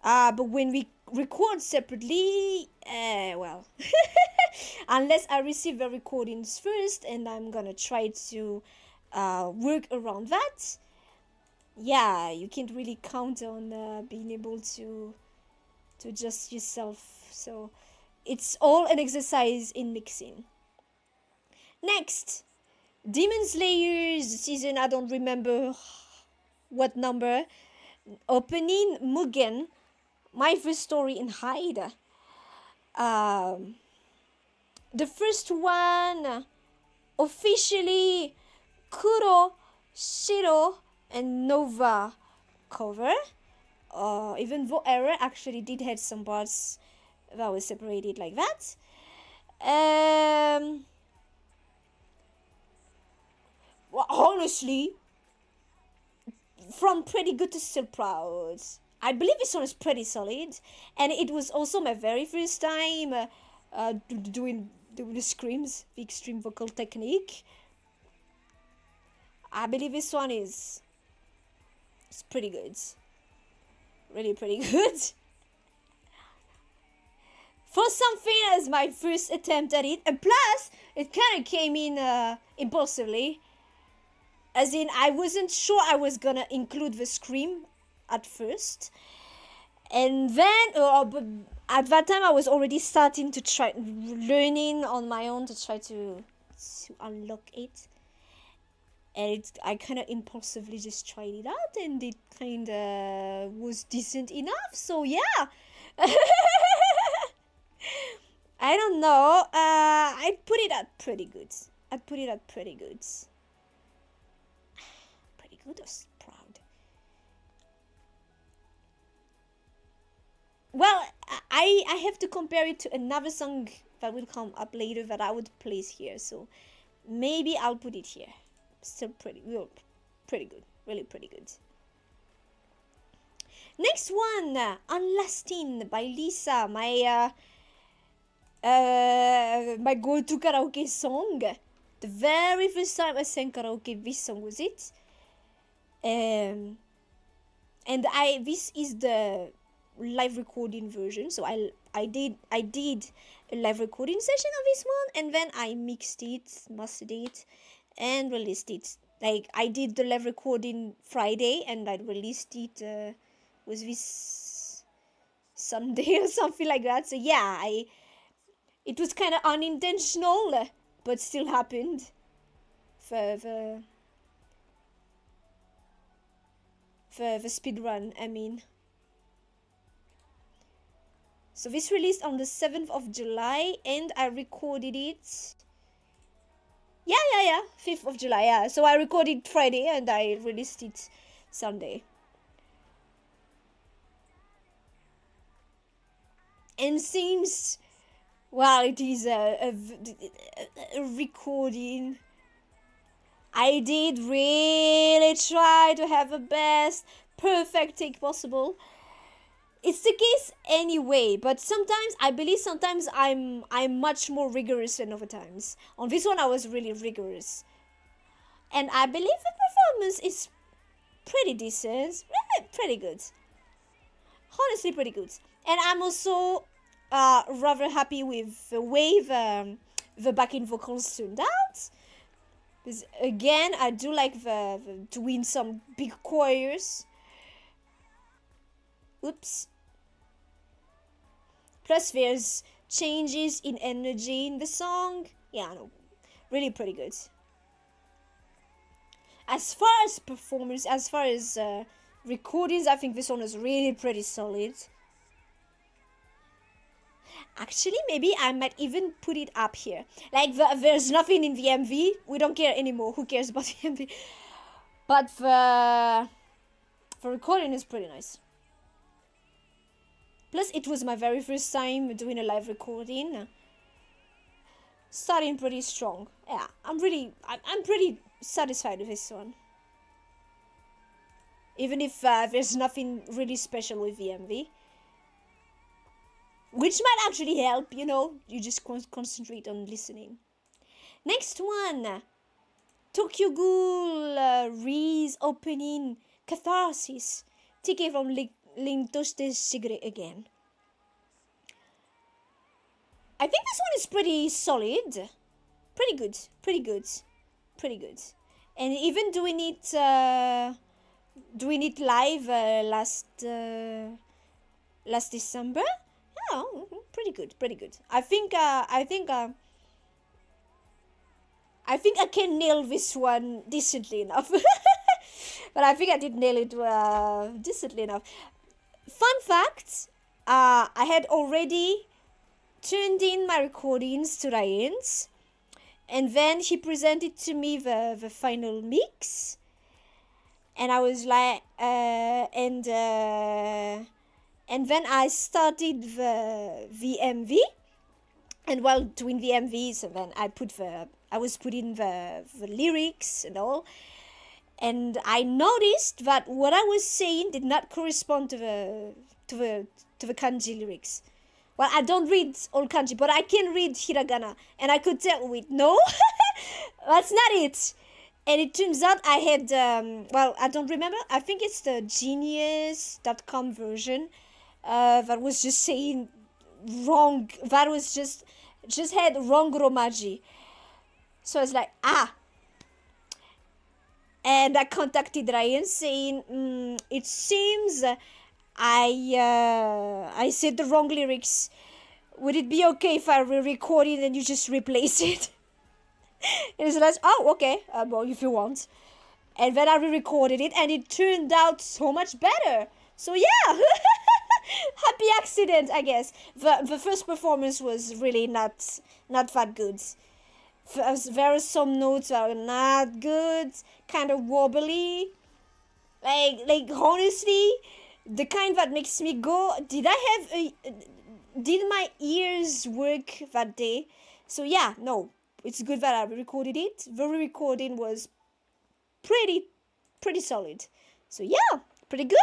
But when we record separately, well, unless I receive the recordings first, and I'm gonna try to work around that. Yeah, you can't really count on being able to adjust yourself. So it's all an exercise in mixing. Next, Demon Slayers season, I don't remember what number. Opening Mugen, my first story in Hyde. The first one officially Kuroshiro and Nova cover. Even though Error actually did have some parts that was separated like that. Well, honestly, from pretty good to still proud. I believe this one is pretty solid, and it was also my very first time doing the screams, the extreme vocal technique. I believe this one is pretty good. Really pretty good. For something as my first attempt at it, and plus it kind of came in impulsively. As in, I wasn't sure I was gonna include the scream at first, and then but at that time I was already starting to try learning on my own to try to unlock it, and I kind of impulsively just tried it out, and it kind of was decent enough. So yeah. I don't know. I'd put it at pretty good. Pretty good or proud? Well, I have to compare it to another song that will come up later that I would place here. So maybe I'll put it here. Still pretty good. Really pretty good. Next one, Unlasting by Lisa. My go-to karaoke song. The very first time I sang karaoke, this song was it. And this is the live recording version. So I did a live recording session of this one, and then I mixed it, mastered it, and released it. Like, I did the live recording Friday, and I released it was this Sunday or something like that. So yeah, it was kind of unintentional, but still happened for the speed run, I mean. So this released on the 7th of July, and I recorded it. Yeah, 5th of July, yeah. So I recorded Friday and I released it Sunday. And since, well, it is a recording, I did really try to have the best, perfect take possible. It's the case anyway, but sometimes I believe I'm much more rigorous than other times. On this one I was really rigorous. And I believe the performance is pretty decent, pretty good. Honestly pretty good. And I'm also rather happy with the way the backing vocals turned out. Because again, I do like the doing some big choirs. Oops. Plus there's changes in energy in the song. Yeah, no, really pretty good. As far as performance, as far as recordings, I think this one is really pretty solid. Actually, maybe I might even put it up here. Like, there's nothing in the MV. We don't care anymore. Who cares about the MV? But the recording is pretty nice. Plus, it was my very first time doing a live recording. Starting pretty strong. Yeah, I'm pretty satisfied with this one. Even if there's nothing really special with the MV. Which might actually help, you know. You just concentrate on listening. Next one. Tokyo Ghoul Re's opening Catharsis. Taken from Lintoshite's Shigure again. I think this one is pretty solid. Pretty good. And even doing it live last December. Oh, pretty good. I think I can nail this one decently enough. But I think I did nail it decently enough. Fun fact, I had already turned in my recordings to Ryan's, and then he presented to me the final mix, and I was like, and then I started the MV, and while doing the MVs, and then I was putting the lyrics and all. And I noticed that what I was saying did not correspond to the kanji lyrics. Well, I don't read all kanji, but I can read hiragana, and I could tell, wait, no, that's not it. And it turns out I had, well, I don't remember. I think it's the genius.com version that was just saying wrong. That was just had wrong romaji. So I was like, And I contacted Ryan saying, it seems I said the wrong lyrics. Would it be okay if I re-record it and you just replace it? And he's like, oh, okay, well, if you want. And then I re-recorded it, and it turned out so much better. So yeah, happy accident, I guess. The first performance was really not that good. There are some notes that are not good, kind of wobbly. Like honestly, the kind that makes me go, did my ears work that day? So yeah, no, it's good that I recorded it. The recording was pretty solid. So yeah, pretty good,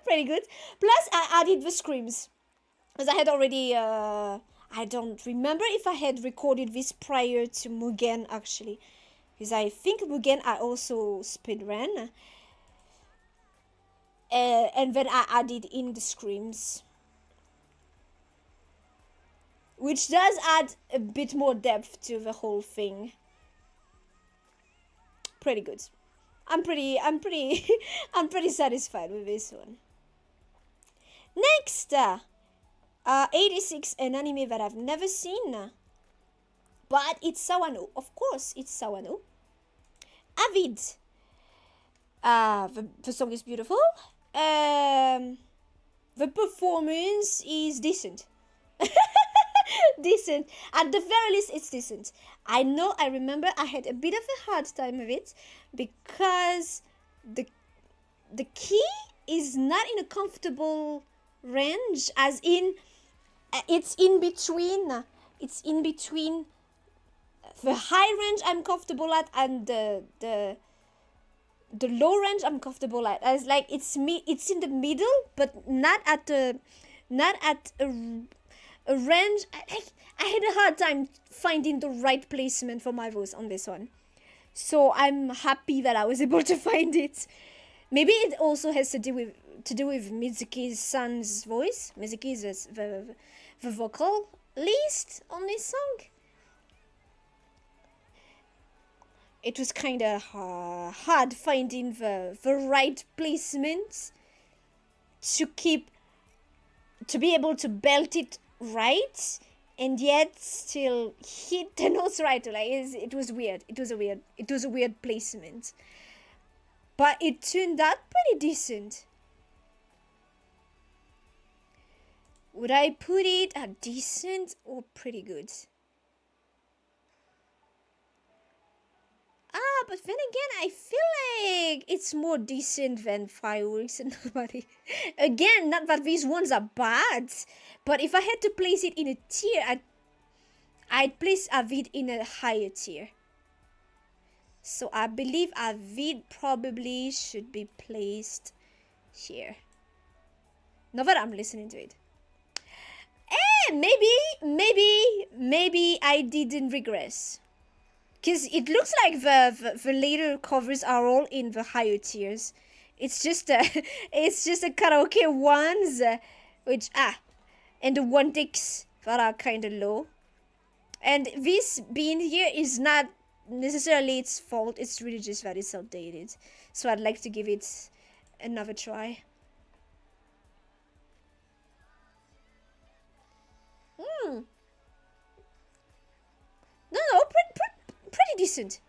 pretty good. Plus I added the screams, because I had already I don't remember if I had recorded this prior to Mugen actually, because I think Mugen I also speedran, and then I added in the screams, which does add a bit more depth to the whole thing. Pretty good. I'm pretty I'm pretty satisfied with this one. Next, 86, an anime that I've never seen, but it's Sawano. Of course, it's Sawano. Avid. The song is beautiful. The performance is decent. Decent. At the very least, it's decent. I remember I had a bit of a hard time with it because the key is not in a comfortable range, as in it's in between the high range I'm comfortable at and the low range I'm comfortable at. As like it's in the middle, but not at a range. I had a hard time finding the right placement for my voice on this one, so I'm happy that I was able to find it. Maybe it also has to do with Mizuki's son's voice. Mizuki is the vocalist on this song. It was kind of hard finding the right placement to be able to belt it right and yet still hit the notes right. Like it was weird. It was a weird placement, but it turned out pretty decent. Would I put it at decent or pretty good? But then again, I feel like it's more decent than Fireworks and Nobody. Again, not that these ones are bad, but if I had to place it in a tier, I'd place Avid in a higher tier. So I believe Avid probably should be placed here. Now that I'm listening to it. Maybe I didn't regress. Because it looks like the later covers are all in the higher tiers. It's just a karaoke ones, and the one takes that are kind of low. And this being here is not necessarily its fault. It's really just that it's outdated. So I'd like to give it another try. No, pretty decent.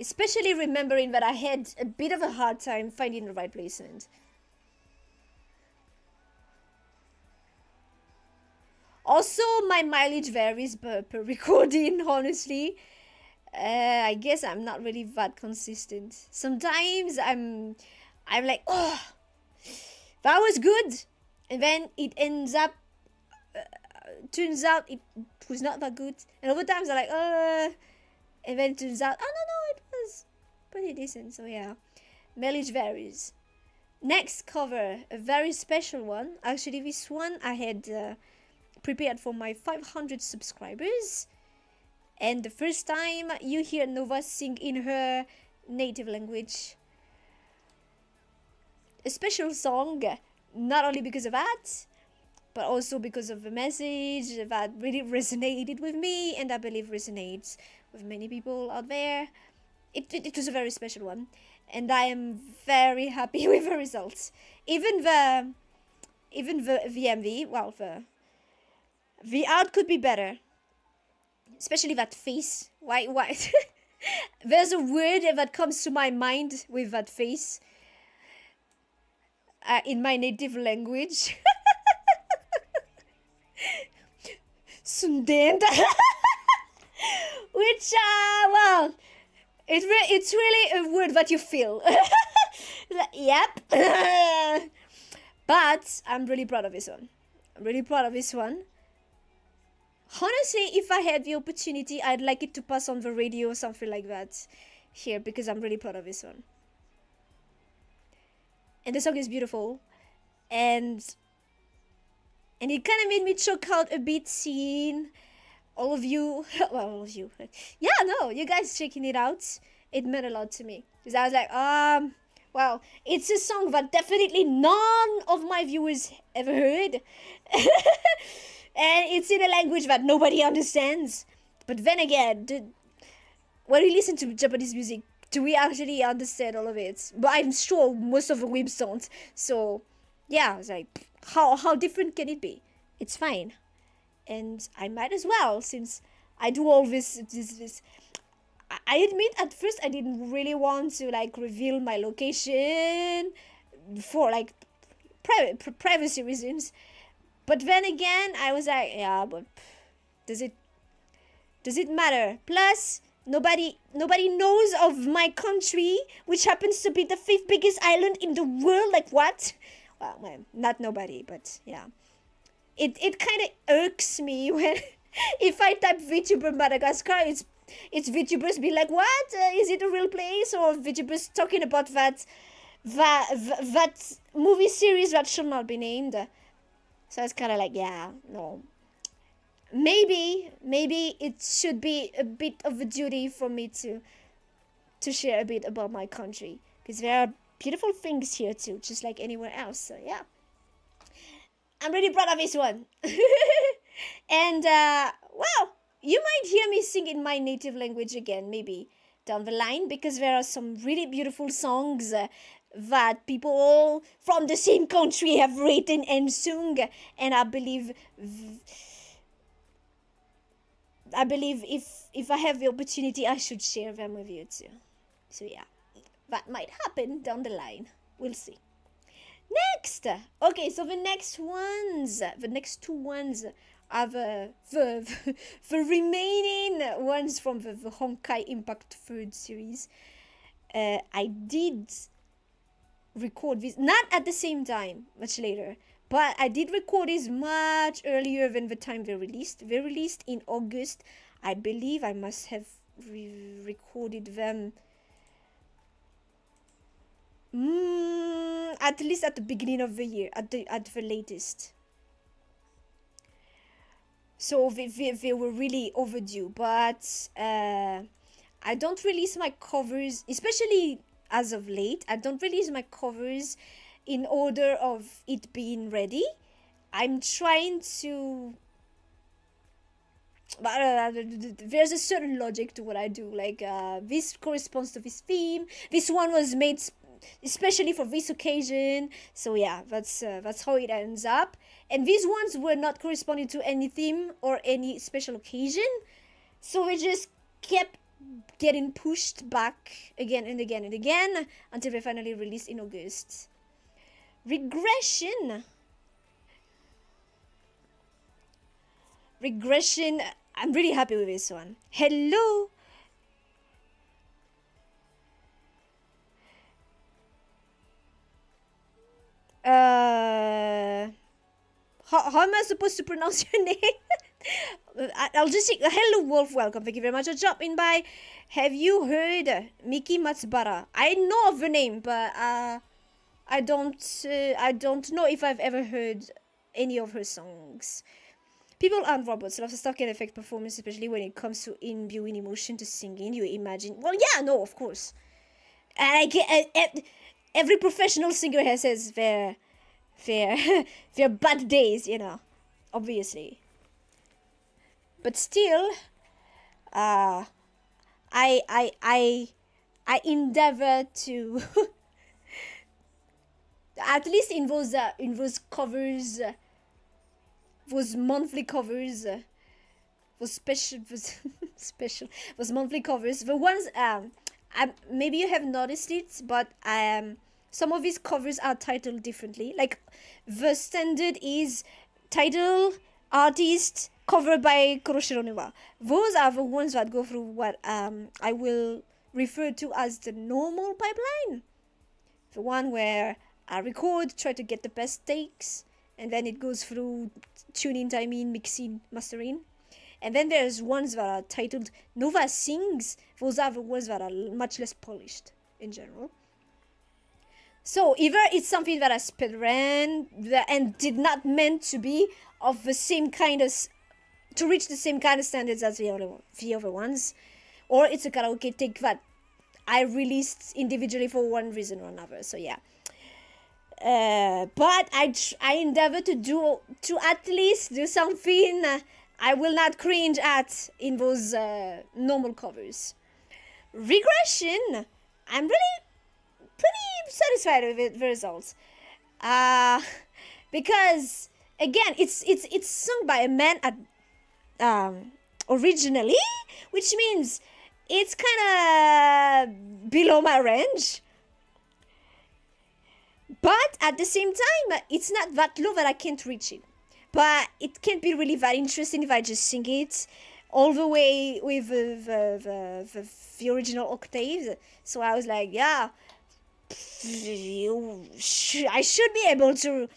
Especially remembering that I had a bit of a hard time finding the right placement. Also, my mileage varies per recording, honestly. I guess I'm not really that consistent. Sometimes I'm like, oh, that was good. And then it turns out it was not that good. And other times I'm like, and then it turns out, oh no, it was pretty decent. So yeah, mileage varies. Next cover, a very special one. Actually, this one I had prepared for my 500 subscribers. And the first time you hear Nova sing in her native language. A special song, not only because of that, but also because of the message that really resonated with me, and I believe resonates with many people out there. It was a very special one, and I am very happy with the results. Even the VMV, well, the art could be better, especially that face. Why? There's a word that comes to my mind with that face in my native language. Sundenta. Which, well, it's really a word that you feel. Yep. But I'm really proud of this one. Honestly, if I had the opportunity, I'd like it to pass on the radio or something like that here, because I'm really proud of this one. And the song is beautiful. And And it kind of made me choke out a bit seeing all of you, well, all of you, yeah, no, you guys checking it out. It meant a lot to me. Because I was like, well, it's a song that definitely none of my viewers ever heard. And it's in a language that nobody understands. But then again, when we listen to Japanese music, do we actually understand all of it? But I'm sure most of the weebs don't. So, yeah, I was like, how different can it be? It's fine. And I might as well, since I do all this. I admit at first I didn't really want to like reveal my location for like privacy reasons. But then again, I was like, yeah, but does it matter? Plus, nobody knows of my country, which happens to be the 5th biggest island in the world. Like what? Well, not nobody, but yeah. It kind of irks me when if I type Vtuber Madagascar, it's VTubers be like, what? Is it a real place? Or VTubers talking about that movie series that should not be named. So it's kind of like, yeah, no. Maybe it should be a bit of a duty for me to share a bit about my country. Because there are beautiful things here too, just like anywhere else. So yeah. I'm really proud of this one. And, well, you might hear me sing in my native language again, maybe down the line, because there are some really beautiful songs that people from the same country have written and sung, and I believe if I have the opportunity, I should share them with you too. So yeah, that might happen down the line. We'll see. Next, okay, so the next two ones are the remaining ones from the Honkai Impact 3rd series. I did record this, not at the same time, much later, but I did record this much earlier than the time they released. They released in August. I believe I must have recorded them at least at the beginning of the year, at the latest. So they were really overdue, but I don't release my covers, especially as of late. I don't release my covers in order of it being ready. I'm trying to... there's a certain logic to what I do. Like, this corresponds to this theme. This one was made especially for this occasion. So yeah, that's how it ends up. And these ones were not corresponding to any theme or any special occasion. So we just kept getting pushed back again and again and again until we finally released in August. Regression, I'm really happy with this one. Hello. How am I supposed to pronounce your name? I'll just say, hello Wolf, welcome, thank you very much for dropping by. Have you heard Miki Matsubara? I know of the name, but I don't know if I've ever heard any of her songs. People aren't robots. Lots of stuff can affect performance, especially when it comes to imbuing emotion to singing. You imagine? Well, yeah, no, of course. And I get every professional singer has their bad days, you know, obviously. But still, I endeavor to at least in those covers, those monthly covers, those monthly covers, the ones maybe you have noticed it, but some of these covers are titled differently. Like the standard is title, artist, cover by Kuroshiro. Those are the ones that go through what I will refer to as the normal pipeline. The one where I record, try to get the best takes, and then it goes through tuning, timing, mixing, mastering. And then there's ones that are titled Nova Sings. Those are the ones that are much less polished in general. So either it's something that I speedran and did not meant to be of the same kind of to reach the same kind of standards as the other ones, or it's a karaoke take that I released individually for one reason or another. So yeah. But I endeavor to at least do something I will not cringe at in those normal covers. Regression, I'm really pretty satisfied with the results. Because again, it's sung by a man at originally, which means it's kind of below my range. But at the same time, it's not that low that I can't reach it. But it can be really that interesting if I just sing it all the way with the original octaves. So I was like, yeah, I should be able to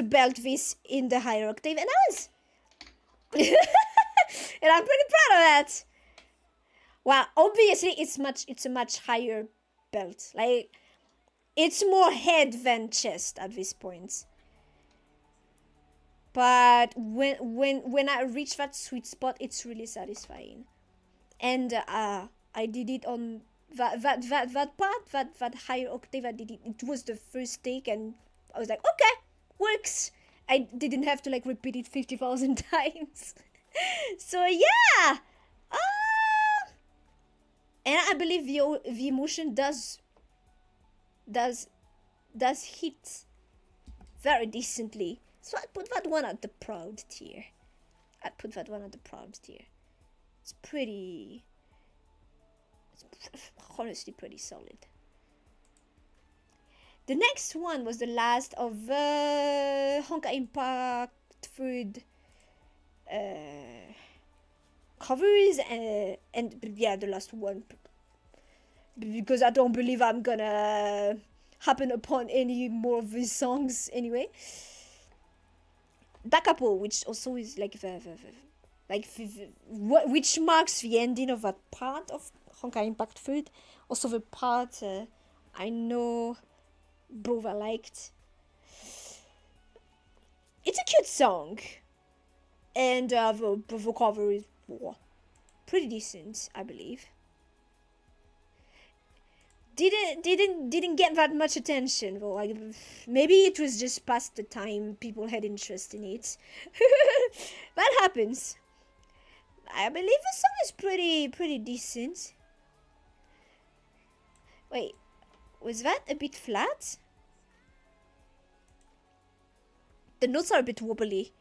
belt this in the higher octave, and I was. And I'm pretty proud of that. Well, obviously it's a much higher belt. Like, it's more head than chest at this point. But when I reach that sweet spot, it's really satisfying. And I did it on that part, that higher octave. I did it. It was the first take, and I was like, okay, works. I didn't have to like repeat it 50,000 times. So yeah, and I believe the emotion does hit very decently. So I put that one at the proud tier. It's honestly pretty solid. The next one was the last of the Honka Impact Food covers, and yeah, the last one, because I don't believe I'm gonna happen upon any more of these songs anyway. Dakapo, which also is like which marks the ending of that part of Honka Impact Food. Also the part I know Bova liked. It's a cute song, and the cover is pretty decent, I believe. Didn't get that much attention though. Like, maybe it was just past the time people had interest in it. That happens. I believe the song is pretty decent. Wait, was that a bit flat? The notes are a bit wobbly.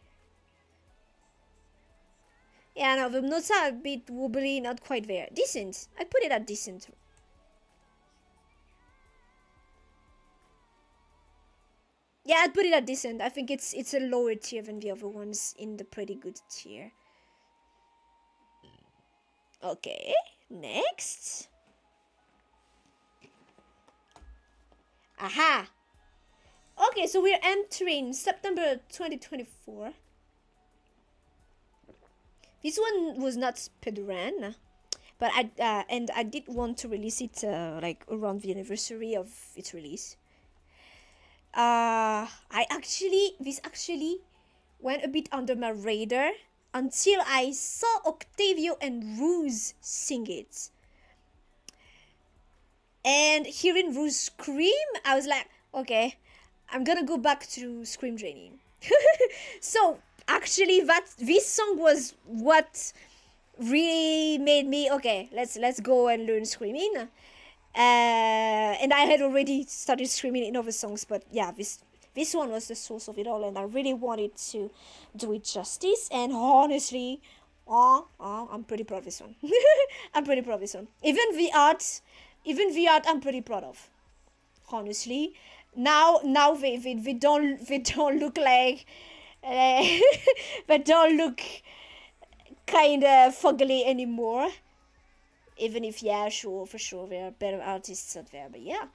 Yeah, no, the notes are a bit wobbly, not quite there. Decent. I'd put it at decent. Yeah, I'd put it at decent. I think it's a lower tier than the other ones in the pretty good tier. Okay, next. Aha! Okay, so we're entering September 2024. This one was not speedrun, but I did want to release it like around the anniversary of its release. This actually went a bit under my radar until I saw Octavio and Ruse sing it. And hearing Ruse scream, I was like, okay, I'm gonna go back to scream training. So actually, this song was what really made me, okay, let's go and learn screaming. And I had already started screaming in other songs, but yeah, this one was the source of it all, and I really wanted to do it justice. And honestly, I'm pretty proud of this one. I'm pretty proud of this one. Even the art, I'm pretty proud of. Honestly, now they don't look like they don't look kind of fuggly anymore. Even if, yeah, sure, for sure, there are better artists out there, but yeah.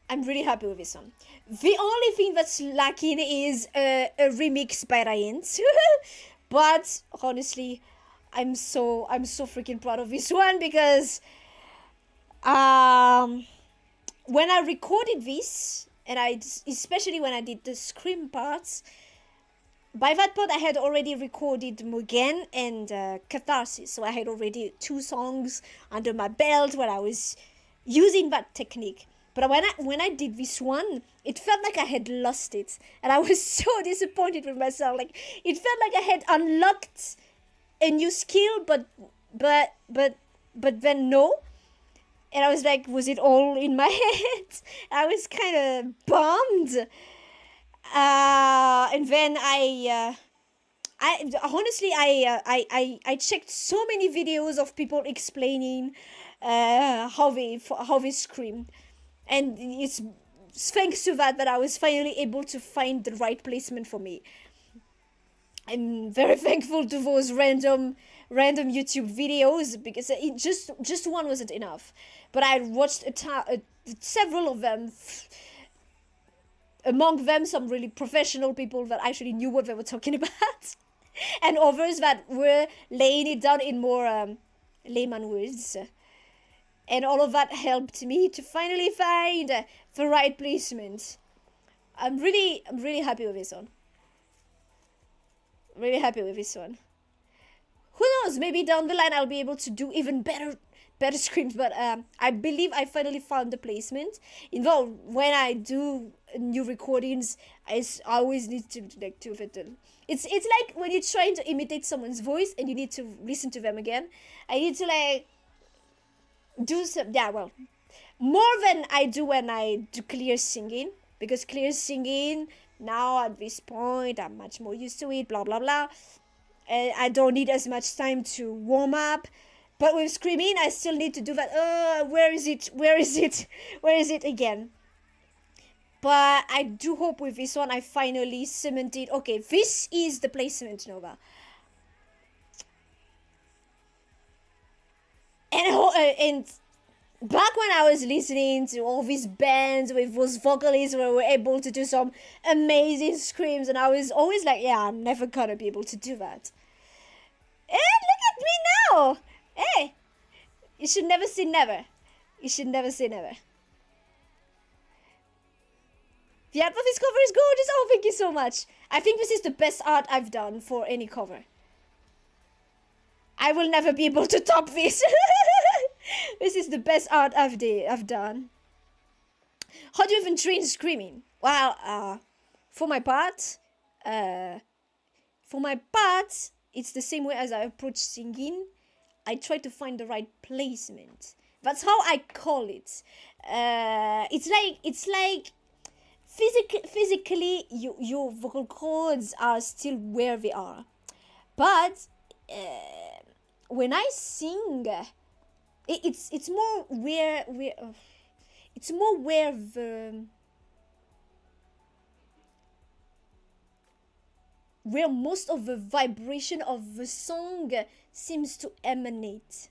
I'm really happy with this one. The only thing that's lacking is a remix by Ryan. But honestly, I'm so freaking proud of this one, because when I recorded this, and especially when I did the scream parts, by that point I had already recorded Mugen and Catharsis, so I had already 2 songs under my belt where I was using that technique. But when I did this one, it felt like I had lost it, and I was so disappointed with myself. Like, it felt like I had unlocked a new skill, but then no. And I was like, was it all in my head? I was kind of bummed. And then I honestly checked so many videos of people explaining how they scream, and it's thanks to that I was finally able to find the right placement for me. I'm very thankful to those random YouTube videos, because it just one wasn't enough. But I watched several of them. Among them, some really professional people that actually knew what they were talking about, and others that were laying it down in more layman words. And all of that helped me to finally find the right placement. I'm really happy with this one. Really happy with this one. Who knows? Maybe down the line I'll be able to do even better screams. But I believe I finally found the placement. Though when I do new recordings, I always need to it's like when you're trying to imitate someone's voice and you need to listen to them again. I need to do some more than I do when I do clear singing, because clear singing now at this point I'm much more used to it, blah blah blah, and I don't need as much time to warm up. But with screaming I still need to do that. Where is it again? But I do hope with this one I finally cemented, okay, this is the placement, Nova. And back when I was listening to all these bands with those vocalists where we were able to do some amazing screams, and I was always like, yeah, I'm never gonna be able to do that. And look at me now! Hey! You should never say never. You should never say never. The art of this cover is gorgeous. Oh, thank you so much. I think this is the best art I've done for any cover. I will never be able to top this. This is the best art I've done. How do you even train screaming? Well, for my part, it's the same way as I approach singing. I try to find the right placement. That's how I call it. It's like physically your vocal cords are still where they are, but when I sing, it's more where most of the vibration of the song seems to emanate.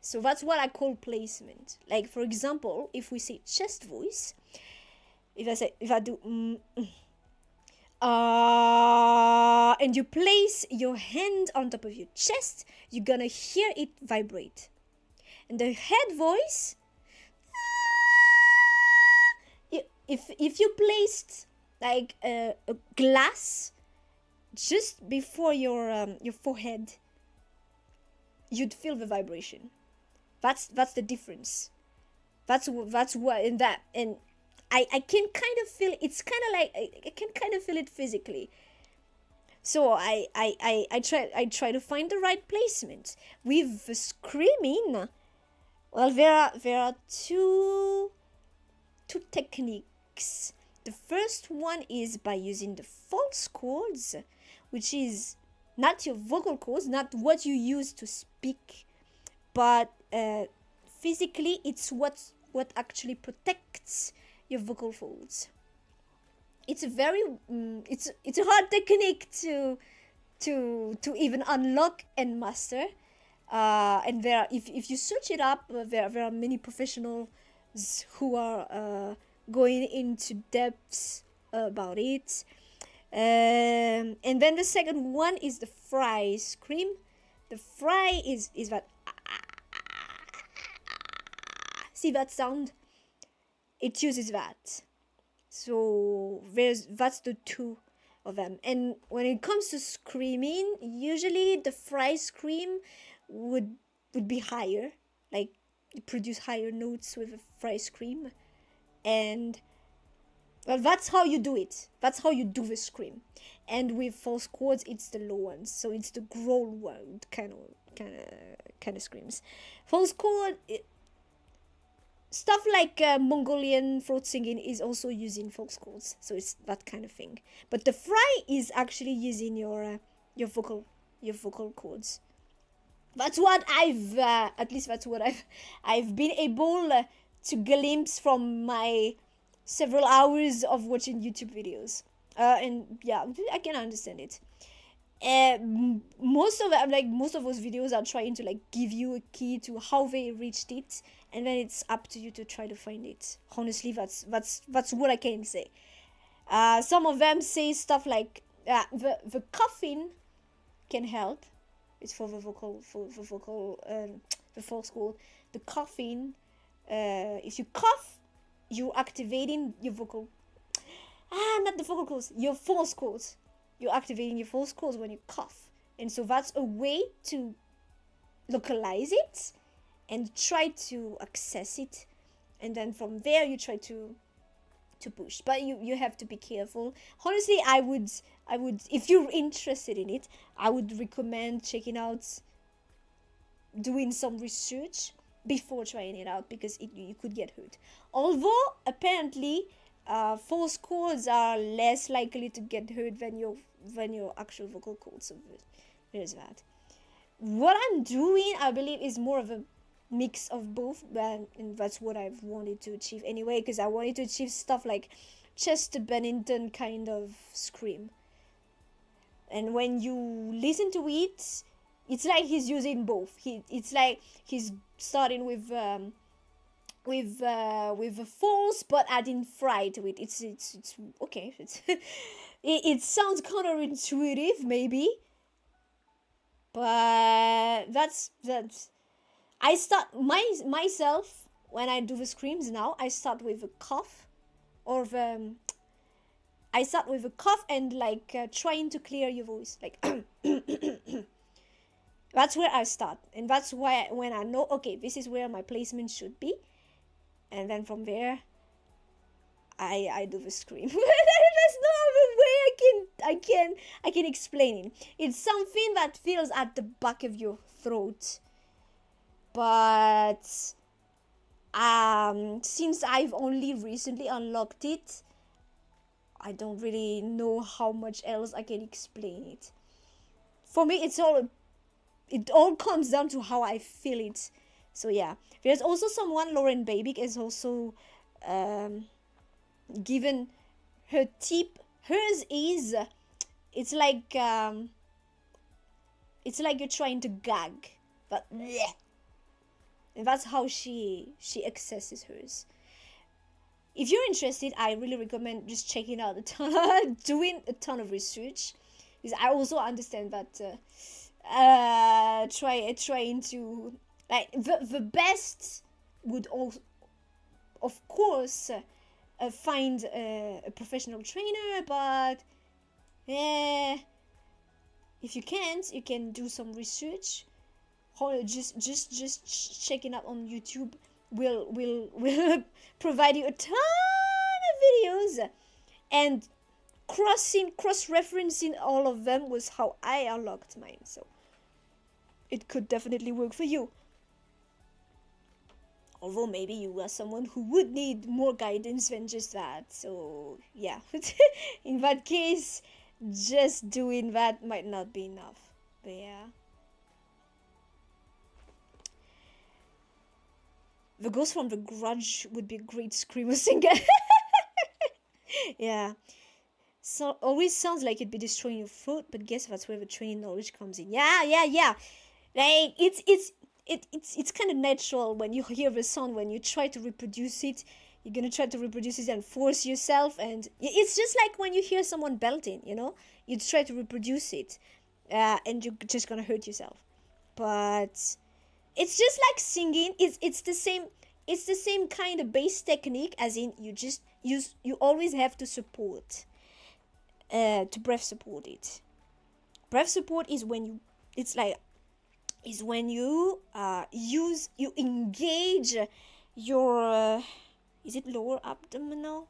So that's what I call placement. Like, for example, if we say chest voice, if I do and you place your hand on top of your chest, you're gonna hear it vibrate. And the head voice, if you placed like a glass just before your forehead, you'd feel the vibration. That's the difference. That's what in that. And I can kind of feel, it's kind of like I can kind of feel it physically. So I try to find the right placement with the screaming. Well, there are two techniques. The first one is by using the false chords, which is not your vocal cords, not what you use to speak, but physically it's what actually protects your vocal folds. It's a very it's a hard technique to even unlock and master. And there, if you search it up, there are many professionals who are going into depths about it. And then the second one is the fry scream. The fry is that. See that sound? it uses that. So that's the two of them. And when it comes to screaming, usually the fry scream would be higher, like you produce higher notes with a fry scream. And well, that's how you do it. That's how you do the scream. And with false chords, it's the low ones. So it's the growl one kind of screams. False chord, stuff like Mongolian throat singing is also using false chords. So it's that kind of thing. But the fry is actually using your vocal chords. That's what at least that's what I've been able to glimpse from my several hours of watching YouTube videos. And yeah, I can understand it. Most of those videos are trying to like give you a key to how they reached it, and then it's up to you to try to find it. Honestly, that's what I can say. Some of them say stuff like the coughing can help. It's for the vocal, the false chord. The coughing, if you cough, you're activating your vocal. Not the vocal cords, your false chords. You're activating your false chords when you cough. And so that's a way to localize it and try to access it. And then from there, you try to push. But you have to be careful. Honestly, I would, if you're interested in it, I would recommend checking out, doing some research before trying it out, because you could get hurt. Although apparently false chords are less likely to get hurt than your actual vocal cords, so there's that. What I'm doing, I believe, is more of a mix of both, and that's what I've wanted to achieve anyway, because I wanted to achieve stuff like Chester Bennington kind of scream. And when you listen to it, it's like he's using both. It's like he's starting with a false, but adding fry to it. It's okay. It sounds counterintuitive, maybe, but that's. I start myself when I do the screams now. I start with a cough, or I start with a cough and like trying to clear your voice, like. That's where I start, and that's why when I know, okay, this is where my placement should be, and then from there, I do the scream. There's no other way I can explain it. It's something that feels at the back of your throat, but since I've only recently unlocked it, I don't really know how much else I can explain it. For me, it all comes down to how I feel it. So yeah, there's also someone, Lauren Babic, is also given her tip. Hers is, it's like you're trying to gag, but bleh. And that's how she accesses hers. If you're interested, I really recommend just checking out doing a ton of research, because I also understand that trying to, like, the best would also, of course, find a professional trainer, but if you can't, you can do some research. Just checking out on YouTube will provide you a ton of videos, and cross-referencing all of them was how I unlocked mine. So it could definitely work for you. Although maybe you are someone who would need more guidance than just that. So yeah, in that case, just doing that might not be enough. But yeah. The ghost from The Grudge would be a great screamer singer. Yeah. So always sounds like it'd be destroying your throat, but guess that's where the training knowledge comes in. Yeah. Like it's kind of natural when you hear the sound. When you try to reproduce it, you're gonna try to reproduce it and force yourself. And it's just like when you hear someone belting, you try to reproduce it, and you're just gonna hurt yourself. But it's just like singing. It's the same. it's the same kind of base technique, as in you always have to support, to breath support it. Breath support is when you, it's like, is when you you engage your is it lower abdominal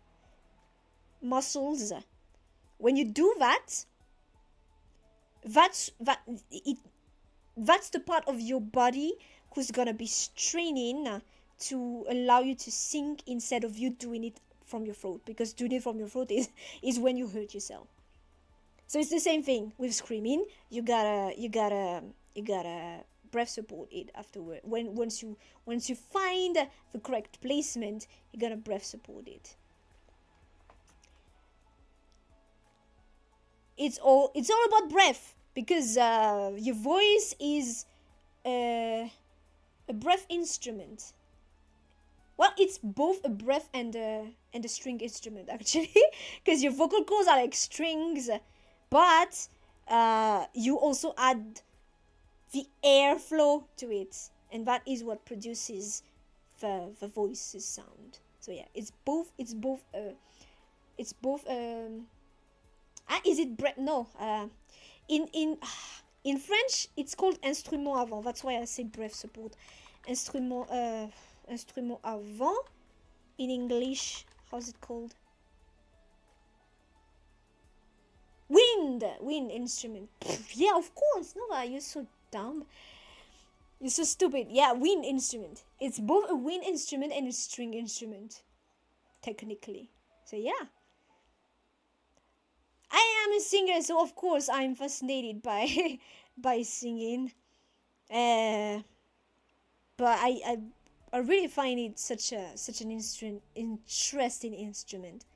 muscles. When you do that, that's the part of your body who's gonna be straining to allow you to sink, instead of you doing it from your throat, because doing it from your throat is when you hurt yourself. So it's the same thing with screaming. You gotta breath support it afterward. Once you find the correct placement, you're gonna breath support it. It's all about breath, because your voice is a breath instrument. Well, it's both a breath and a string instrument, actually, because your vocal cords are like strings, but you also add the airflow to it, and that is what produces the voice's sound. So yeah, it's both is it breath? No, in French it's called instrument avant. That's why I say breath support. Instrument avant. In English, how's it called? Wind instrument. Yeah, of course. No, you're so dumb. You're so stupid. Yeah, wind instrument. It's both a wind instrument and a string instrument, technically. So yeah. I am a singer, so of course I'm fascinated by by singing. But I really find it such an interesting instrument,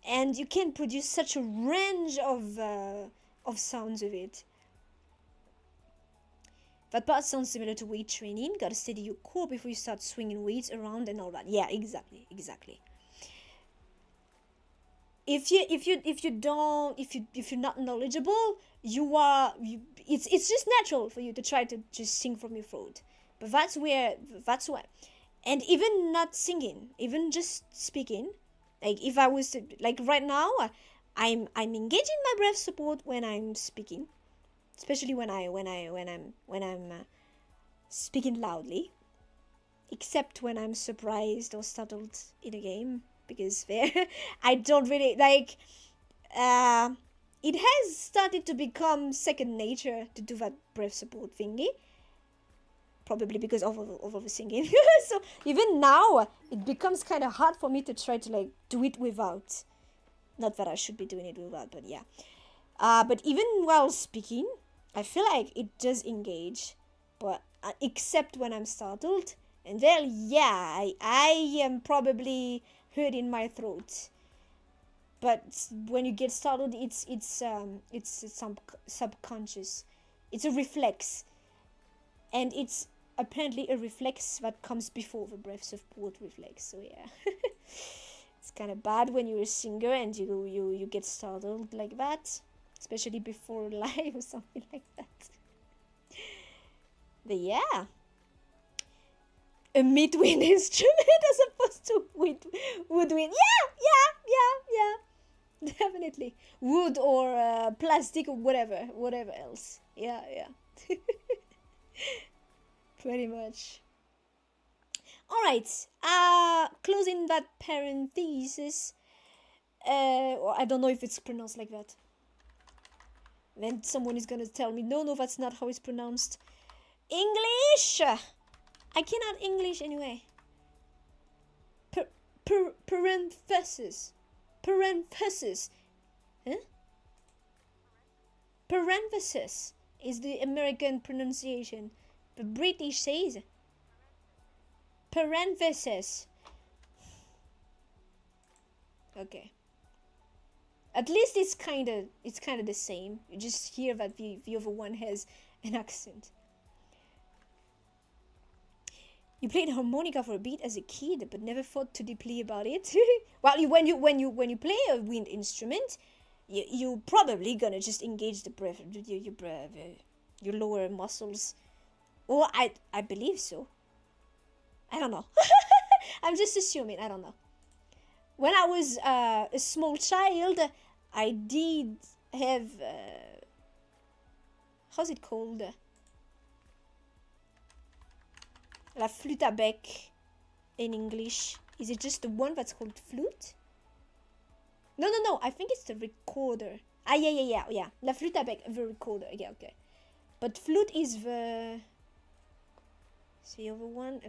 and you can produce such a range of sounds with it. That part sounds similar to weight training. Gotta steady your core before you start swinging weights around and all that. Yeah, exactly. If you're not knowledgeable, it's just natural for you to try to just sing from your throat. But that's why, and even not singing, even just speaking, like if I was to, like right now, I'm engaging my breath support when I'm speaking, especially when I'm speaking loudly, except when I'm surprised or startled in a game, because there I don't really like. It has started to become second nature to do that breath support thingy. Probably because of the singing. So even now, it becomes kind of hard for me to try to like do it without. Not that I should be doing it without, but yeah. But even while speaking, I feel like it does engage, but except when I'm startled, and then yeah, I am probably hurting my throat. But when you get startled, it's subconscious. It's a reflex, and it's apparently a reflex that comes before the breath support reflex. So yeah, it's kind of bad when you're a singer and you get startled like that, especially before live or something like that. But yeah, a mid-wind instrument as opposed to woodwind. Yeah, definitely wood or plastic or whatever else. Yeah. Pretty much. All right. Closing that parenthesis. Or I don't know if it's pronounced like that. Then someone is gonna tell me, no, that's not how it's pronounced. English. I cannot English anyway. Parenthesis. Huh? Parenthesis is the American pronunciation. The British says parenthesis. Okay. At least it's kind of the same. You just hear that the other one has an accent. You played harmonica for a bit as a kid, but never thought too deeply about it. Well, when you play a wind instrument, you probably gonna just engage the breath, your lower muscles. Or I believe so. I don't know. I'm just assuming. I don't know. When I was a small child, I did have how's it called? La flûte à bec in English. Is it just the one that's called flute? No. I think it's the recorder. Ah, yeah. La flûte à bec, the recorder. Yeah, okay. But flute is the other one.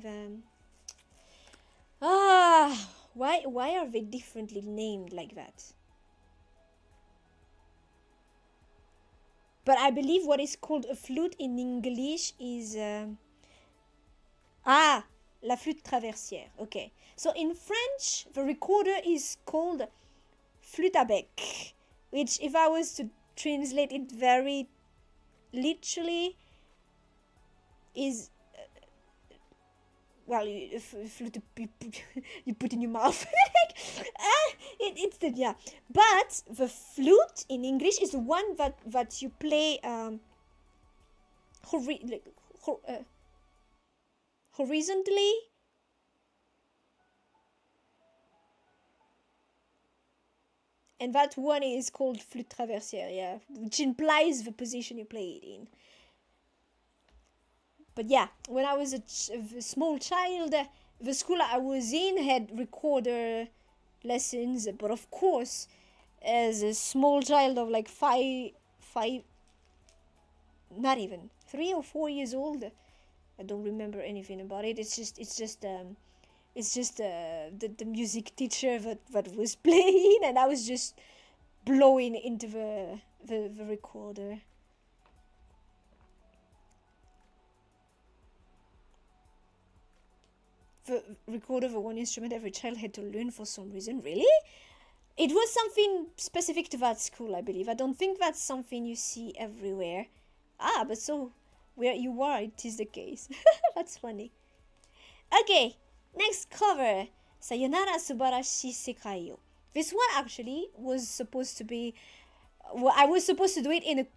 Why are they differently named like that? But I believe what is called a flute in English is la flûte traversière. Okay. So in French, the recorder is called flûte à bec, which if I was to translate it very literally is well, you put in your mouth. It's the yeah. But the flute in English is the one that you play horizontally. And that one is called flûte traversière, yeah, which implies the position you play it in. But yeah, when I was a small child, the school I was in had recorder lessons. But of course, as a small child of like five, not even 3 or 4 years old, I don't remember anything about it. It's just the music teacher that was playing, and I was just blowing into the recorder. The recorder, the one instrument every child had to learn for some reason. Really? It was something specific to that school, I believe. I don't think that's something you see everywhere. But so where you are, it is the case. That's funny. Okay, next cover. Sayonara Subarashi Sekai yo. This one actually was supposed to be... Well, I was supposed to do it in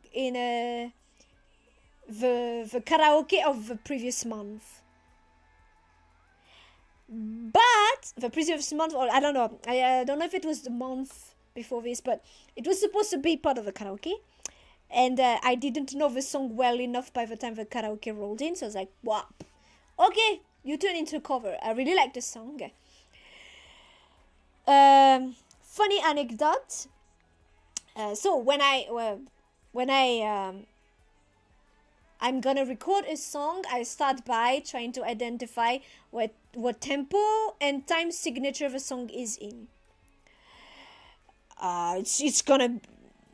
the karaoke of the previous month. But the previous month, or I don't know, I don't know if it was the month before this, but it was supposed to be part of the karaoke, and I didn't know the song well enough by the time the karaoke rolled in, so I was like, wow, okay, you turn into a cover. I really like the song. Funny anecdote. So when I'm gonna record a song, I start by trying to identify what tempo and time signature the song is in. It's gonna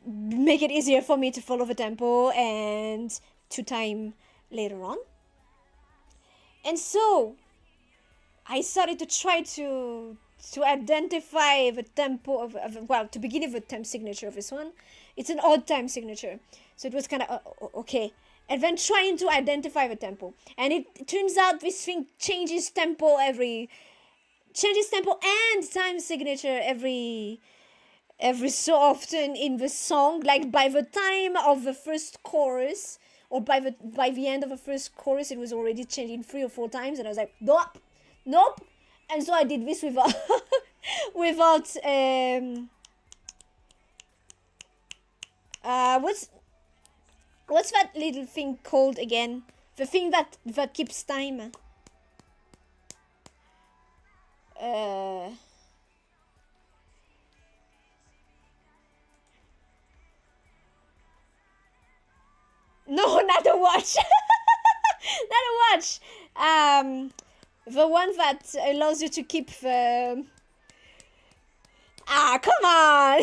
make it easier for me to follow the tempo and to time later on. And so I started to try to identify the tempo of well, to begin with the time signature of this one. It's an odd time signature, so it was kind of okay. And then trying to identify the tempo, and it turns out this thing changes tempo and time signature every so often in the song. Like by the time of the first chorus, or by the end of the first chorus, it was already changing 3 or 4 times, and I was like, nope. And so I did this without what's that little thing called again? The thing that keeps time. No, not a watch. Not a watch. The one that allows you to keep the... come on!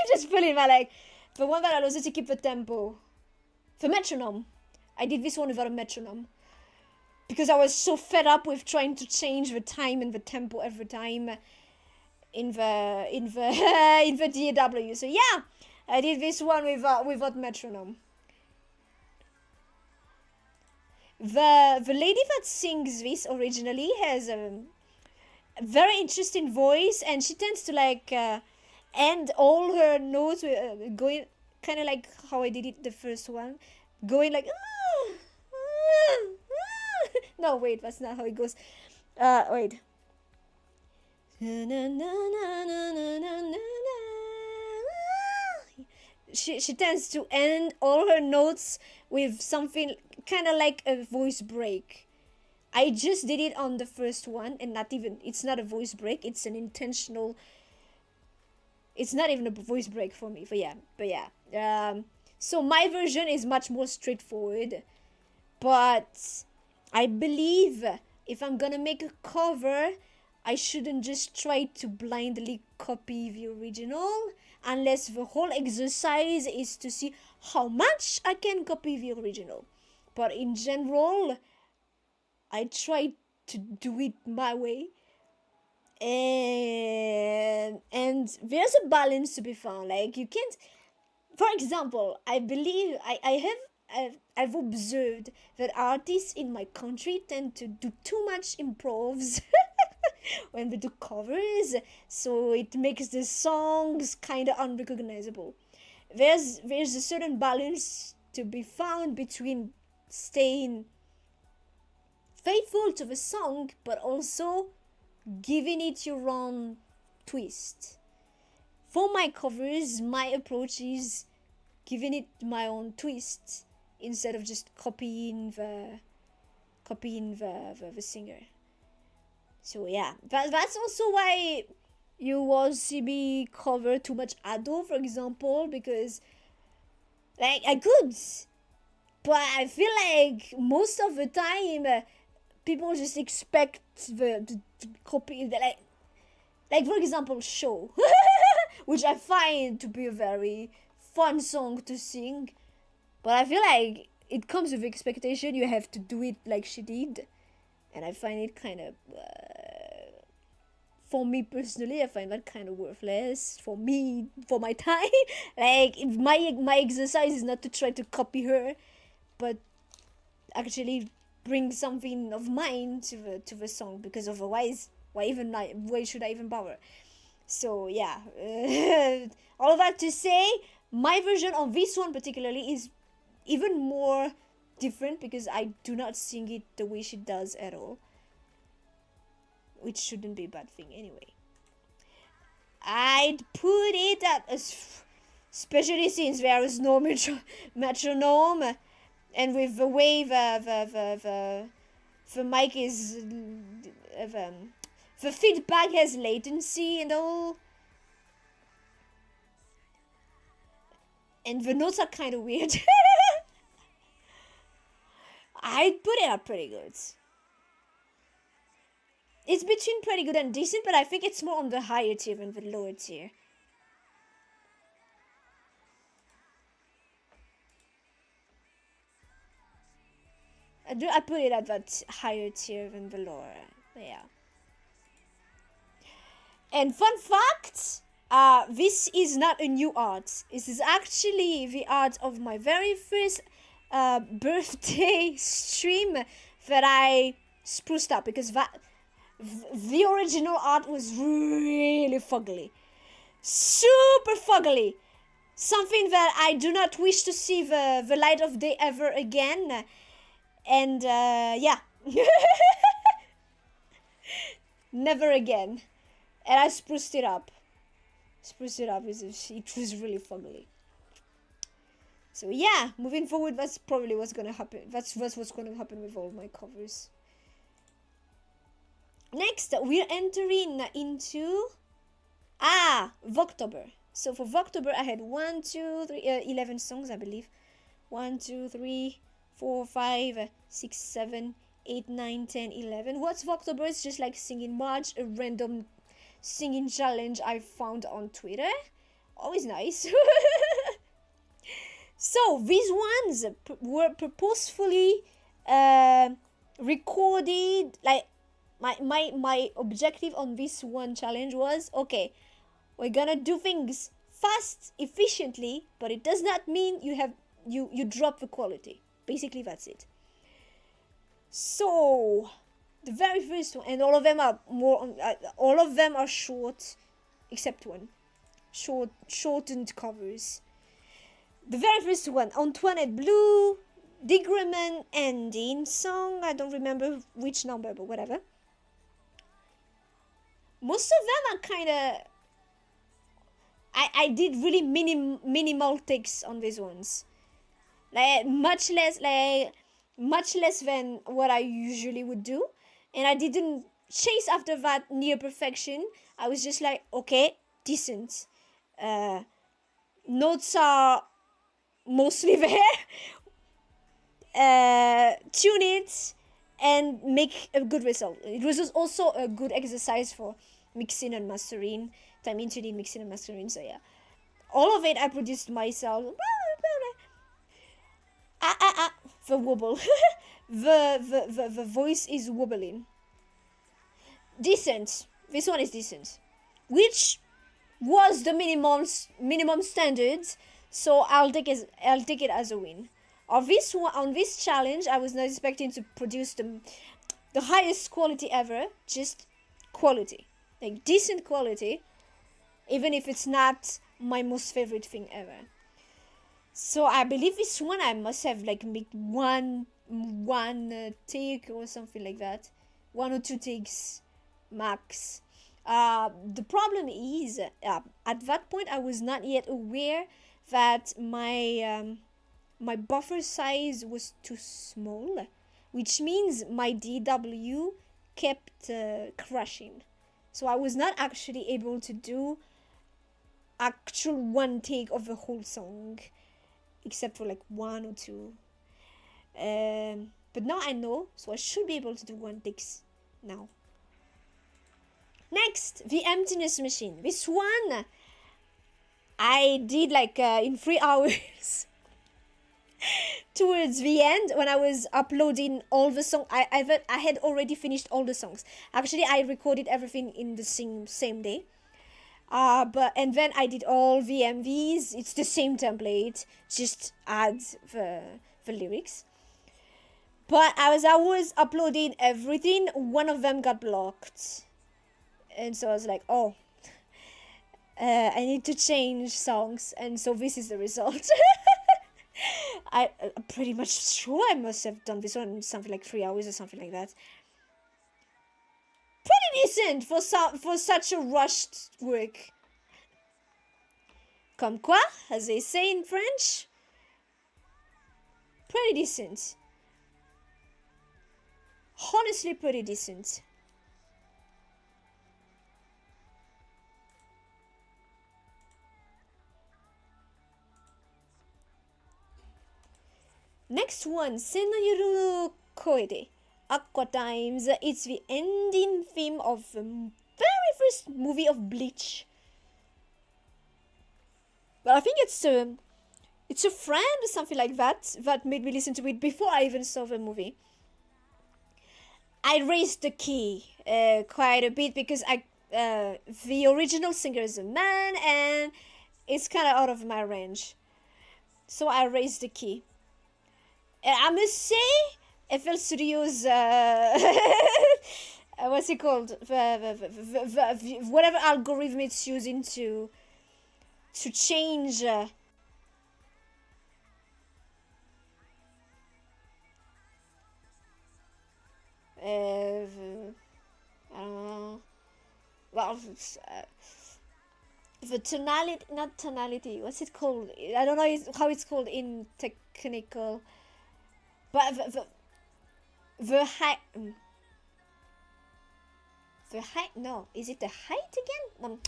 Just pulling my leg. The one that allows you to keep the tempo. The metronome. I did this one without a metronome, because I was so fed up with trying to change the time and the tempo every time in the DAW. So yeah, I did this one without metronome. The lady that sings this originally has a very interesting voice, and she tends to like end all her notes with going kind of like how I did it the first one, going like no, wait, that's not how it goes. Wait, She tends to end all her notes with something kind of like a voice break. I just did it on the first one, and it's not a voice break, it's an intentional, it's not even a voice break for me, but yeah. So my version is much more straightforward, but I believe if I'm gonna make a cover, I shouldn't just try to blindly copy the original, unless the whole exercise is to see how much I can copy the original. But in general, I try to do it my way, and there's a balance to be found. Like, you can't, for example, I believe I've observed that artists in my country tend to do too much improvs when they do covers, so it makes the songs kind of unrecognizable. There's a certain balance to be found between staying faithful to the song, but also giving it your own twist. For my covers, my approach is giving it my own twist instead of just copying the singer. So yeah, that's also why you will see me cover too much Ado, for example, because like I could, but I feel like most of the time people just expect the copy, like for example Show, which I find to be a very fun song to sing, but I feel like it comes with expectation. You have to do it like she did, and I find it kind of for me personally, I find that kind of worthless for me, for my time. Like, my exercise is not to try to copy her, but actually bring something of mine to the song, because otherwise why should I even bother? So yeah, all of that to say, my version of this one particularly is even more different, because I do not sing it the way she does at all, which shouldn't be a bad thing anyway. I'd put it at especially since there is no metronome, and with the way the mic is the feedback has latency and all, and the notes are kind of weird. I'd put it up pretty good. It's between pretty good and decent, but I think it's more on the higher tier than the lower tier. I put it at that higher tier than the lower. Yeah. And fun fact, this is not a new art. This is actually the art of my very first birthday stream that I spruced up, because the original art was really fugly. Super fugly. Something that I do not wish to see the light of day ever again. And yeah. Never again. And I spruced it up. It was really fugly. So yeah, moving forward, that's probably what's gonna happen. That's what's gonna happen with all my covers. Next, we're entering into Vtuber. So for Vtuber, I had 11 songs, I believe. 1, 2, 3, 4, 5, 6, 7, 8, 9, 10, 11. What's Vtuber? It's just like Singing March, a random singing challenge I found on Twitter. Always nice. So these ones were purposefully recorded. Like, my objective on this one challenge was, okay, we're gonna do things fast, efficiently, but it does not mean you drop the quality. Basically, that's it. So the very first one, and all of them are short, except one, shortened covers. The very first one, Antoinette Blue, Diggerman ending song. I don't remember which number, but whatever. most of them are kind of... I did really minimal takes on these ones. Like, much less than what I usually would do. And I didn't chase after that near perfection. I was just like, okay, decent. Notes are mostly there. Tune it and make a good result. It was also a good exercise for mixing and mastering. Time into the mixing and mastering, so yeah. All of it I produced myself. The wobble. the voice is wobbling. Decent. This one is decent. Which was the minimum standards, so I'll take it as a win. On this challenge, I was not expecting to produce the highest quality ever, just quality. Like decent quality, even if it's not my most favorite thing ever. So I believe this one I must have like made one take or something like that. 1 or 2 takes max. The problem is, at that point I was not yet aware that my buffer size was too small, which means my DW kept crashing. So I was not actually able to do actual one take of the whole song, except for like 1 or 2. But now I know, so I should be able to do 1 takes now. Next, the emptiness machine. This one I did like in 3 hours. Towards the end, when I was uploading all the songs, I had already finished all the songs. Actually, I recorded everything in the same day. And then I did all the MVs. It's the same template, just add the lyrics. But as I was uploading everything, one of them got blocked. And so I was like, oh, I need to change songs. And so this is the result. I'm pretty much sure I must have done this one in something like 3 hours or something like that. Pretty decent for such a rushed work. Comme quoi, as they say in French. Pretty decent. Honestly, pretty decent. Next one, Senayuru Koide. Aqua Times. It's the ending theme of the very first movie of Bleach. But I think it's a friend or something like that made me listen to it before I even saw the movie. I raised the key quite a bit because the original singer is a man and it's kind of out of my range. So I raised the key. And I must say, FL Studios, what's it called? Whatever algorithm it's using to change I don't know. Well, the tonality, not tonality. What's it called? I don't know how it's called in technical. But the height. The height. No, is it the height again?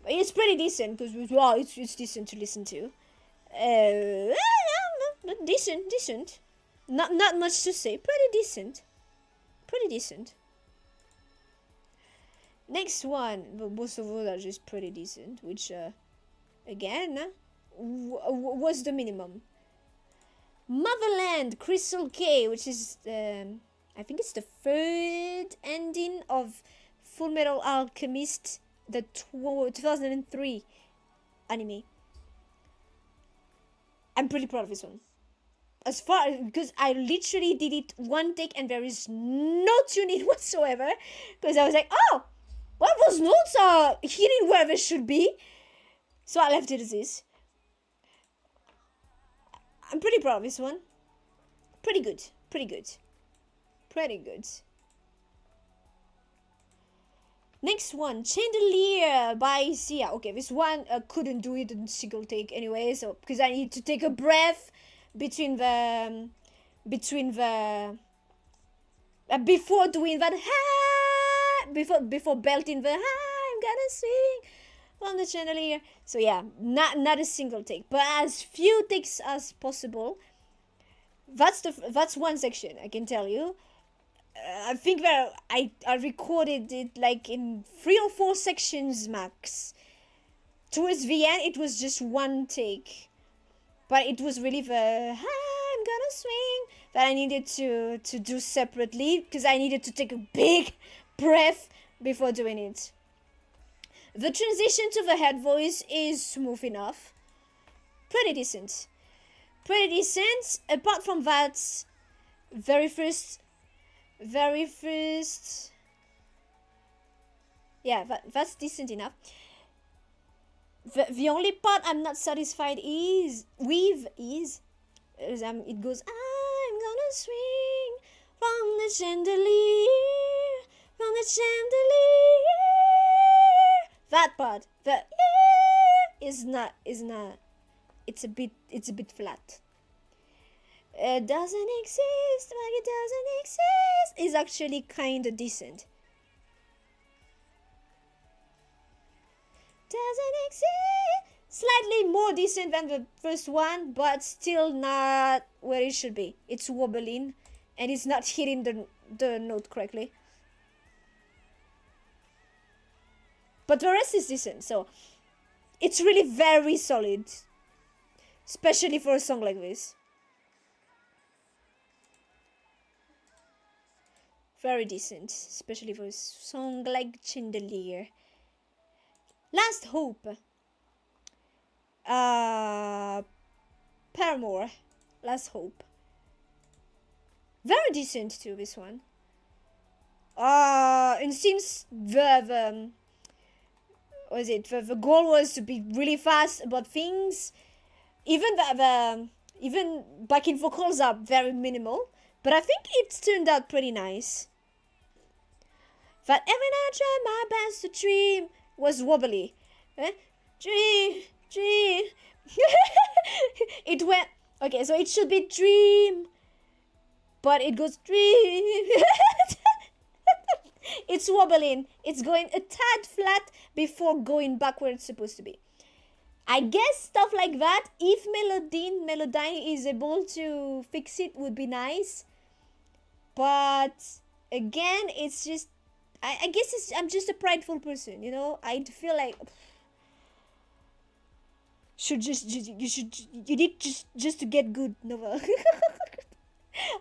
It's pretty decent because it's decent to listen to. Decent. Not much to say. Pretty decent. Next one, but most of all are just pretty decent, which again was the minimum. Motherland Crystal K, which is I think it's the 3rd ending of Full Metal Alchemist, the 2003 anime. I'm pretty proud of this one. Because I literally did it 1 take and there is no tuning whatsoever. Because I was like, oh, well, those notes are hitting where they should be. So I left it as is. I'm pretty proud of this one. Pretty good. Next one, Chandelier by Sia. Okay, this one couldn't do it in single take anyway, so because I need to take a breath between the before doing that before belting the I'm gonna swing on the chandelier. So yeah, not a single take, but as few takes as possible. That's one section, I can tell you. I think that I recorded it like in 3 or 4 sections max. Towards the end, it was just one take, but it was really the I'm gonna swing that I needed to do separately because I needed to take a big breath before doing it. The transition to the head voice is smooth enough, pretty decent. Apart from that, very first, yeah, that's decent enough. The only part I'm not satisfied with is it goes, I'm gonna swing from the chandelier, from the chandelier. That part, is not. It's a bit flat. Doesn't exist, like it doesn't exist, is actually kinda decent. Doesn't exist, slightly more decent than the first one, but still not where it should be. It's wobbling and it's not hitting the note correctly. But the rest is decent, so it's really very solid, especially for a song like this. Very decent, especially for a song like Chandelier. Last Hope. Paramore. Last Hope. Very decent too, this one. And since the goal was to be really fast about things, even even backing vocals are very minimal, but I think it's turned out pretty nice. That every night I try my best to dream was wobbly. Dream. It went, okay, so it should be dream, but it goes dream. It's wobbling. It's going a tad flat before going back where it's supposed to be. I guess stuff like that, if Melodyne is able to fix it, would be nice. But again, it's just, I guess I'm just a prideful person, you know. I feel like you need just to get good, Nova.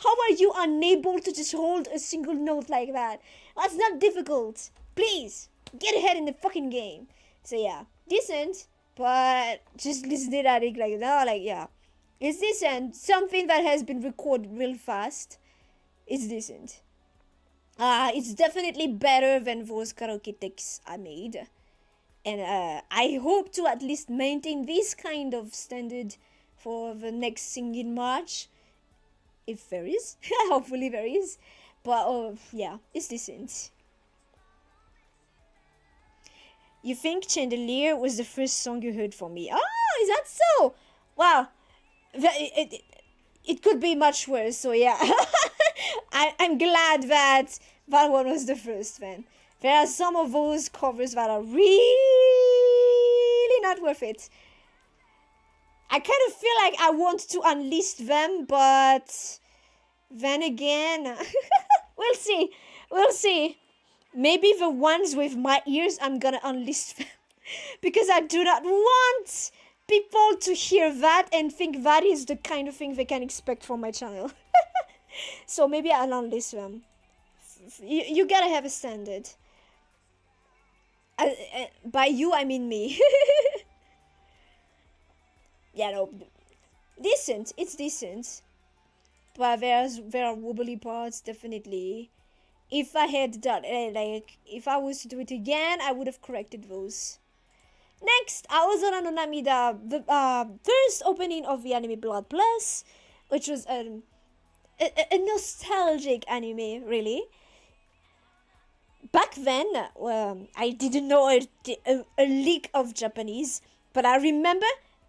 How are you unable to just hold a single note like that? That's not difficult. Please get ahead in the fucking game. So yeah, decent, but just listening at it like that, like yeah, it's decent. Something that has been recorded real fast. It's decent. It's definitely better than those karaoke takes I made. And I hope to at least maintain this kind of standard for the next singing march. If there is. Hopefully there is. But yeah, it's decent. You think Chandelier was the first song you heard from me? Oh, is that so? Wow. It could be much worse, so yeah. I'm glad that one was the first then. There are some of those covers that are really not worth it. I kind of feel like I want to unlist them, but then again, we'll see. Maybe the ones with my ears, I'm gonna unlist them. Because I do not want people to hear that and think that is the kind of thing they can expect from my channel. So maybe I'll unlist them. You gotta have a standard. By you, I mean me. Yeah, no, decent. It's decent, but there are wobbly parts definitely. If I had done if I was to do it again, I would have corrected those. Next, Aozora no Namida, the first opening of the anime Blood Plus, which was a nostalgic anime, really. back then, I didn't know a lick of Japanese, but I remember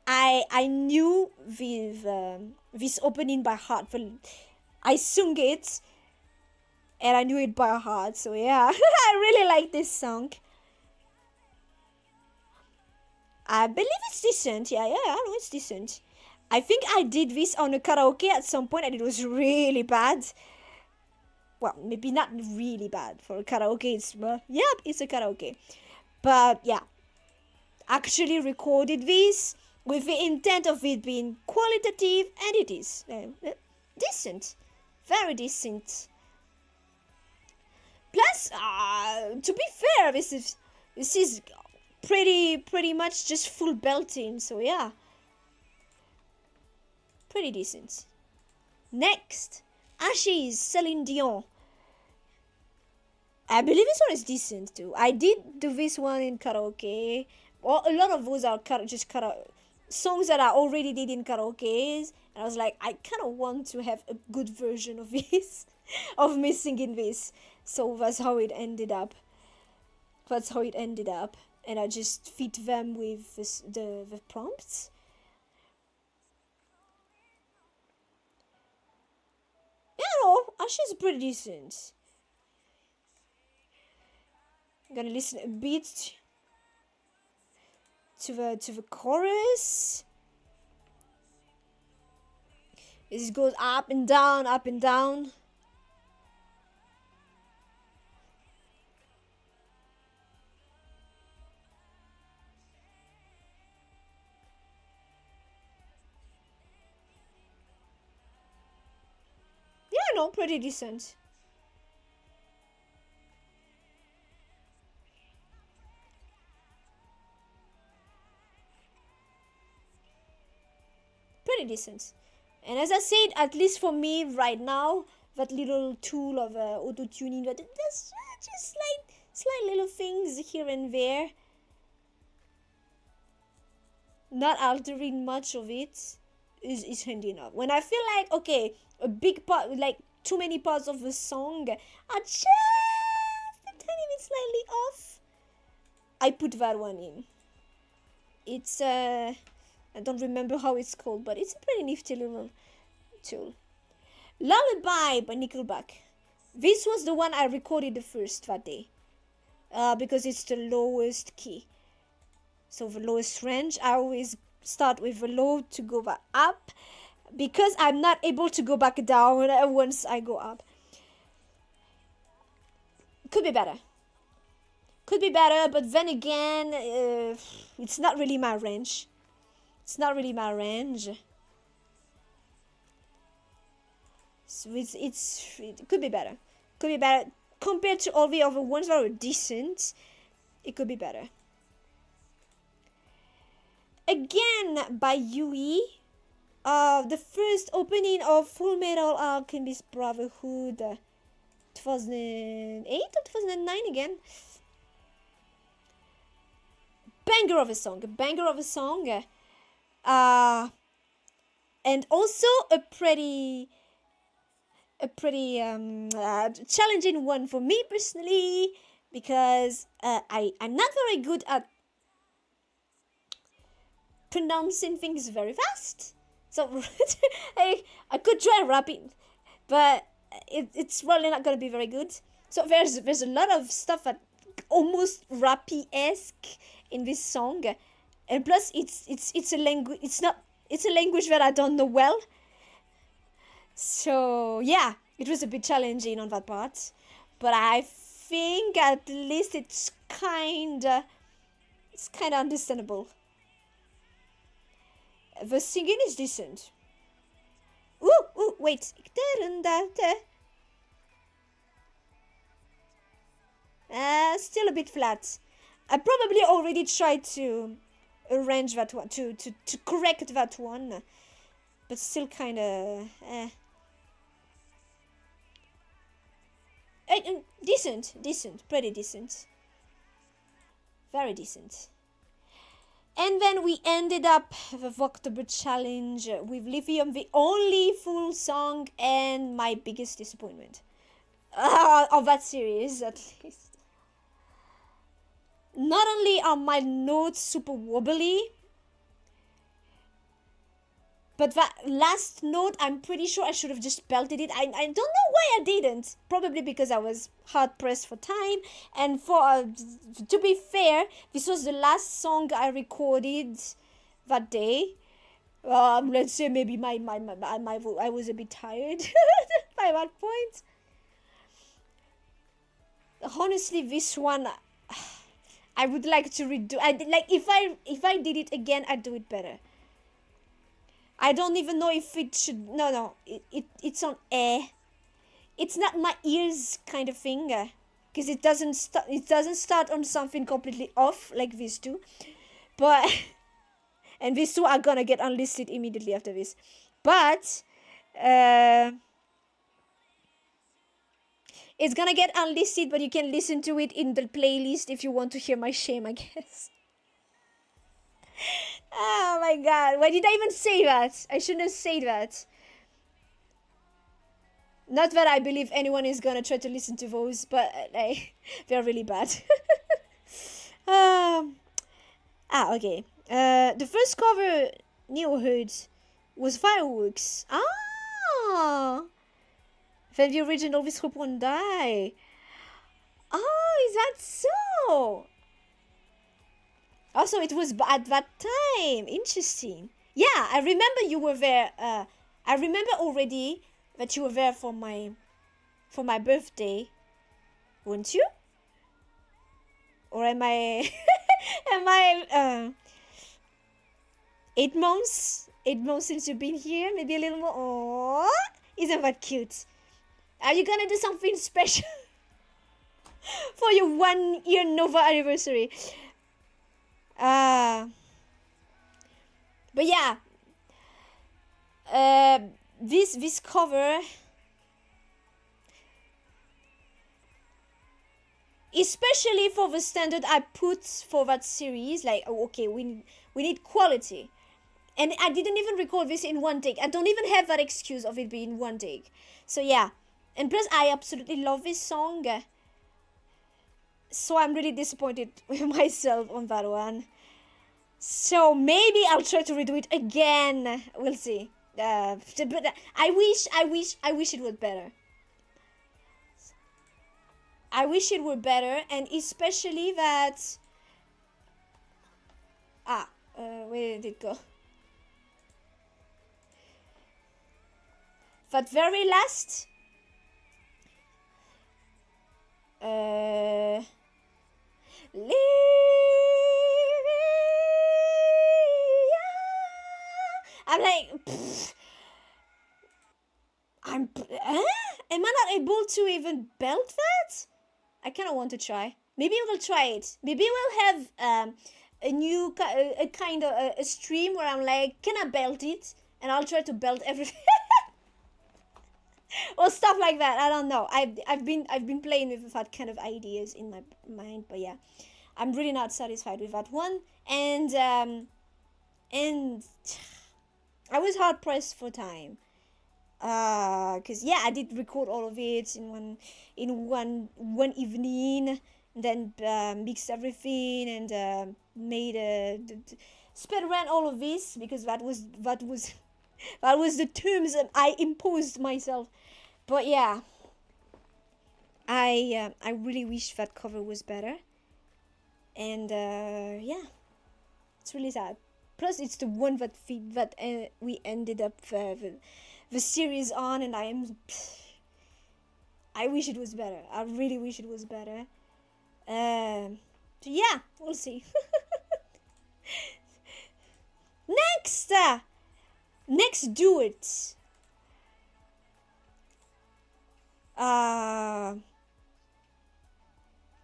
I knew this opening by heart. I sung it, and I knew it by heart. So yeah, I really like this song. I believe it's decent. Yeah, I know it's decent. I think I did this on a karaoke at some point, and it was really bad. Well, maybe not really bad for a karaoke. It's a karaoke. But yeah, actually recorded this with the intent of it being qualitative, and it is decent, very decent. Plus, to be fair, this is pretty much just full belting. So yeah, pretty decent. Next, Ashes, Celine Dion. I believe this one is decent too. I did do this one in karaoke. Well, a lot of those are songs that I already did in karaoke. And I was like, I kind of want to have a good version of this, of me singing this. So that's how it ended up. And I just fit them with the prompts. Yeah, no, Ashes is pretty decent. I'm gonna listen a bit to the chorus. It goes up and down, up and down. Yeah, no, pretty decent. Pretty decent. And as I said, at least for me right now, that little tool of auto-tuning, that does just slight little things here and there, not altering much of it, is handy enough. When I feel like, okay, a big part, like too many parts of the song are just a tiny bit slightly off, I put that one in. It's I don't remember how it's called, but it's a pretty nifty little tool. Lullaby by Nickelback. This was the one I recorded the first that day, because it's the lowest key. So the lowest range, I always start with the low to go back up, because I'm not able to go back down once I go up. Could be better, but then again, it's not really my range. So it could be better. Compared to all the other ones that are decent. It could be better. Again by Yui. The first opening of Full Metal Alchemist Brotherhood, 2008 or 2009 again. Banger of a song. And also a pretty challenging one for me personally, because I'm not very good at pronouncing things very fast. So I could try rapping, but it's probably not gonna be very good. So there's a lot of stuff that almost rappy-esque in this song, and plus it's a language. It's a language that I don't know well. So yeah, it was a bit challenging on that part, but I think at least it's kinda understandable. The singing is decent. Ooh, wait. Still a bit flat. I probably already tried to arrange that one, to correct that one, but still kinda decent, pretty decent, very decent. And then we ended up the Vtuber challenge with Lithium, the only full song, and my biggest disappointment of that series, at least. not only are my notes super wobbly, but that last note, I'm pretty sure I should have just belted it. I don't know why I didn't. Probably because I was hard pressed for time. And to be fair, this was the last song I recorded that day. Let's say maybe I was a bit tired by that point. Honestly, this one, I would like to redo. If I did it again, I'd do it better. I don't even know if it should. No, it's on air. It's not my ears kind of thing, because it doesn't start on something completely off like these two, but and these two are gonna get unlisted immediately after this, but it's gonna get unlisted, but you can listen to it in the playlist if you want to hear my shame, I guess. Oh my god, why did I even say that? I shouldn't have said that. Not that I believe anyone is gonna try to listen to those, but they're really bad. Okay. The first cover Neo heard was Fireworks. Then the original This Hope Won't Die. Oh, is that so? Also, it was at that time. Interesting. Yeah, I remember you were there. I remember already that you were there for my birthday, weren't you? Or am I 8 months? 8 months since you've been here? Maybe a little more. Oh, isn't that cute? Are you gonna do something special for your 1 year Nova anniversary? But yeah, this cover, especially for the standard I put for that series, like, okay, we need quality, and I didn't even record this in one take. I don't even have that excuse of it being one take. So yeah, and plus I absolutely love this song. So I'm really disappointed with myself on that one. So maybe I'll try to redo it again. We'll see. But I wish it was better. I wish it were better, and especially that. Where did it go? That very last. I'm like, am I not able to even belt that? I kind of want to try. Maybe we'll try it. Maybe we'll have a new kind of a stream where I'm like, can I belt it? And I'll try to belt everything. Or stuff like that. I don't know. I've been playing with that kind of ideas in my mind, but yeah, I'm really not satisfied with that one. And I was hard pressed for time. Cause yeah, I did record all of it in one evening, and then mixed everything and made sped around all of this because that was the terms that I imposed myself. But yeah, I really wish that cover was better. And yeah, it's really sad. Plus, it's the one that we ended up the series on, and I wish it was better. I really wish it was better. So yeah, we'll see. Next duet.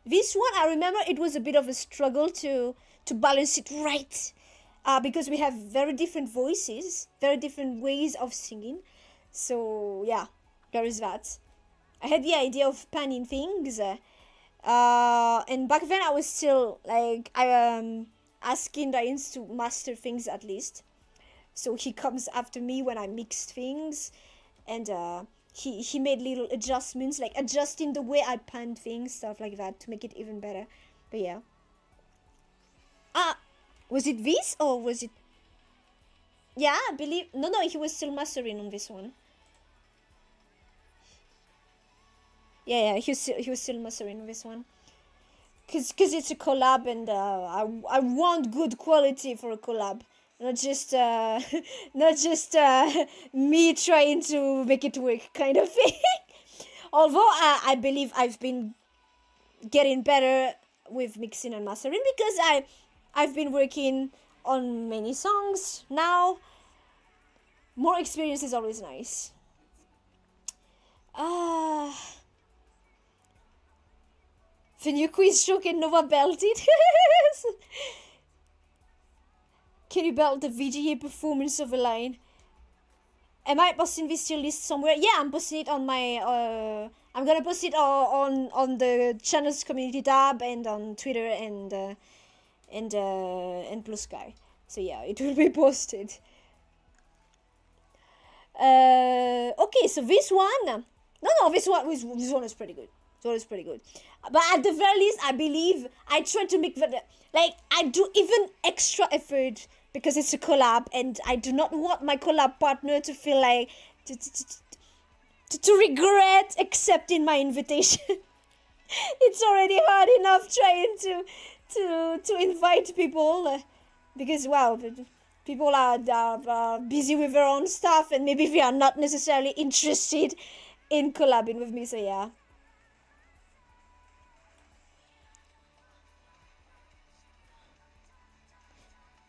This one, I remember it was a bit of a struggle to balance it right. Because we have very different voices, very different ways of singing. So yeah, there is that. I had the idea of panning things. And back then I was still like, asking Diane to master things at least. So he comes after me when I mixed things, and he made little adjustments, like adjusting the way I panned things, stuff like that, to make it even better. But yeah, Was it this or was it? Yeah, I believe. No, he was still mastering on this one. Yeah, he was still mastering on this one. Cause it's a collab, and I want good quality for a collab, not just me trying to make it work kind of thing. Although I believe I've been getting better with mixing and mastering because I've been working on many songs now. More experience is always nice. The new quiz show can Nova belt it. Can you belt the VGA performance of a line? Am I posting this to your list somewhere? Yeah, I'm posting it on my I'm gonna post it on the channel's community tab and on Twitter and Blue Sky. So yeah, it will be posted. Okay, so this one, this one is pretty good. This one is pretty good. But at the very least, I believe I try to make that, like, I do even extra effort because it's a collab, and I do not want my collab partner to feel like to regret accepting my invitation. It's already hard enough trying to invite people because, well, people are busy with their own stuff, and maybe they are not necessarily interested in collabing with me. So yeah.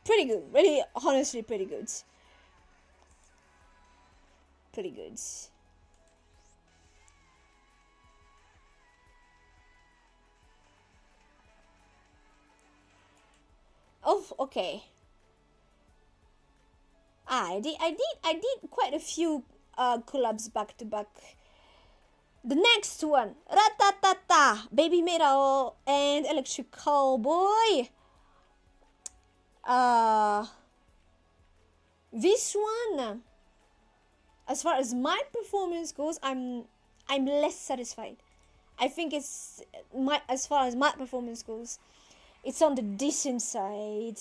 Pretty good. Really, honestly, pretty good. Pretty good. Oh, okay. I did quite a few collabs back to back. The next one, Ratatata, Baby Metal and Electric Cowboy. This one, as far as my performance goes, I'm less satisfied. I think as far as my performance goes, it's on the decent side.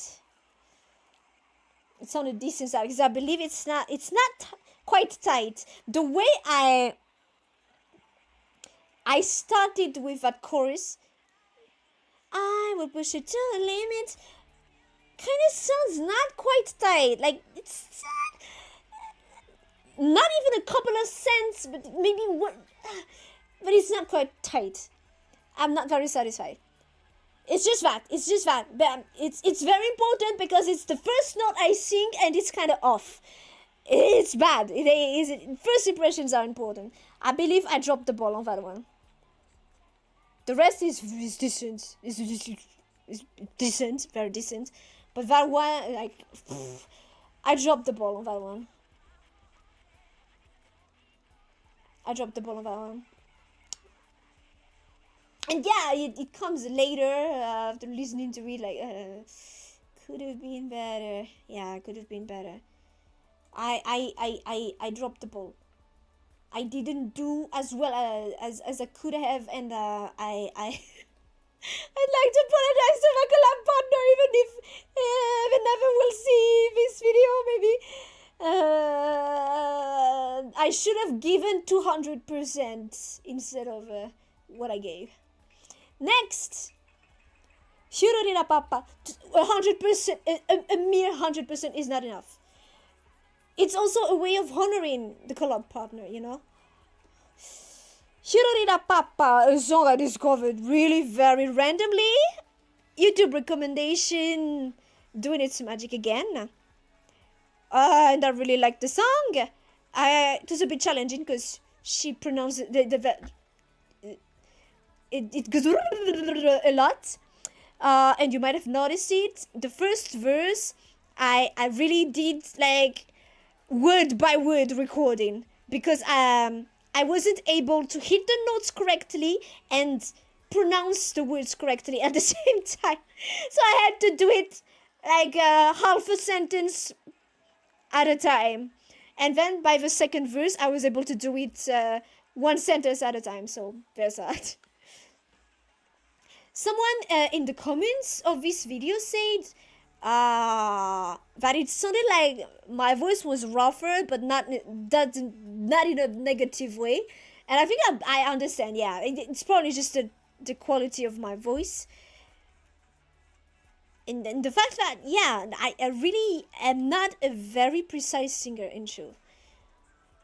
It's on the decent side because I believe it's not quite tight. The way I started with that chorus, I will push it to the limit, kind of sounds not quite tight. Like, it's not even a couple of cents, but maybe one, but it's not quite tight. I'm not very satisfied. It's just that. But it's very important because it's the first note I sing and it's kind of off. It's bad. It is. First impressions are important. I believe I dropped the ball on that one. The rest is decent. Is decent, very decent. But that one, like, I dropped the ball on that one. And yeah, it comes later after listening to it, like, could have been better. Yeah, could have been better. I dropped the ball. I didn't do as well as I could have, and I'd like to apologize to my collab partner, even if they never will see this video. Maybe I should have given 200% instead of what I gave. Next, Shurorira Papa, 100%, a mere 100% is not enough. It's also a way of honoring the collab partner, you know. Shurorira Papa, a song I discovered really very randomly. YouTube recommendation, doing its magic again. And I really liked the song. It was a bit challenging because she pronounced it goes a lot, and you might have noticed it. The first verse, I really did like word by word recording because I wasn't able to hit the notes correctly and pronounce the words correctly at the same time. So I had to do it like half a sentence at a time, and then by the second verse I was able to do it one sentence at a time. So there's that. Someone in the comments of this video said that it sounded like my voice was rougher, but not in a negative way. And I think I understand. Yeah, it's probably just the quality of my voice. And the fact that, yeah, I really am not a very precise singer in show.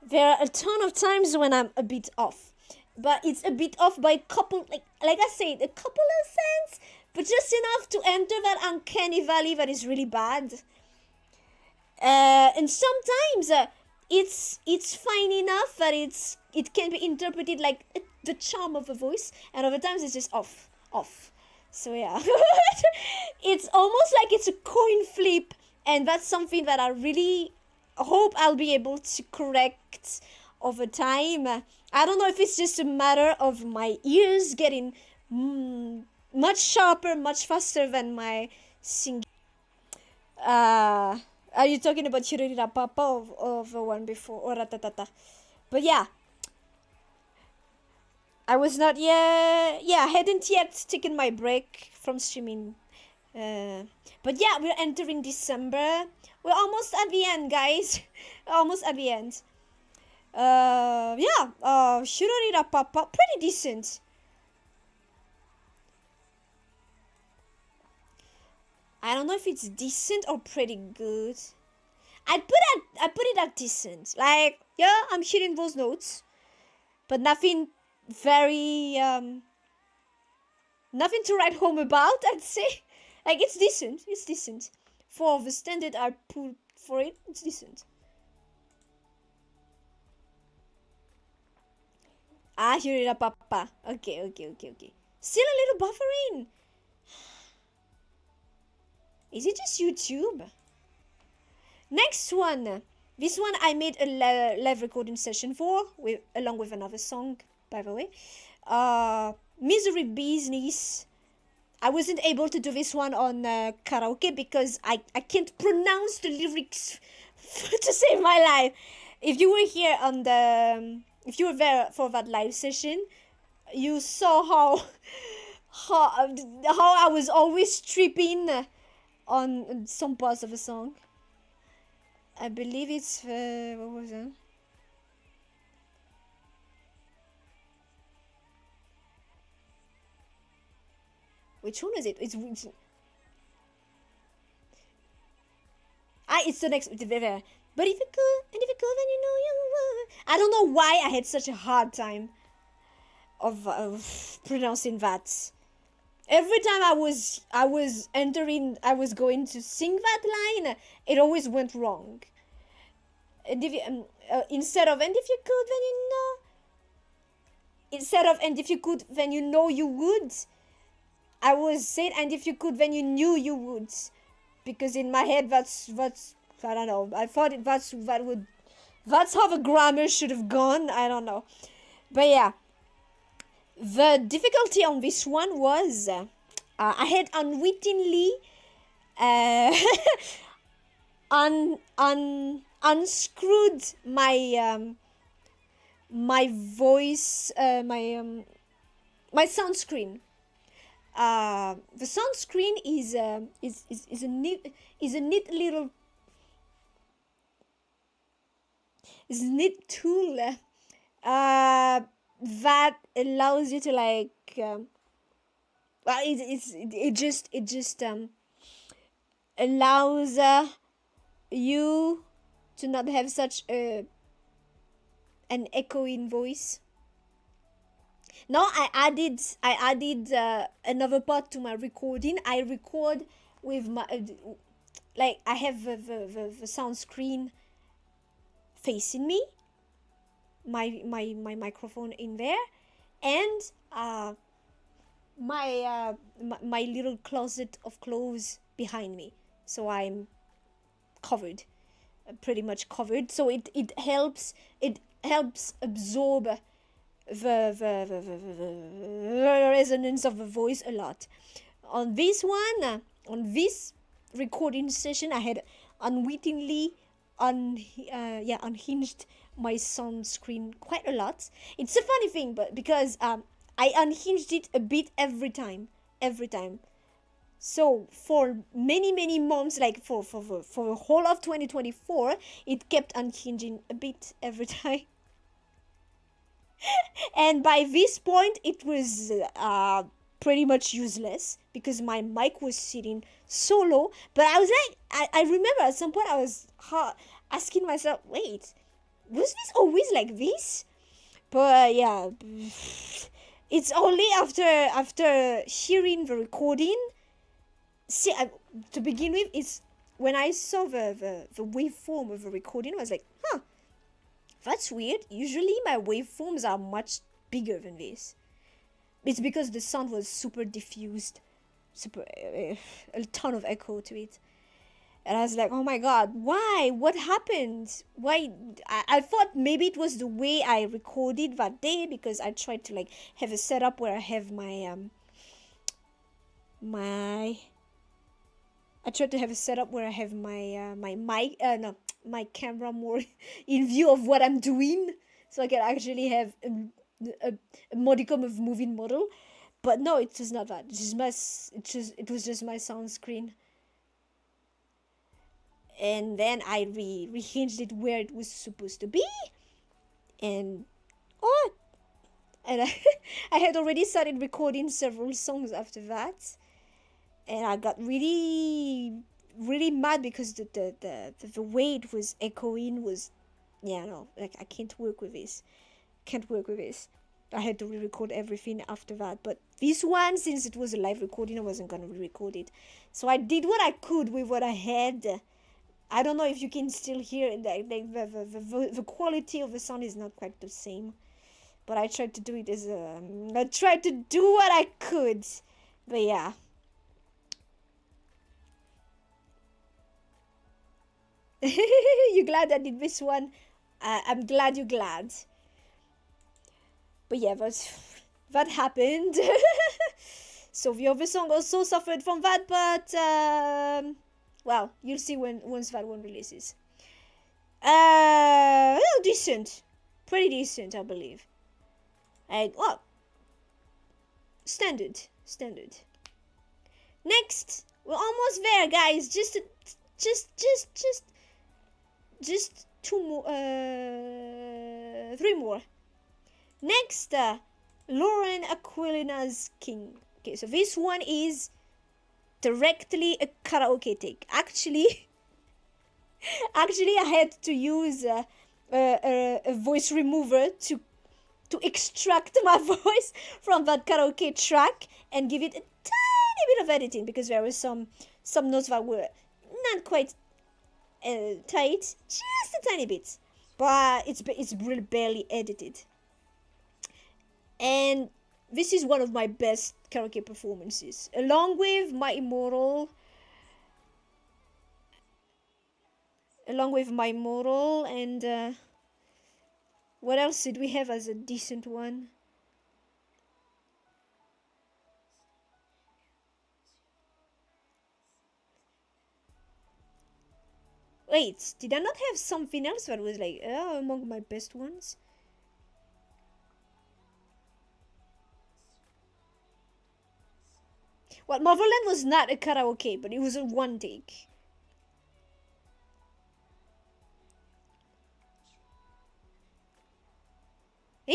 There are a ton of times when I'm a bit off, but it's a bit off by a couple, like I said, a couple of cents, but just enough to enter that uncanny valley that is really bad. And sometimes it's fine enough that it can be interpreted like the charm of a voice, and other times it's just off. So yeah, it's almost like it's a coin flip, and that's something that I really hope I'll be able to correct over time. I don't know if it's just a matter of my ears getting much sharper, much faster than my singing. Are you talking about Hirorira Papa or the one before, or Ratatata? But yeah, I was not yet, I hadn't yet taken my break from streaming. But yeah, we're entering December. We're almost at the end, guys. Almost at the end. Hirorira Papa, pretty decent. I don't know if it's decent or pretty good. I put it at decent. Like, yeah, I'm hitting those notes, but nothing very nothing to write home about, I'd say. Like, it's decent for the standard I put for it. It's decent. Hirorira Papa. Okay. Still a little buffering. Is it just YouTube? Next one. This one I made a live recording session for, along with another song, by the way. Misery Business. I wasn't able to do this one on karaoke because I can't pronounce the lyrics to save my life. If you were here on if you were there for that live session, you saw how I was always tripping on some parts of the song. I believe it's what was that? Which one is it? It's the next. But if you could, and if you could, then you know you would. I don't know why I had such a hard time of pronouncing that. Every time I was going to sing that line, it always went wrong. And if you, instead of and if you could, then you know. Instead of and if you could, then you know you would. I was saying, and if you could, then you knew you would, because in my head that's I don't know. I thought that's how the grammar should have gone. I don't know, but yeah. The difficulty on this one was I had unwittingly unscrewed my my voice, my sound screen. The sound screen is a neat little tool that allows you to like it just allows you to not have such an echoing voice. Now I added another part to my recording. I record with my like I have the sound screen facing me, my microphone in there, and my little closet of clothes behind me, so I'm covered, pretty much covered, so it helps absorb the resonance of the voice a lot. On this one, on this recording session, I had unwittingly unhinged my sound screen quite a lot. It's a funny thing, but because I unhinged it a bit every time, every time. So for many months, like for the whole of 2024, it kept unhinging a bit every time. And by this point, it was pretty much useless because my mic was sitting so low. But I was like, I remember at some point I was asking myself, wait, was this always like this? But yeah, it's only after hearing the recording. See, to begin with, it's when I saw the waveform of the recording, I was like, huh, that's weird. Usually my waveforms are much bigger than this. It's because the sound was super diffused, super a ton of echo to it. And I was like, oh my god, why? What happened? Why? I thought maybe it was the way I recorded that day, because I tried to like have a setup where I have I tried to have a setup where I have my mic, no, my camera more in view of what I'm doing, so I can actually have a modicum of moving model. But no, it was not that. It was just my sound screen. And then I rehinged it where it was supposed to be, and oh, and I had already started recording several songs after that. And I got really mad because the way it was echoing was, yeah, no, like I can't work with this. I had to re-record everything after that. But this one, since it was a live recording, I wasn't gonna re-record it. So I did what I could with what I had. I don't know if you can still hear it. The quality of the sound is not quite the same. But I tried to do it I tried to do what I could. But yeah. You glad I did this one? I'm glad you're glad. But yeah, that happened. So the other song also suffered from that, but well, you'll see once that one releases. Well, decent, pretty decent, I believe. And well, standard. Next, we're almost there, guys. Just two more, three more. Next, Lauren Aquilina's King. Okay, so this one is directly a karaoke take. Actually, I had to use a voice remover to extract my voice from that karaoke track and give it a tiny bit of editing, because there were some notes that were not quite tight, just a tiny bit, but it's really barely edited. And this is one of my best karaoke performances, along with My Immortal, and what else did we have as a decent one? Wait, did I not have something else that was like among my best ones? Well, Motherland was not a karaoke, but it was a one take. Eh?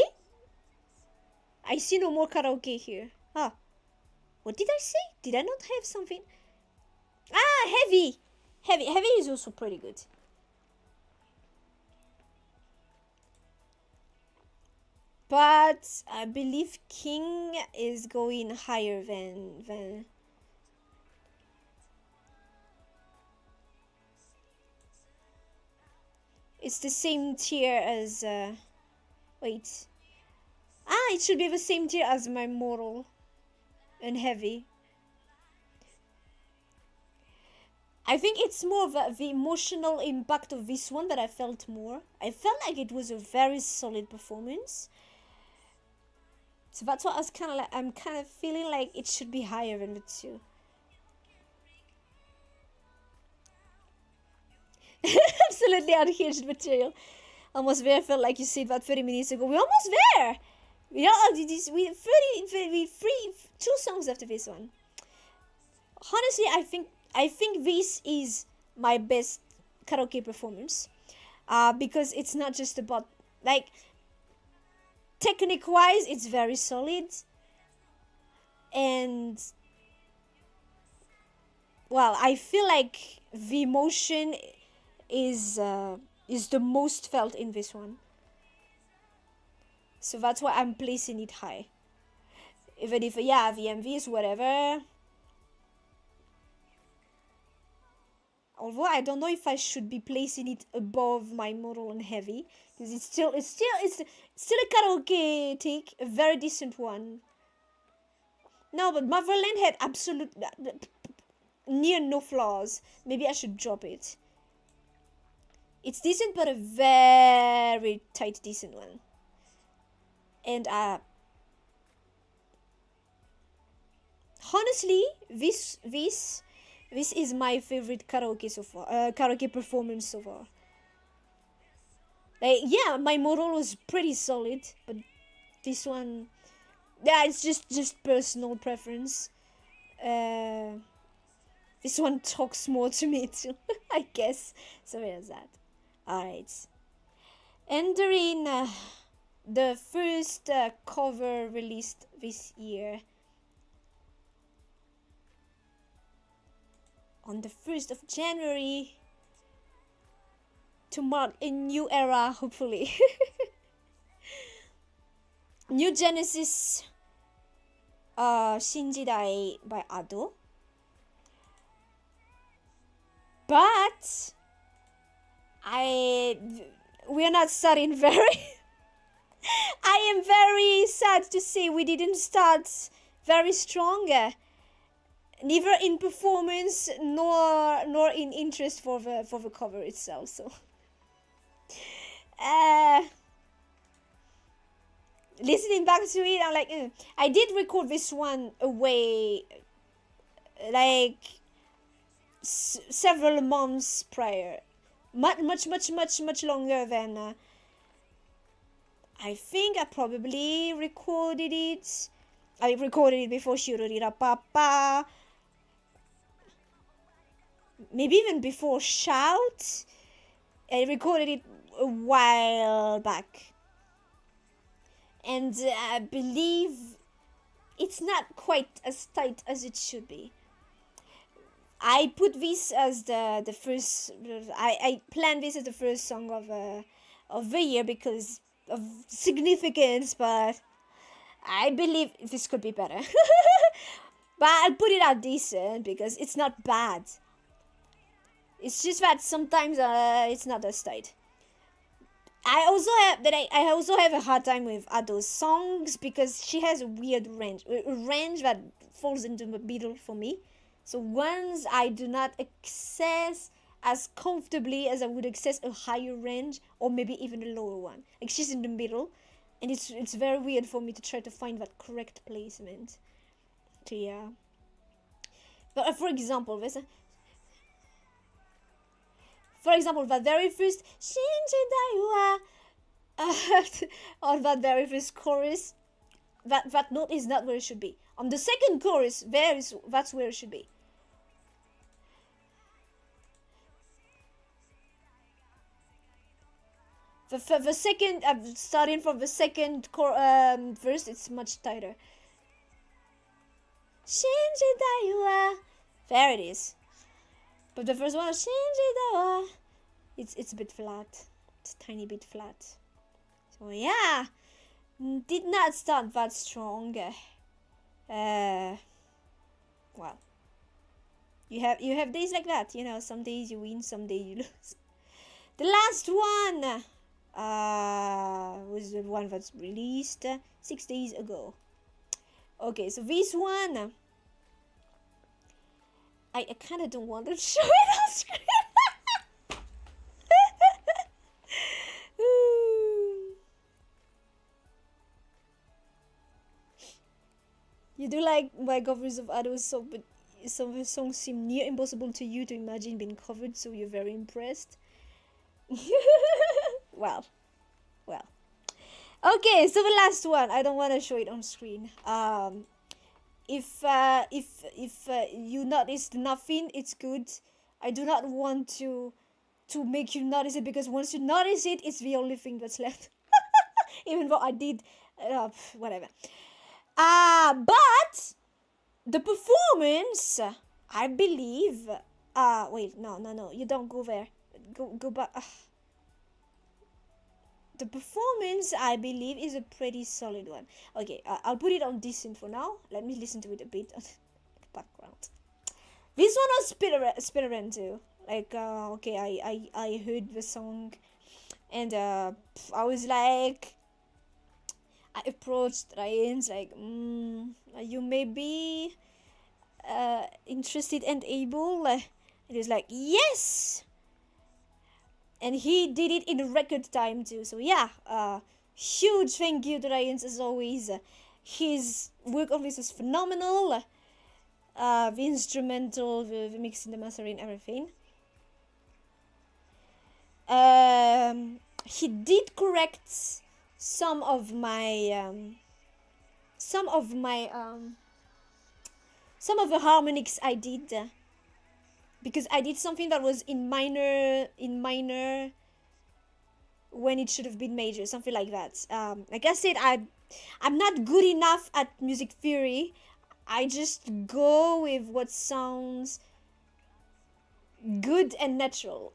I see no more karaoke here. Huh. What did I say? Did I not have something? Ah, Heavy! Heavy is also pretty good. But I believe King is going higher than it's the same tier as wait. Ah, it should be the same tier as My Mortal and Heavy. I think it's more of the emotional impact of this one that I felt more. I felt like it was a very solid performance. So that's what I was kind of like. I'm kind of feeling like it should be higher than the two. Absolutely unhinged material. Almost there. I felt like you said that 30 minutes ago. We're almost there. We are we free 2 songs after this one. Honestly, I think this is my best karaoke performance. Because it's not just about, like, technique wise it's very solid, and well, I feel like the emotion is the most felt in this one, so that's why I'm placing it high. Even if, yeah, the MV is whatever, although I don't know if I should be placing it above my model and heavy, because it's still a karaoke take, a very decent one. No, but Motherland had absolute near no flaws. Maybe I should drop it. It's decent, but a very tight decent one. And honestly, this is my favorite karaoke so far. Karaoke performance so far. Like, yeah, my model was pretty solid, but this one, yeah, it's just personal preference. This one talks more to me too, I guess. So there's that. Alright. Entering the first cover released this year. On the 1st of January. To mark a new era, hopefully. New Genesis. Shinjidai by Ado. But we're not starting very I am very sad to say we didn't start very strong, neither in performance nor in interest for the cover itself. So listening back to it, I'm like, I did record this one away, like several months prior, much longer than I think I probably recorded it. I recorded it before Shirorira Papa, maybe even before Shout. I recorded it a while back, and I believe it's not quite as tight as it should be. I put this as the first. I planned this as the first song of the year because of significance, but I believe this could be better. But I'll put it out decent because it's not bad. It's just that sometimes it's not as tight. I also have a hard time with Ado's songs because she has a weird range that falls into the middle for me. So ones I do not access as comfortably as I would access a higher range or maybe even a lower one. Like, she's in the middle, and it's very weird for me to try to find that correct placement. So yeah. But for example, that very first Shinjidaiwa on that very first chorus, that note is not where it should be. On the second chorus, that's where it should be. The second, starting from the second verse, it's much tighter. Shinjidaiwa, there it is. But the first one, Shinjidaiwa, it's a bit flat. It's a tiny bit flat. So yeah, did not start that strong. Well, you have days like that, you know. Some days you win, some days you lose. The last one was the one that's released 6 days ago. Okay, so this one, I kind of don't want to show it on screen. You do like my covers of Ado's song, but some of the songs seem near impossible to you to imagine being covered, so you're very impressed. Well. Okay, so the last one. I don't want to show it on screen. If you noticed nothing, it's good. I do not want to make you notice it, because once you notice it, it's the only thing that's left. Even though I did, whatever. But the performance, I believe. Wait, no, you don't go there. Go back. The performance, I believe, is a pretty solid one. Okay, I'll put it on decent for now. Let me listen to it a bit on the background. This one was Spider-Man too. Like, okay, I heard the song, and I was like, I approached Ryan's like, you may be interested and able. And he was like, yes. And he did it in record time too. So yeah, huge thank you to Ryan as always. His work on this is phenomenal. The instrumental, the mixing, the mastering, everything. He did correct some of the harmonics I did. Because I did something that was in minor when it should have been major, something like that. Like I said, I'm not good enough at music theory. I just go with what sounds good and natural.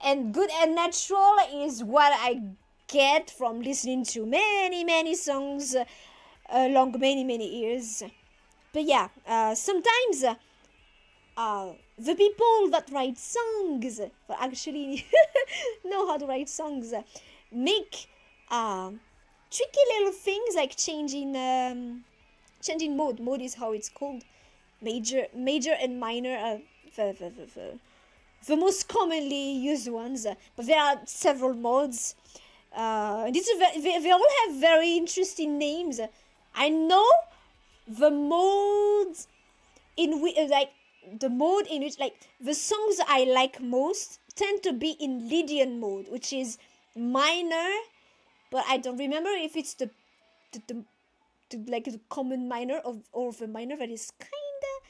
And good and natural is what I get from listening to many songs along many years. But yeah, sometimes the people that write songs, that actually know how to write songs, make tricky little things like changing mode. Mode is how it's called. Major and minor are the most commonly used ones, but there are several modes. And they all have very interesting names. I know the modes in which, the mode in which, the songs I like most tend to be in Lydian mode, which is minor, but I don't remember if it's the common minor or the minor that is kinda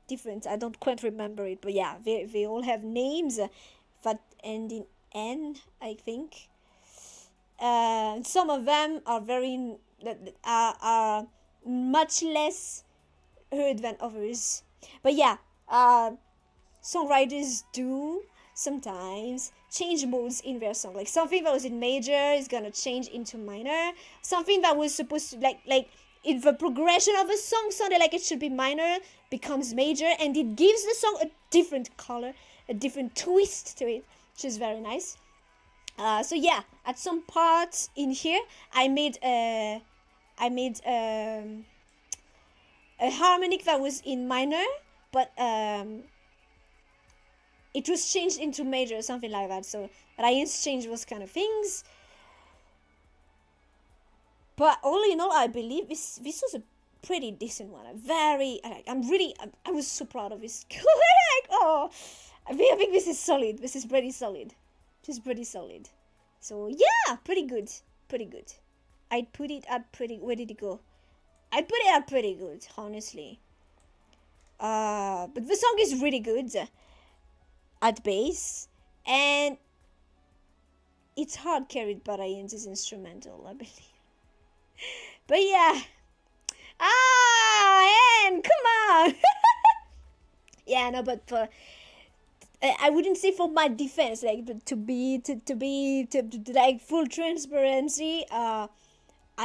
different. I don't quite remember it, but yeah, they all have names that end in N, I think. Some of them are are much less heard than others. But yeah, songwriters do sometimes change modes in their song. Like something that was in major is gonna change into minor. Something that was supposed to like if the progression of a song sounded like it should be minor becomes major, and it gives the song a different color, a different twist to it, which is very nice. So yeah, at some parts in here, I made a harmonic that was in minor, but it was changed into major or something like that. So Ryan's changed those kind of things. But all in all, I believe this was a pretty decent one. I was so proud of this. I think this is solid. This is pretty solid. So yeah, pretty good. I'd put it at pretty. Where did it go? I'd put it at pretty good, honestly. But the song is really good at bass, and it's hard carried by Ryan's instrumental, I believe. But yeah, and come on. Yeah, no, but for I wouldn't say for my defense, but to full transparency, I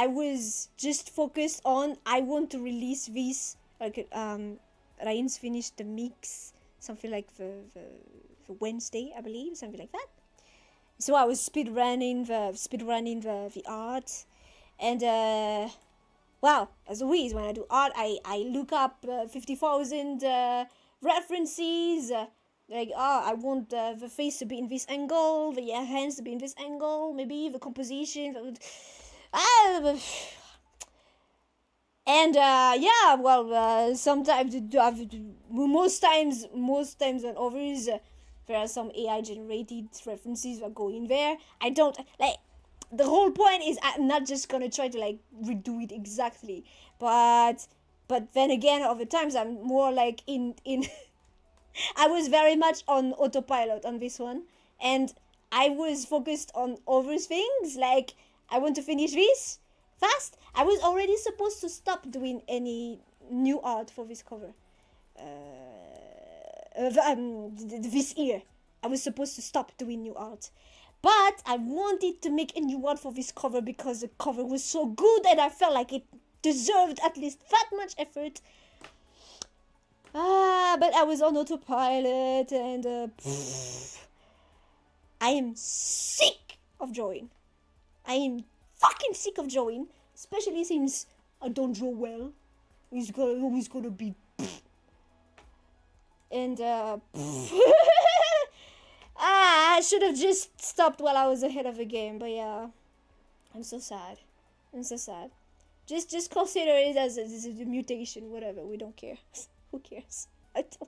was just focused on, I want to release this, Ryan's finished the mix, something like the Wednesday, I believe, something like that. So I was speedrunning the art, and well, as always, when I do art, I look up 50,000 references. I want the face to be in this angle, the hands to be in this angle, maybe the composition. Sometimes, most times than others, there are some AI generated references that go in there. I don't like the whole point is I'm not just gonna try to like redo it exactly, but then again, other times I'm more like in I was very much on autopilot on this one, and I was focused on other things, like I want to finish this fast. I was already supposed to stop doing any new art for this cover. This year I was supposed to stop doing new art, but I wanted to make a new art for this cover because the cover was so good and I felt like it deserved at least that much effort. But I was on autopilot, and I am sick of drawing. I am fucking sick of drawing, especially since I don't draw well. It's always gonna be and I should have just stopped while I was ahead of the game, but yeah, I'm so sad. Just consider it as a mutation, whatever. We don't care. Who cares? I do.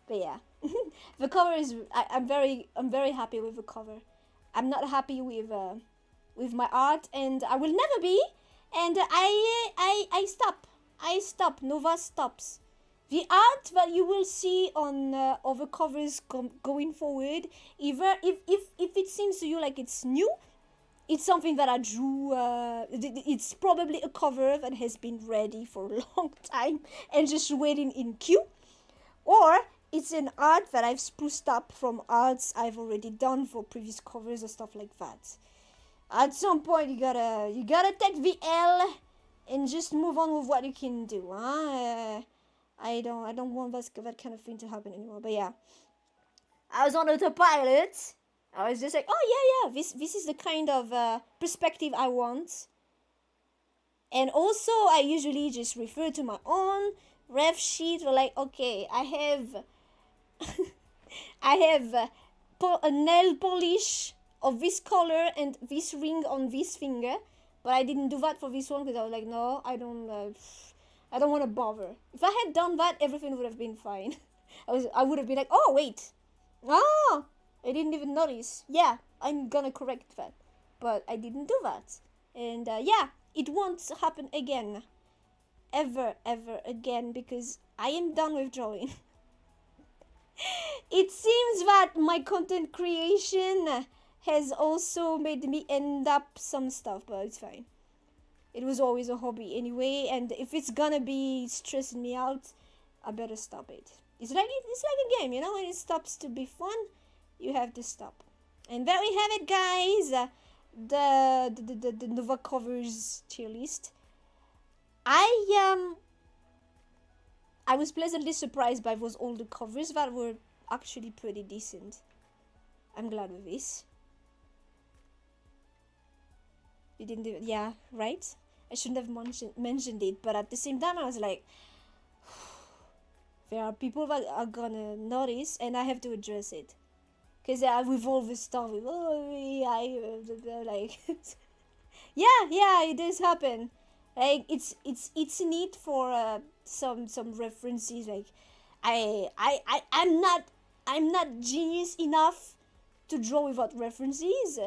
But yeah, the cover is. I'm very happy with the cover. I'm not happy with my art, and I will never be. And I stop. Nova stops. The art that you will see on other covers going forward, either if it seems to you like it's new, it's something that I drew. It's probably a cover that has been ready for a long time and just waiting in queue, or it's an art that I've spruced up from arts I've already done for previous covers or stuff like that. At some point, you gotta take the L and just move on with what you can do, huh? I don't want that kind of thing to happen anymore. But yeah, I was on autopilot. I was just like, oh yeah, this is the kind of perspective I want. And also, I usually just refer to my own ref sheet. Or like, okay, I have a nail polish of this color and this ring on this finger, but I didn't do that for this one because I was like, no, I don't want to bother. If I had done that, everything would have been fine. I would have been like, oh wait, I didn't even notice. Yeah, I'm gonna correct that, but I didn't do that, and yeah, it won't happen again, ever again, because I am done with drawing. It seems that my content creation has also made me end up some stuff, but it's fine. It was always a hobby anyway, and if it's gonna be stressing me out, I better stop it. It's like a game, you know, when it stops to be fun, you have to stop. And there we have it, guys. The Nova covers tier list. I was pleasantly surprised by those older covers that were actually pretty decent. I'm glad with this. You didn't do it, yeah, right? I shouldn't have mentioned it, but at the same time, I was like, there are people that are gonna notice, and I have to address it. Because with all this stuff, with, like, yeah, it does happen. Like, it's neat for some references. Like, I'm not genius enough to draw without references.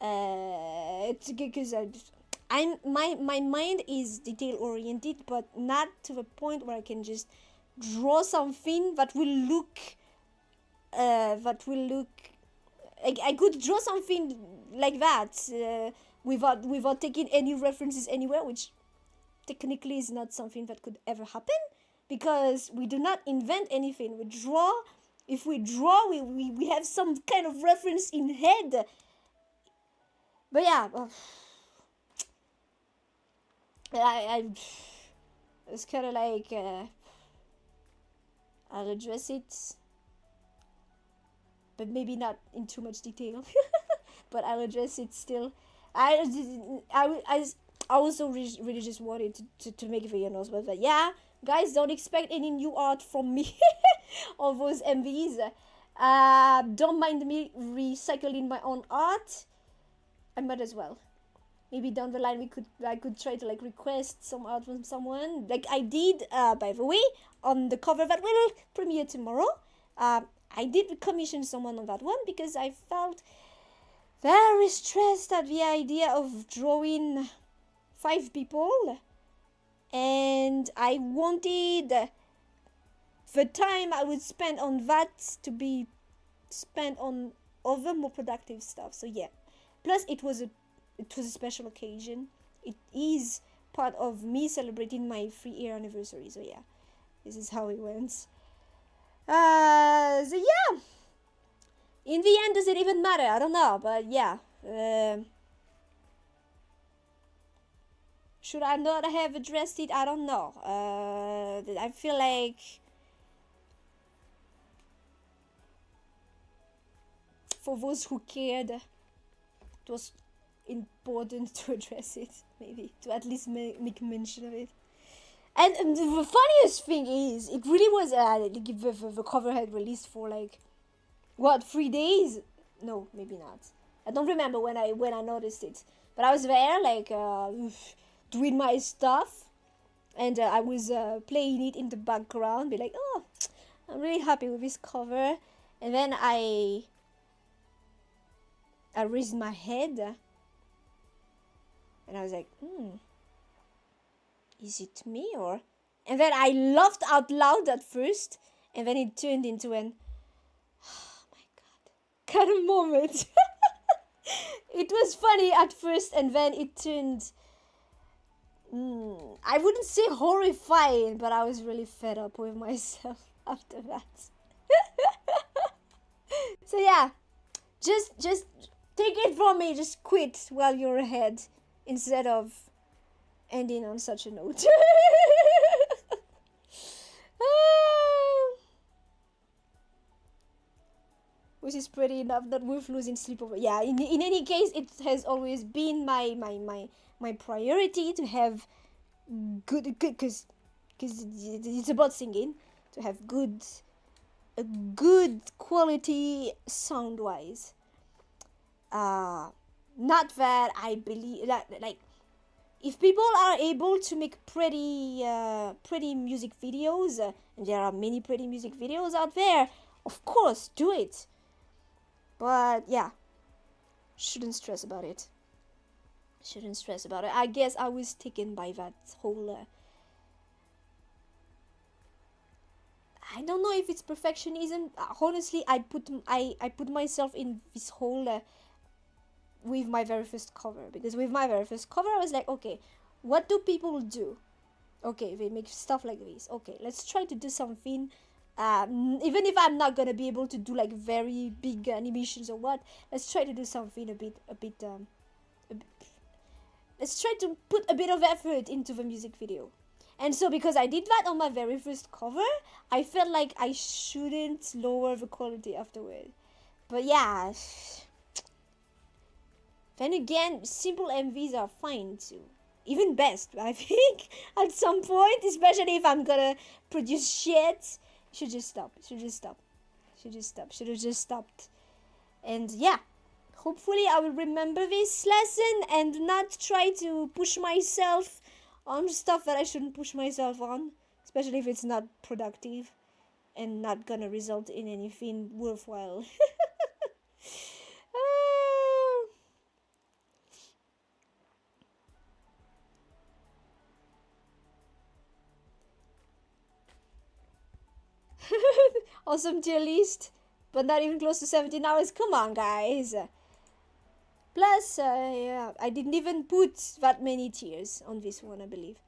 Because my mind is detail oriented, but not to the point where I can just draw something that will look I could draw something like that without taking any references anywhere, which technically is not something that could ever happen, because we do not invent anything. We draw. If we draw, we have some kind of reference in head. But yeah, I was kind of like, I'll address it, but maybe not in too much detail. But I'll address it still. I also really just wanted to make the announcement that, yeah, guys, don't expect any new art from me or those MVs. Don't mind me recycling my own art. I might as well. Maybe down the line I could try to like request some art from someone, like I did, by the way, on the cover that will premiere tomorrow. I did commission someone on that one because I felt very stressed at the idea of drawing 5 people, and I wanted the time I would spend on that to be spent on other more productive stuff. So yeah, plus it was a special occasion. It is part of me celebrating my 3-year anniversary. So yeah, this is how it went. So yeah, in the end, does it even matter? I don't know, but yeah. Should I not have addressed it? I don't know. I feel like for those who cared, it was important to address it, maybe, to at least make mention of it. And the funniest thing is, it really was, the cover had released for like, what, 3 days? No, maybe not. I don't remember when I noticed it. But I was there, like, doing my stuff. And I was playing it in the background, be like, oh, I'm really happy with this cover. And then I raised my head. And I was like, is it me or? And then I laughed out loud at first. And then it turned into an, oh my god, kind of moment. It was funny at first, and then it turned, I wouldn't say horrifying, but I was really fed up with myself after that. So yeah, just take it from me, just quit while you're ahead instead of ending on such a note. Which is pretty enough, not worth losing sleep over. Yeah, in any case, it has always been my priority to have good, because it's about singing, to have a good quality sound wise. Not that I believe that, like, if people are able to make pretty music videos, and there are many pretty music videos out there, of course, do it. But yeah, shouldn't stress about it. I guess I was taken by that whole, I don't know if it's perfectionism. Honestly, I put myself in this whole, with my very first cover, because with my very first cover I was like, okay, what do people do? Okay, they make stuff like this. Okay, let's try to do something. Even if I'm not gonna be able to do like very big animations or what, let's try to do something a bit. Let's try to put a bit of effort into the music video. And so because I did that on my very first cover, I felt like I shouldn't lower the quality afterward. But yeah, then again, simple MVs are fine too. Even best, I think, at some point, especially if I'm gonna produce shit. Should have just stopped. And yeah, hopefully I will remember this lesson and not try to push myself on stuff that I shouldn't push myself on, especially if it's not productive and not gonna result in anything worthwhile. Awesome tier list, but not even close to 17 hours. Come on, guys. Plus, yeah, I didn't even put that many tiers on this one, I believe.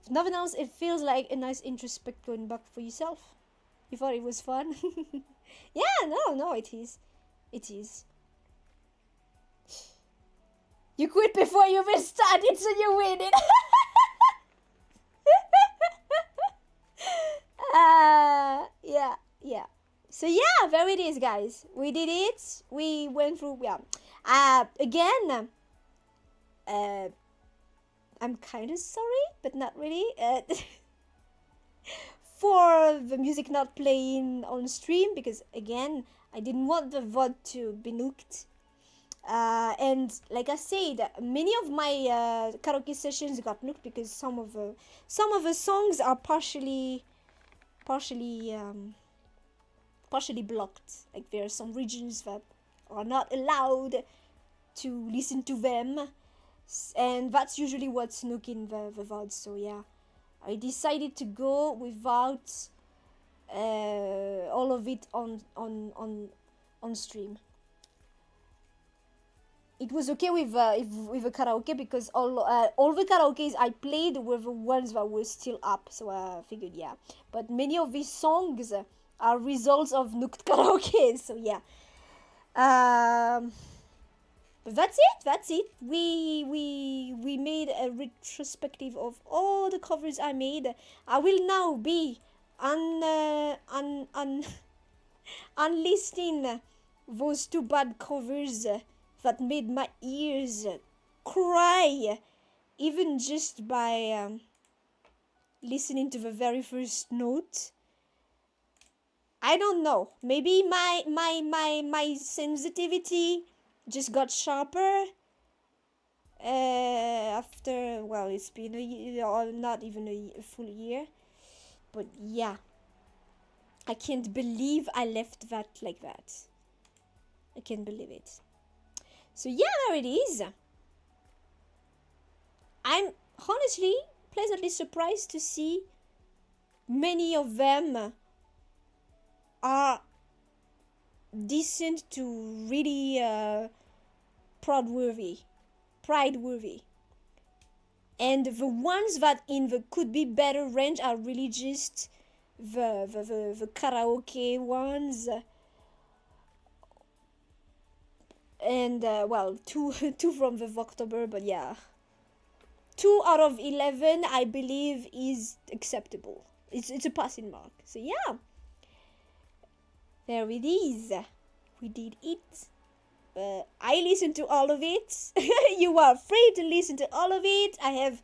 If nothing else, it feels like a nice introspect going back for yourself. You thought it was fun? Yeah, no, it is. You quit before you even started, so you win it. Yeah. So yeah, there it is, guys. We did it. We went through, yeah. Again, I'm kind of sorry, but not really. For the music not playing on stream, because again, I didn't want the VOD to be nuked. And like I said, many of my karaoke sessions got nuked because some of the songs are partially blocked. Like there are some regions that are not allowed to listen to them, and that's usually what's Snook in the VOD. So yeah, I decided to go without all of it on stream. It was okay with the karaoke because all the karaokes I played were the ones that were still up, so I figured yeah. But many of these songs are results of Nooked karaoke, so yeah. But that's it. We made a retrospective of all the covers I made. I will now be unlisting those two bad covers that made my ears cry, even just by listening to the very first note. I don't know. Maybe my sensitivity just got sharper after, well, it's been a year, or not even a full year. But yeah, I can't believe I left that like that. I can't believe it. So yeah, there it is. I'm honestly pleasantly surprised to see many of them are decent to really pride-worthy. And the ones that in the could be better range are really just the karaoke ones. And well, two from the Vtuber, but yeah, 2 out of 11 I believe is acceptable. It's a passing mark. So yeah, there it is. We did it. I listened to all of it. You are free to listen to all of it. I have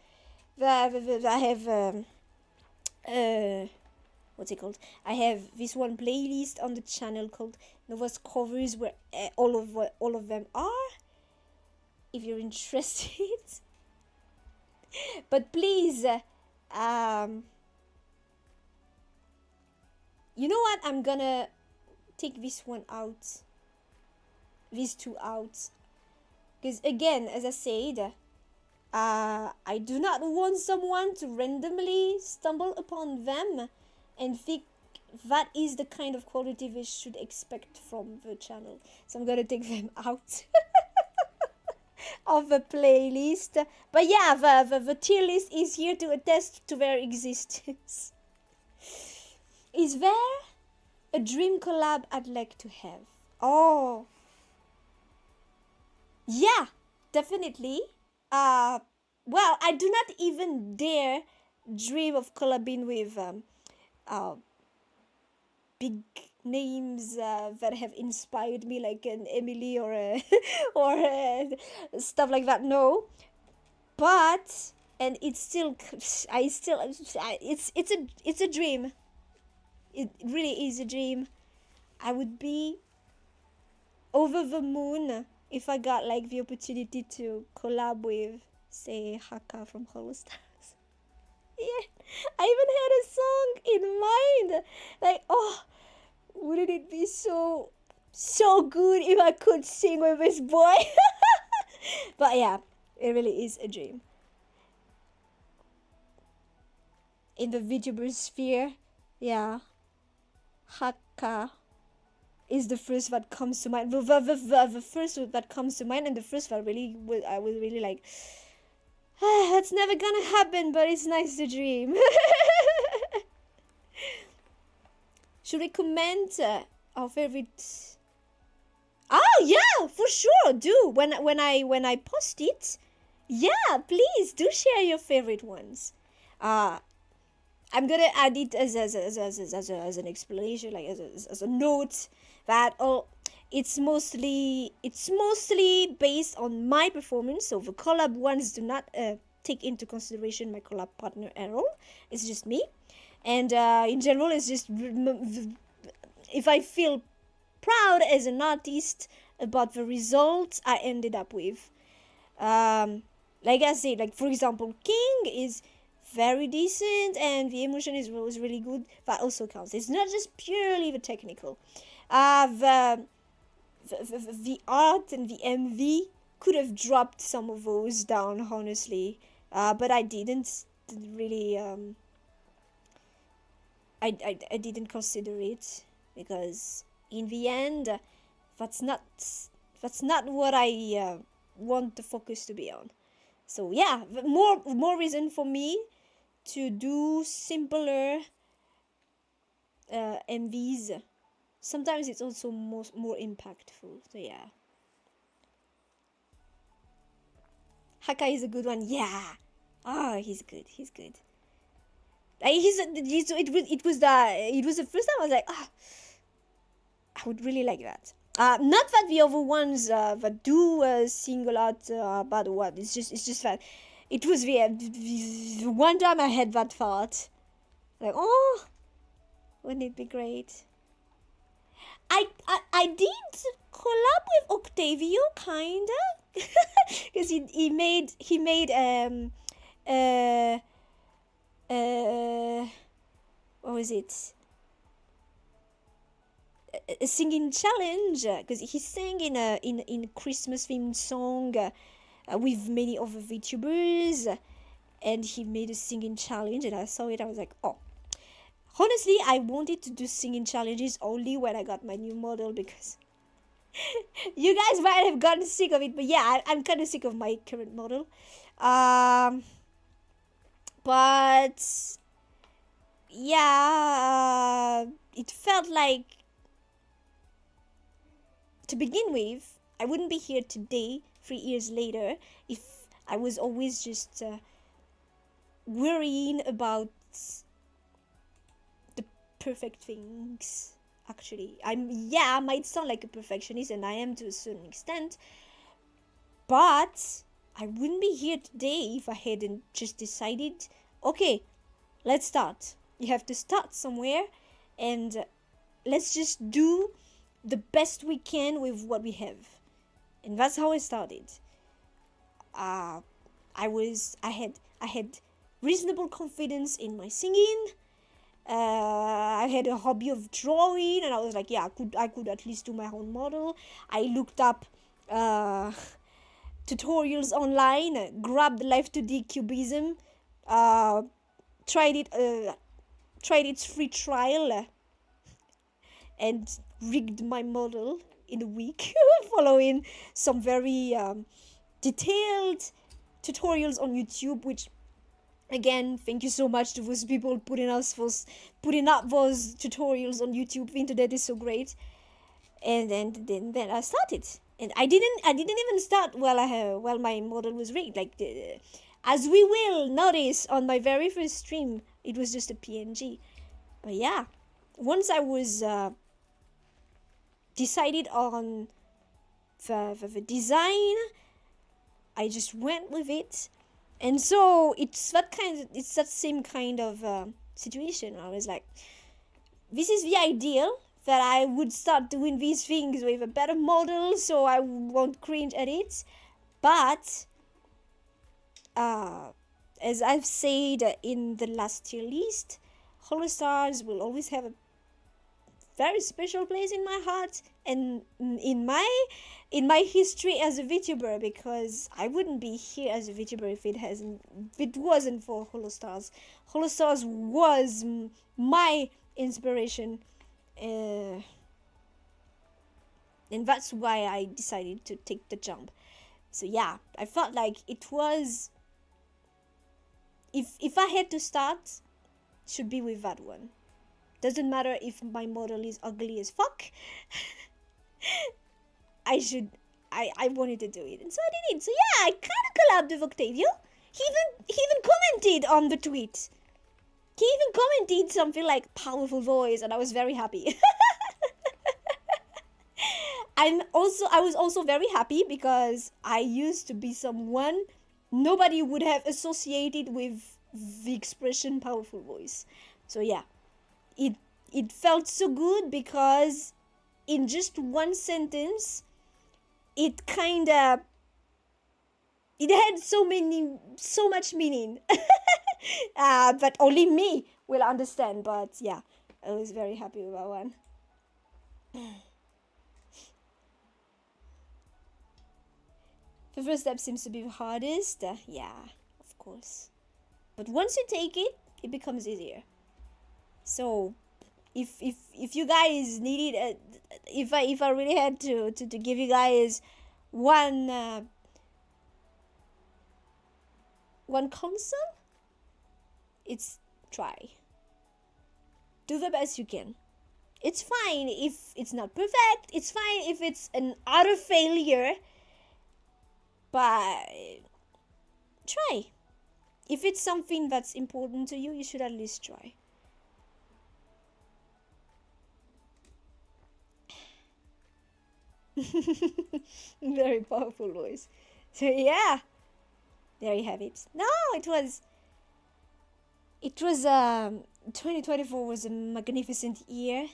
what's it called? I have this one playlist on the channel called Nova's Covers, where all of them are, if you're interested. But please, you know what? I'm gonna take this one out, these two out, because again, as I said, I do not want someone to randomly stumble upon them and think that is the kind of quality they should expect from the channel. So I'm gonna take them out of the playlist. But yeah, the tier list is here to attest to their existence. Is there a dream collab I'd like to have? Oh, yeah, definitely. Well, I do not even dare dream of collabing with big names that have inspired me, like an Emily or stuff like that. No, but and it's a dream. It really is a dream. I would be over the moon if I got like the opportunity to collab with, say, Haka from Hollow Stars. Yeah, I even had a song in mind. Like, oh, wouldn't it be so good if I could sing with this boy? But yeah, it really is a dream. In the VTuber sphere, yeah, Haka is the first that comes to mind. The first that comes to mind, and the first that I was really like, that's never gonna happen, but it's nice to dream. Should we comment our favorite? Oh yeah, for sure. Do when I post it. Yeah, please do share your favorite ones. I'm gonna add it as an explanation, like as a note that it's mostly based on my performance. So the collab ones do not take into consideration my collab partner at all. It's just me, and in general, it's just if I feel proud as an artist about the results I ended up with. Like I said, like for example, King is very decent and the emotion was really good. That also counts. It's not just purely the technical. the art and the MV could have dropped some of those down, honestly, but I didn't really. I didn't consider it because in the end, that's not what I want the focus to be on. So yeah, more reason for me to do simpler MVs. Sometimes it's also more impactful. So yeah, Haka is a good one. Yeah, he's good. He's good. It was the first time I was like, I would really like that. Not that the other ones that do sing a lot about what. It's just that it was the one time I had that thought, like, oh, wouldn't it be great? I did collab with Octavio, kinda, because he made what was it? A singing challenge, because he sang in a Christmas themed song with many other VTubers, and he made a singing challenge, and I saw it. I was like, oh. Honestly, I wanted to do singing challenges only when I got my new model, because you guys might have gotten sick of it, but yeah, I'm kind of sick of my current model. But yeah, it felt like, to begin with, I wouldn't be here today, 3 years later, if I was always just worrying about the perfect things. Actually, I might sound like a perfectionist, and I am to a certain extent, but I wouldn't be here today if I hadn't just decided, okay, let's start. You have to start somewhere, and let's just do the best we can with what we have. And that's how I started. I had reasonable confidence in my singing. I had a hobby of drawing, and I was like, yeah, I could at least do my own model. I looked up tutorials online, grabbed Life 2D Cubism, tried its free trial, and rigged my model in a week, following some very detailed tutorials on YouTube, which, again, thank you so much to those people putting up those tutorials on YouTube. The internet is so great. And then I started, and I didn't even start while my model was rigged. Like, as we will notice on my very first stream, it was just a PNG. But yeah, once I was decided on the design, I just went with it. And so it's that same kind of situation. I was like, this is the ideal, that I would start doing these things with a better model, so I won't cringe at it. But as I've said in the last tier list, Holostars will always have a very special place in my heart and in my history as a VTuber, because I wouldn't be here as a VTuber if it wasn't for Holostars. Holostars was my inspiration, and that's why I decided to take the jump. So yeah, I felt like it was, if I had to start, it should be with that one. Doesn't matter if my model is ugly as fuck. I wanted to do it, and so I did it. So yeah, I kind of collabed with Octavio. He even commented on the tweet. He even commented something like "powerful voice," and I was very happy. I was also very happy because I used to be someone nobody would have associated with the expression "powerful voice." So yeah, it felt so good because in just one sentence, it had so much meaning. But only me will understand. But yeah, I was very happy with that one. The first step seems to be the hardest. Yeah, of course. But once you take it, it becomes easier. So, if you guys needed, if I really had to give you guys one counsel, it's try. Do the best you can. It's fine if it's not perfect. It's fine if it's an utter failure. But try. If it's something that's important to you, you should at least try. Very powerful voice. So yeah, there you have it. No, it was 2024 was a magnificent year.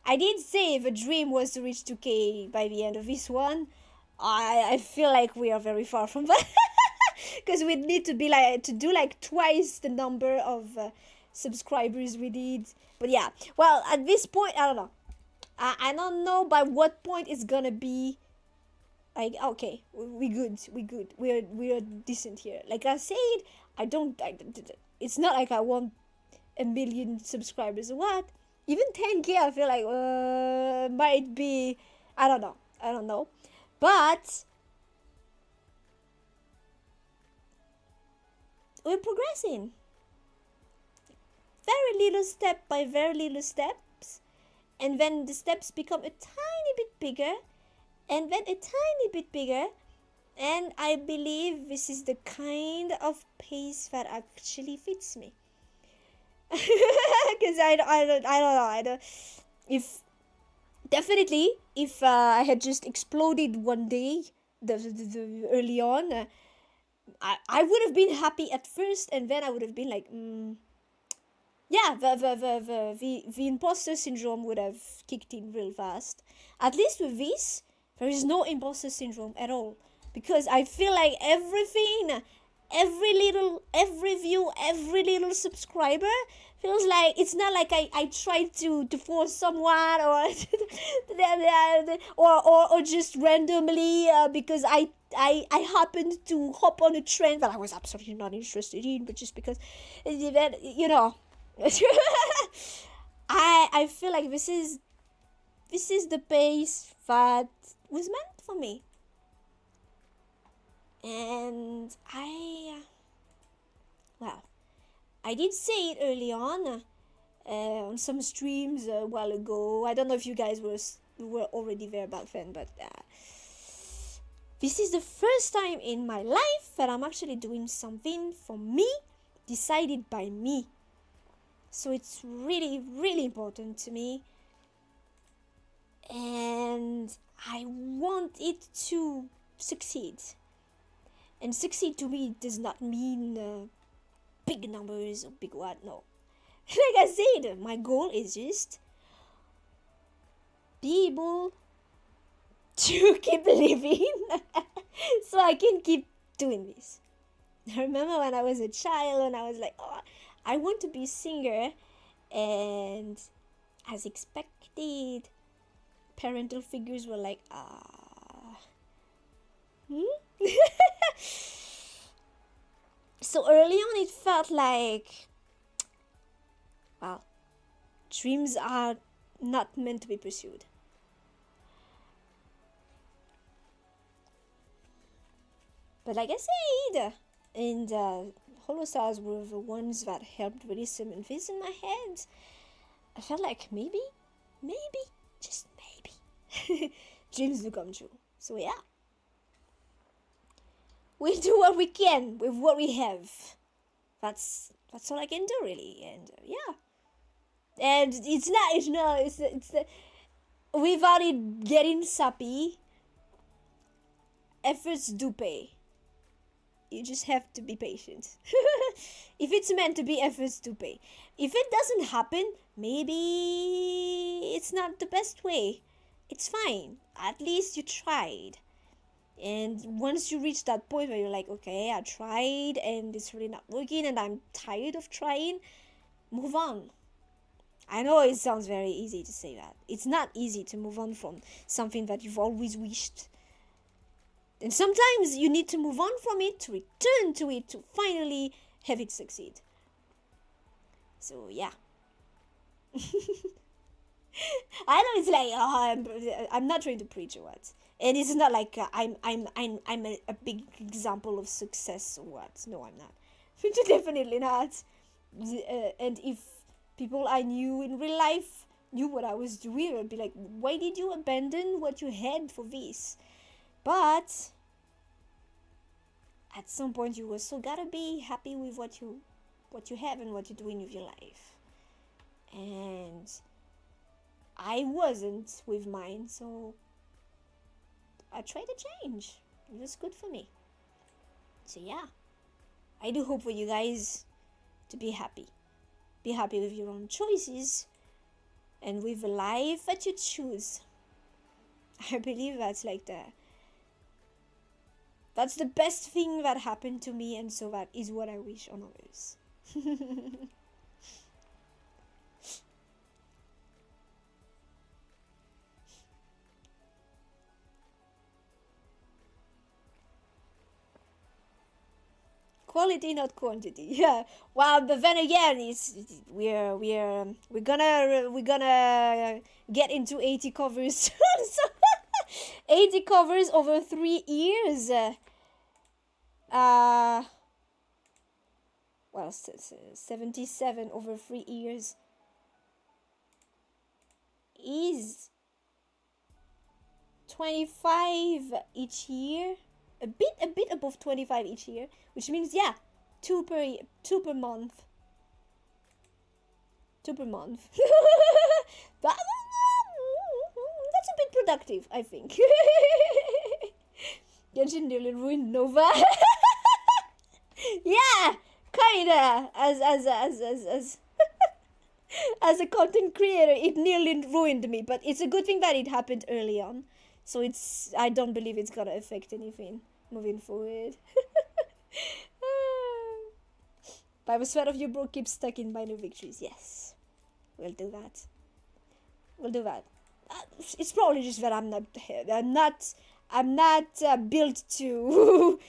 I did say the dream was to reach 2K by the end of this one. I feel like we are very far from that. Because we need to do like twice the number of subscribers we did. But yeah, well, at this point, I don't know. I don't know by what point it's gonna be like, okay, we good, we're decent here. Like I said, it's not like I want 1 million subscribers or what. Even 10K, I feel like might be, I don't know, but we're progressing, very little step by very little steps, and then the steps become a tiny bit bigger, and then a tiny bit bigger, and I believe this is the kind of pace that actually fits me. Because I don't know, if I had just exploded one day, the early on, I would have been happy at first, and then I would have been like, yeah, the imposter syndrome would have kicked in real fast. At least with this, there is no imposter syndrome at all, because I feel like everything, every view, every little subscriber feels like, it's not like I tried to force someone or just randomly because I happened to hop on a trend that I was absolutely not interested in, but just because, you know. I feel like this is the pace that was meant for me, and I did say it early on some streams a while ago. I don't know if you guys were already there back then, but this is the first time in my life that I'm actually doing something for me, decided by me. So it's really, really important to me, and I want it to succeed. And succeed to me does not mean big numbers or big what, no. Like I said, my goal is just be able to keep living so I can keep doing this. I remember when I was a child and I was like, oh, I want to be a singer, and as expected, parental figures were like, So early on it felt like, well, dreams are not meant to be pursued. But like I said, and Hollow Stars were the ones that helped really summon this in my head. I felt like maybe, just maybe, dreams do come true. So yeah, we do what we can with what we have. That's all I can do really, and yeah. And it's without it getting sappy, efforts do pay. You just have to be patient. If it's meant to be, efforts to pay. If it doesn't happen, maybe it's not the best way. It's fine. At least you tried. And once you reach that point where you're like, okay, I tried and it's really not working and I'm tired of trying, move on. I know it sounds very easy to say that. It's not easy to move on from something that you've always wished And sometimes you need to move on from it, to return to it, to finally have it succeed. So yeah. I know it's like, I'm not trying to preach or what. And it's not like I'm a big example of success or what. No, I'm not. Definitely not. And if people I knew in real life knew what I was doing, I'd be like, why did you abandon what you had for this? But at some point you also gotta be happy with what you have and what you're doing with your life. And I wasn't with mine, so I tried to change. It was good for me. So yeah, I do hope for you guys to be happy. Be happy with your own choices and with the life that you choose. I believe that's the best thing that happened to me, and so that is what I wish on others. Quality, not quantity. Yeah. Well, but then again, we're gonna get into 80 covers soon. So 80 covers over 3 years. Well, 77 over 3 years is 25 each year. A bit above 25 each year, which means, yeah, two per month. 2 per month. That's a bit productive, I think. Genshin nearly ruined Nova. Yeah, kinda. As a content creator, it nearly ruined me, but it's a good thing that it happened early on. So I don't believe it's gonna affect anything moving forward. By the sweat of your brow, keep stuck in minor victories. Yes, we'll do that. It's probably just that I'm not built to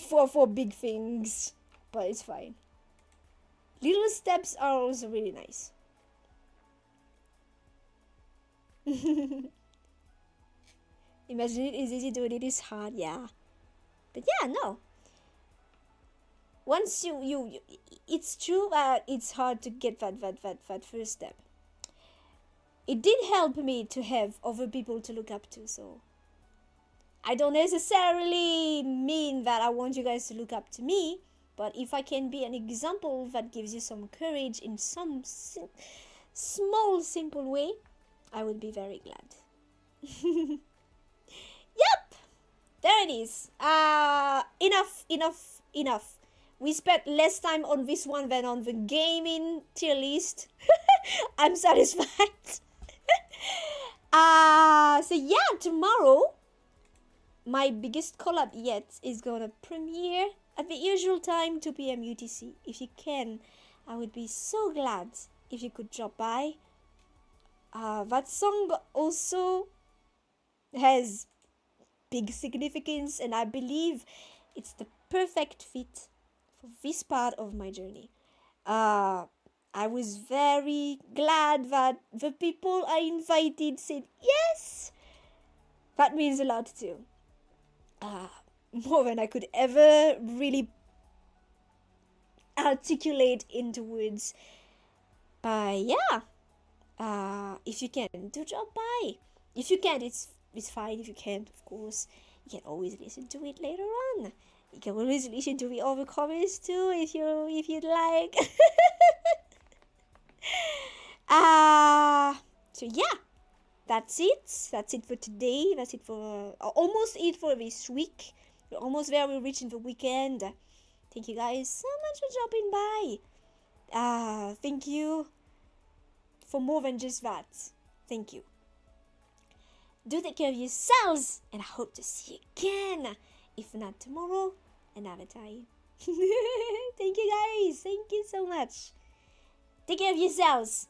for big things, but it's fine. Little steps are also really nice. Imagine it is easy, doing it is hard, yeah. But yeah, no. Once you it's true that it's hard to get that first step. It did help me to have other people to look up to, so I don't necessarily mean that I want you guys to look up to me, but if I can be an example that gives you some courage in some small, simple way, I would be very glad. Yep! There it is. Enough. We spent less time on this one than on the gaming tier list. I'm satisfied. So yeah, tomorrow, my biggest collab yet is gonna premiere at the usual time, 2 p.m. UTC. If you can, I would be so glad if you could drop by. That song also has big significance, and I believe it's the perfect fit for this part of my journey. I was very glad that the people I invited said yes. That means a lot too. More than I could ever really articulate into words. But yeah, if you can, do drop by. If you can't, it's fine. If you can't, of course, you can always listen to it later on. You can always listen to the other covers too, if you'd like. So yeah, that's it for today. That's it for almost it for this week. We're almost there. We're reaching the weekend. Thank you guys so much for dropping by. Thank you for more than just that. Thank you. Do take care of yourselves, and I hope to see you again. If not tomorrow, another time. Thank you guys. Thank you so much. Take care of yourselves.